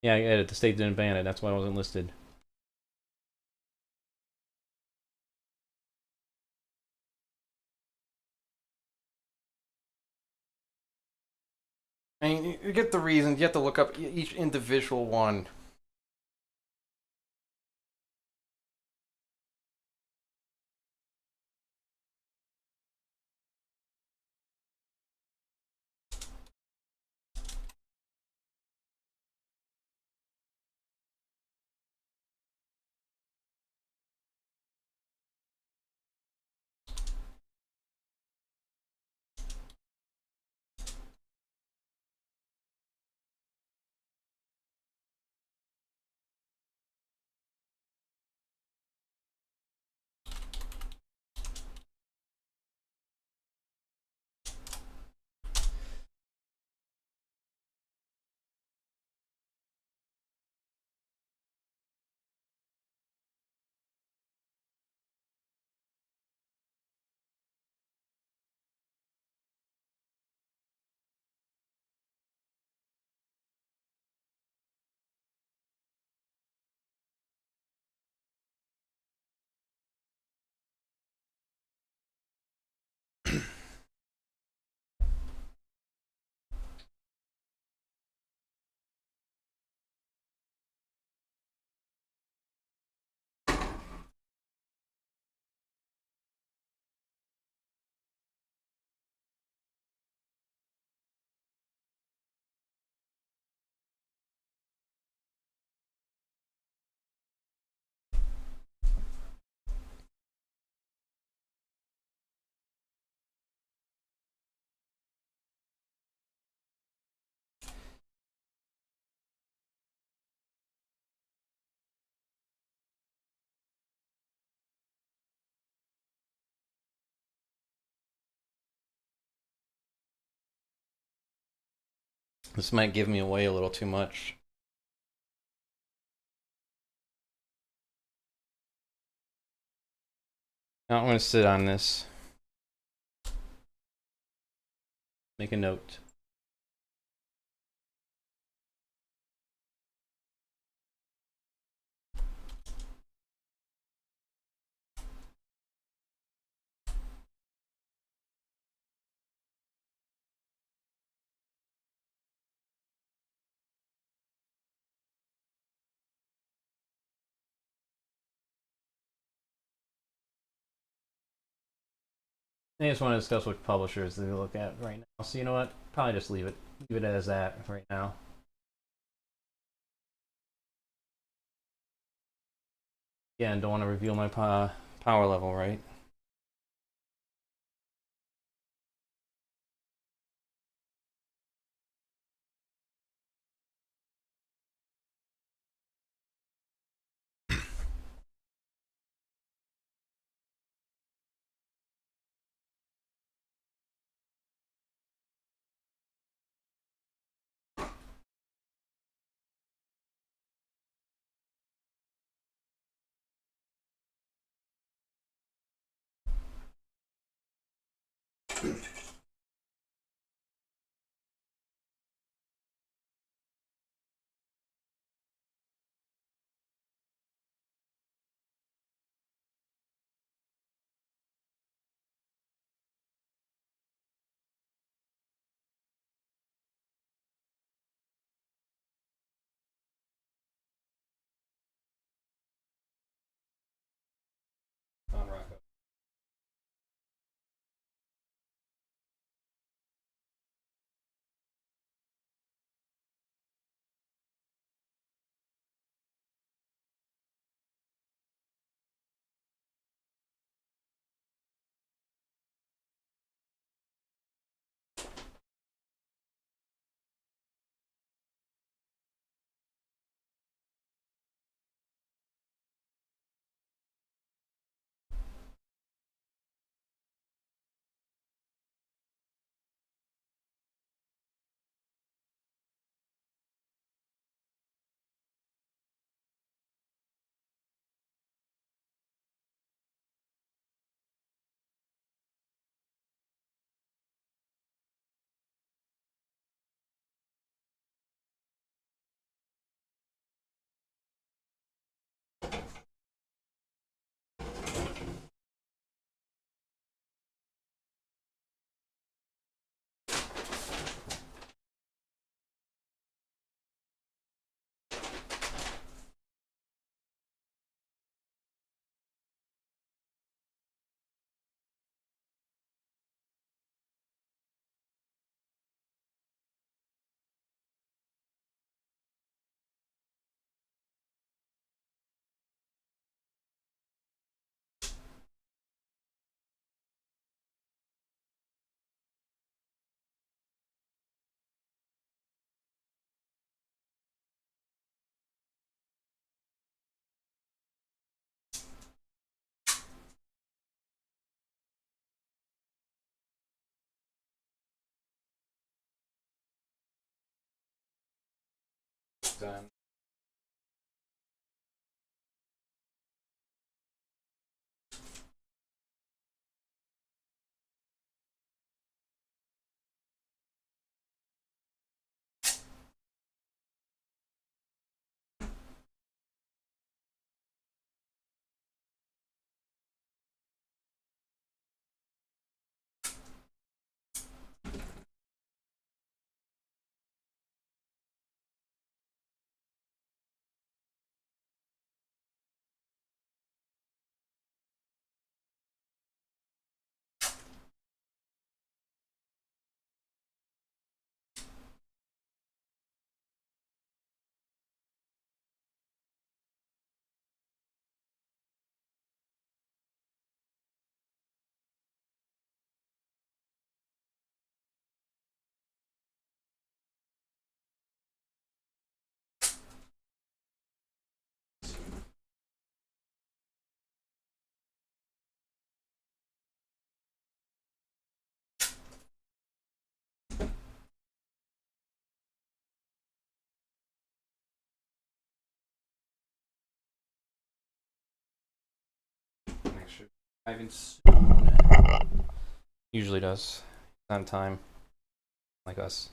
Yeah, I edit. The state didn't ban it. That's why it wasn't listed. I mean, you get the reasons. You have to look up each individual one. This might give me away a little too much. Now I'm going to sit on this. Make a note. I just want to discuss which publishers to look at right now. So you know what? Probably just leave it. Leave it as that right now. Again, don't want to reveal my power level, right? done. Make sure driving soon. Usually does. On time. Like us.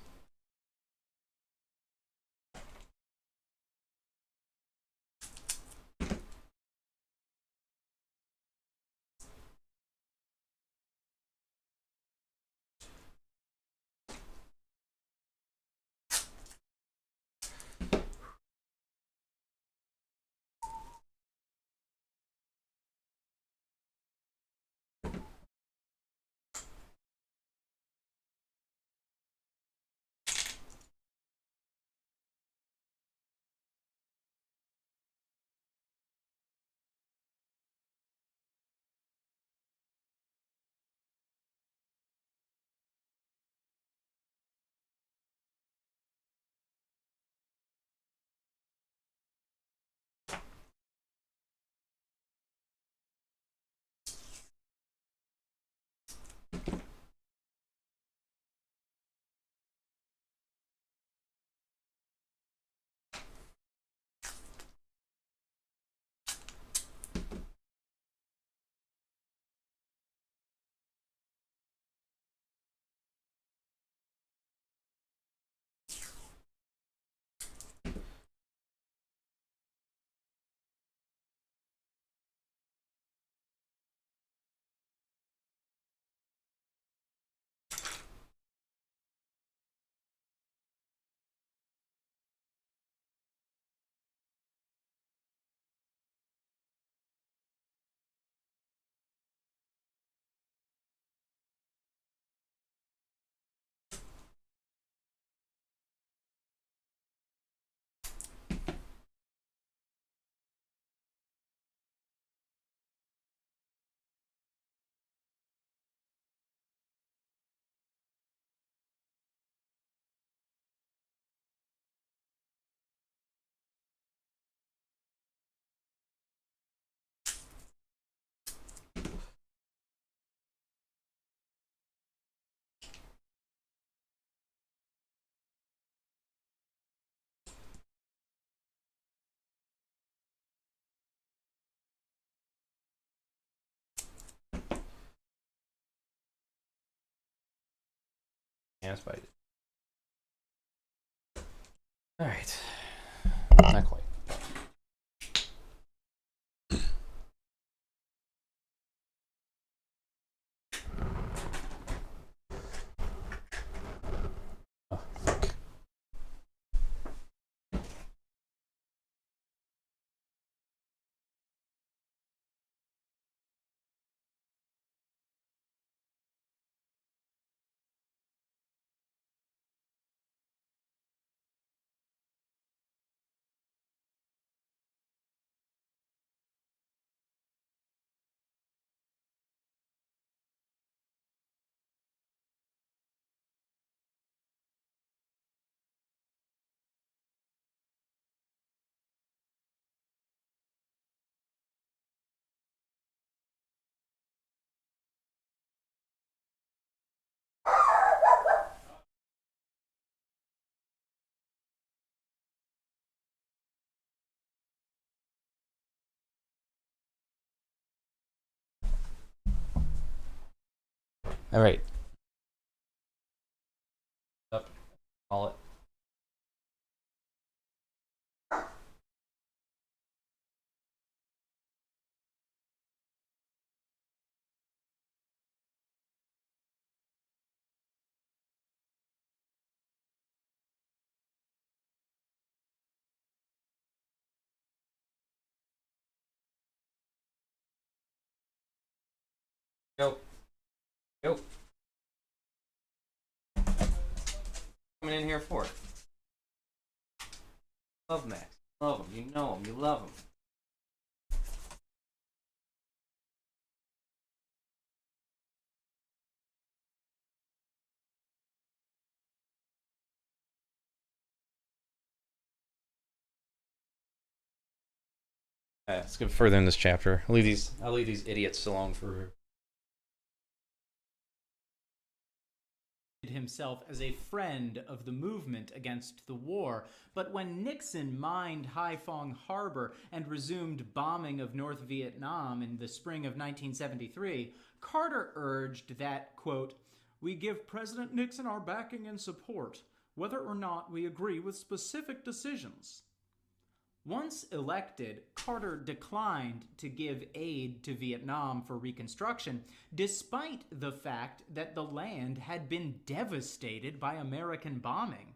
Yeah, that's about it. Alright. Not quite. All right. Up. Call it. Go. Go. Coming in here for it. Love Max. Love him. You know him. You love him. Let's go further in this chapter. I'll leave these idiots alone for. Himself as a friend of the movement against the war, but when Nixon mined Haiphong Harbor and resumed bombing of North Vietnam in the spring of 1973, Carter urged that, quote, "We give President Nixon our backing and support, whether or not we agree with specific decisions." Once elected, Carter declined to give aid to Vietnam for reconstruction, despite the fact that the land had been devastated by American bombing.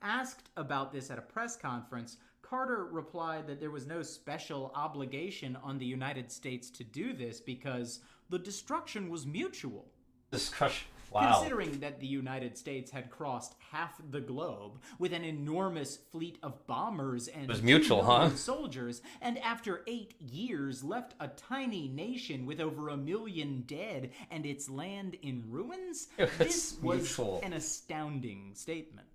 Asked about this at a press conference, Carter replied that there was no special obligation on the United States to do this because the destruction was mutual. Discussion. Wow. Considering that the United States had crossed half the globe with an enormous fleet of bombers and It was mutual, 2 million huh? soldiers, and after 8 years left a tiny nation with over 1 million dead and its land in ruins, this was mutual. an astounding statement.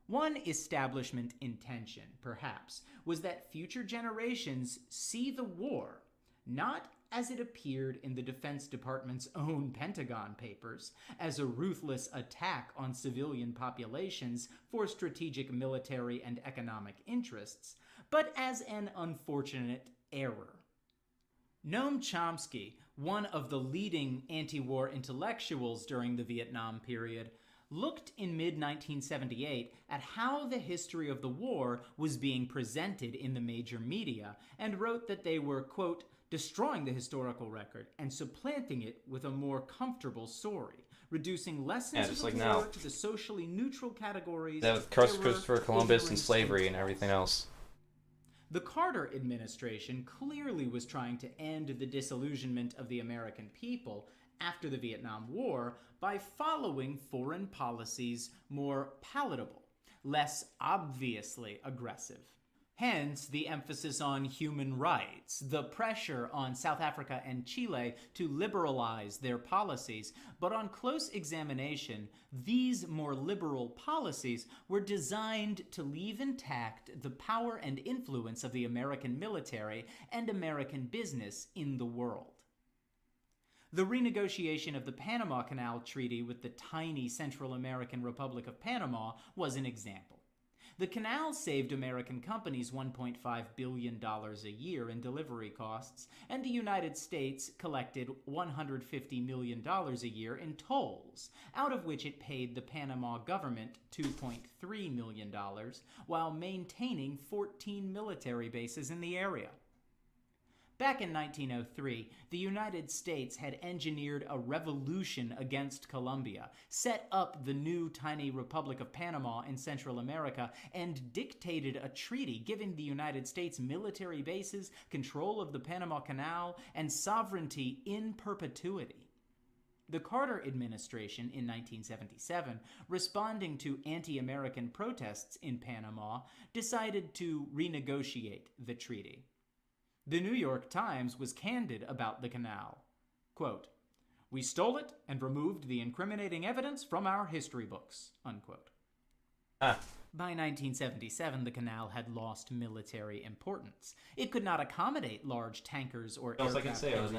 One establishment intention, perhaps, was that future generations see the war not as it appeared in the Defense Department's own Pentagon papers, as a ruthless attack on civilian populations for strategic military and economic interests, but as an unfortunate error. Noam Chomsky, one of the leading anti-war intellectuals during the Vietnam period, looked in mid-1978 at how the history of the war was being presented in the major media and wrote that they were, quote, destroying the historical record and supplanting it with a more comfortable story, reducing lessons of the war to the socially neutral categories That with Christopher Columbus and slavery and everything else. The Carter administration clearly was trying to end the disillusionment of the American people after the Vietnam War by following foreign policies more palatable, less obviously aggressive. Hence, the emphasis on human rights, the pressure on South Africa and Chile to liberalize their policies. But on close examination, these more liberal policies were designed to leave intact the power and influence of the American military and American business in the world. The renegotiation of the Panama Canal Treaty with the tiny Central American Republic of Panama was an example. The canal saved American companies $1.5 billion a year in delivery costs, and the United States collected $150 million a year in tolls, out of which it paid the Panama government $2.3 million, while maintaining 14 military bases in the area. Back in 1903, the United States had engineered a revolution against Colombia, set up the new tiny Republic of Panama in Central America, and dictated a treaty giving the United States military bases, control of the Panama Canal, and sovereignty in perpetuity. The Carter administration in 1977, responding to anti-American protests in Panama, decided to renegotiate the treaty. The New York Times was candid about the canal. Quote, "We stole it and removed the incriminating evidence from our history books," unquote. By 1977, the canal had lost military importance. It could not accommodate large tankers or aircraft carriers.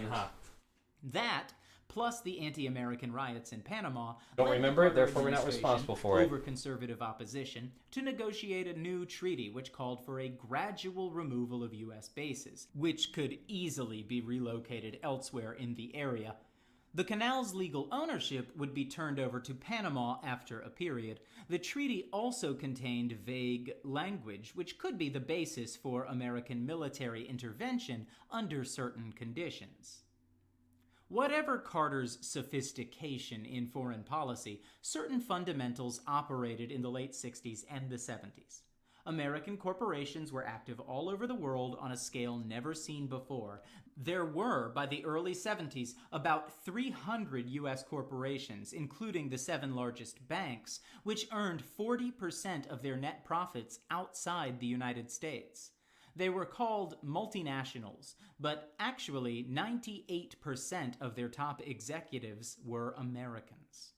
That, plus the anti-American riots in Panama, Don't led remember the it, therefore Carter we're not administration, responsible for it. over conservative opposition, to negotiate a new treaty which called for a gradual removal of U.S. bases, which could easily be relocated elsewhere in the area. The canal's legal ownership would be turned over to Panama after a period. The treaty also contained vague language, which could be the basis for American military intervention under certain conditions. Whatever Carter's sophistication in foreign policy, certain fundamentals operated in the late 60s and the 70s. American corporations were active all over the world on a scale never seen before. There were, by the early 70s, about 300 U.S. corporations, including the 7 largest banks, which earned 40% of their net profits outside the United States. They were called multinationals, but actually 98% of their top executives were Americans.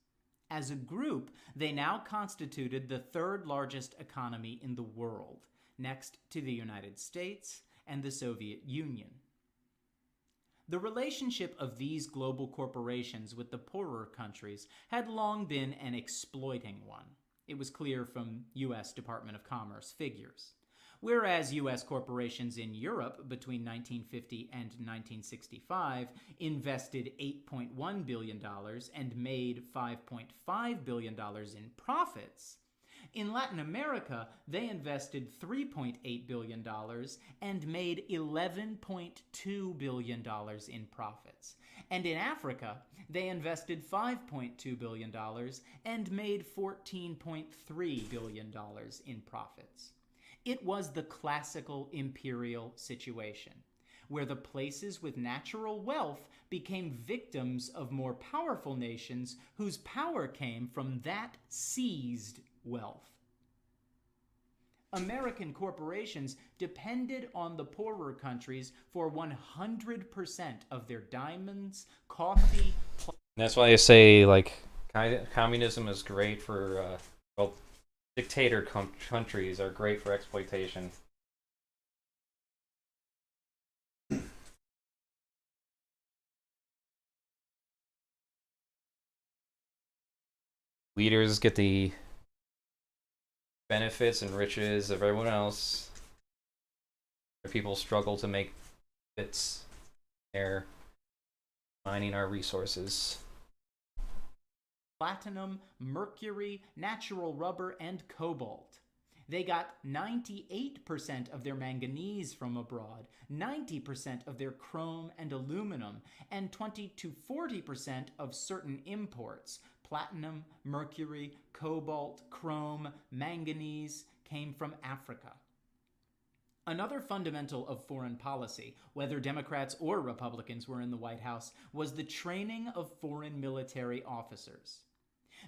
As a group, they now constituted the 3rd largest economy in the world, next to the United States and the Soviet Union. The relationship of these global corporations with the poorer countries had long been an exploiting one. It was clear from U.S. Department of Commerce figures. Whereas U.S. corporations in Europe between 1950 and 1965 invested $8.1 billion and made $5.5 billion in profits, in Latin America, they invested $3.8 billion and made $11.2 billion in profits. And in Africa, they invested $5.2 billion and made $14.3 billion in profits. It was the classical imperial situation, where the places with natural wealth became victims of more powerful nations whose power came from that seized wealth. American corporations depended on the poorer countries for 100% of their diamonds, coffee... That's why they say, like, communism is great for, well, dictator countries are great for exploitation. Leaders get the benefits and riches of everyone else. People struggle to make bits. They're mining our resources. Platinum, mercury, natural rubber, and cobalt. They got 98% of their manganese from abroad, 90% of their chrome and aluminum, and 20 to 40% of certain imports. Platinum, mercury, cobalt, chrome, manganese came from Africa. Another fundamental of foreign policy, whether Democrats or Republicans were in the White House, was the training of foreign military officers.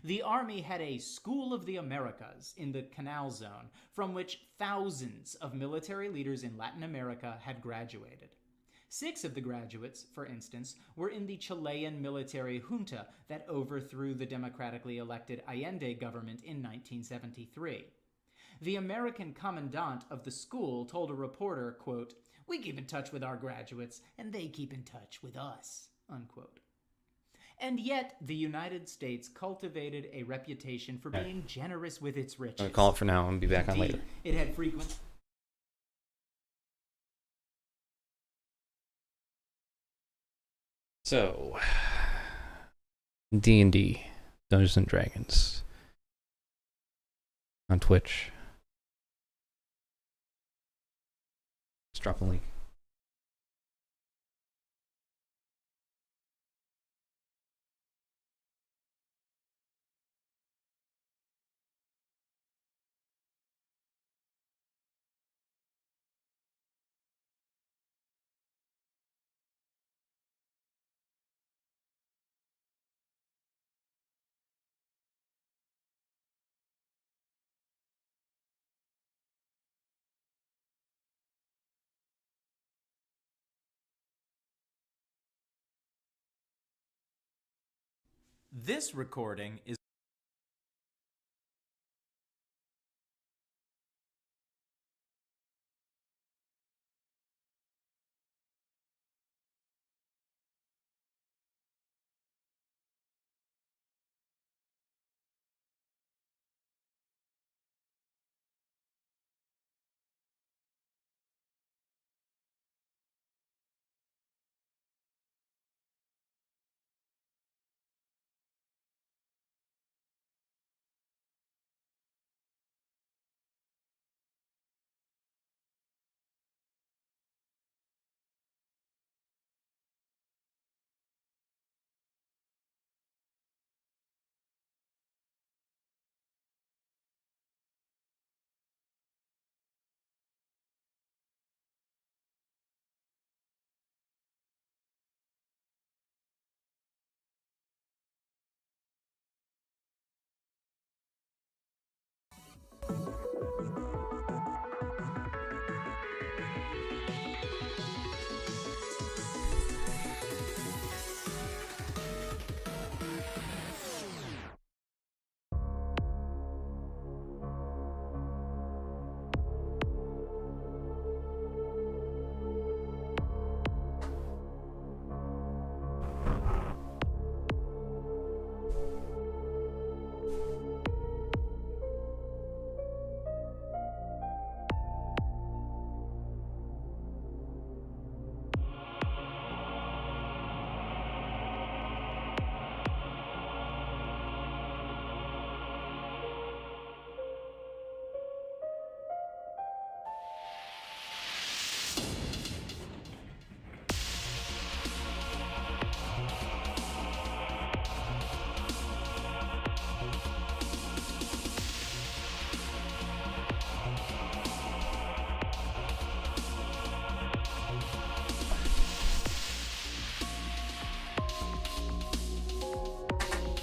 The Army had a School of the Americas in the Canal Zone, from which thousands of military leaders in Latin America had graduated. 6 of the graduates, for instance, were in the Chilean military junta that overthrew the democratically elected Allende government in 1973. The American commandant of the school told a reporter, quote, "We keep in touch with our graduates, and they keep in touch with us," unquote. And yet, the United States cultivated a reputation for being generous with its riches. I'm gonna call it for now. I'm gonna be back on later. It had frequent... So, D&D, Dungeons and Dragons, on Twitch. Let's drop a link. This recording is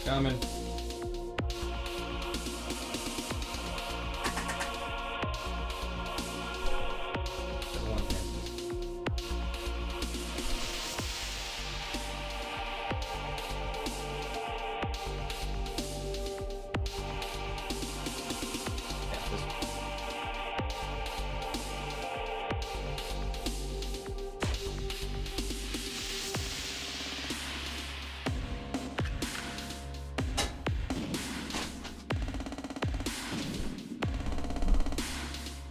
Coming.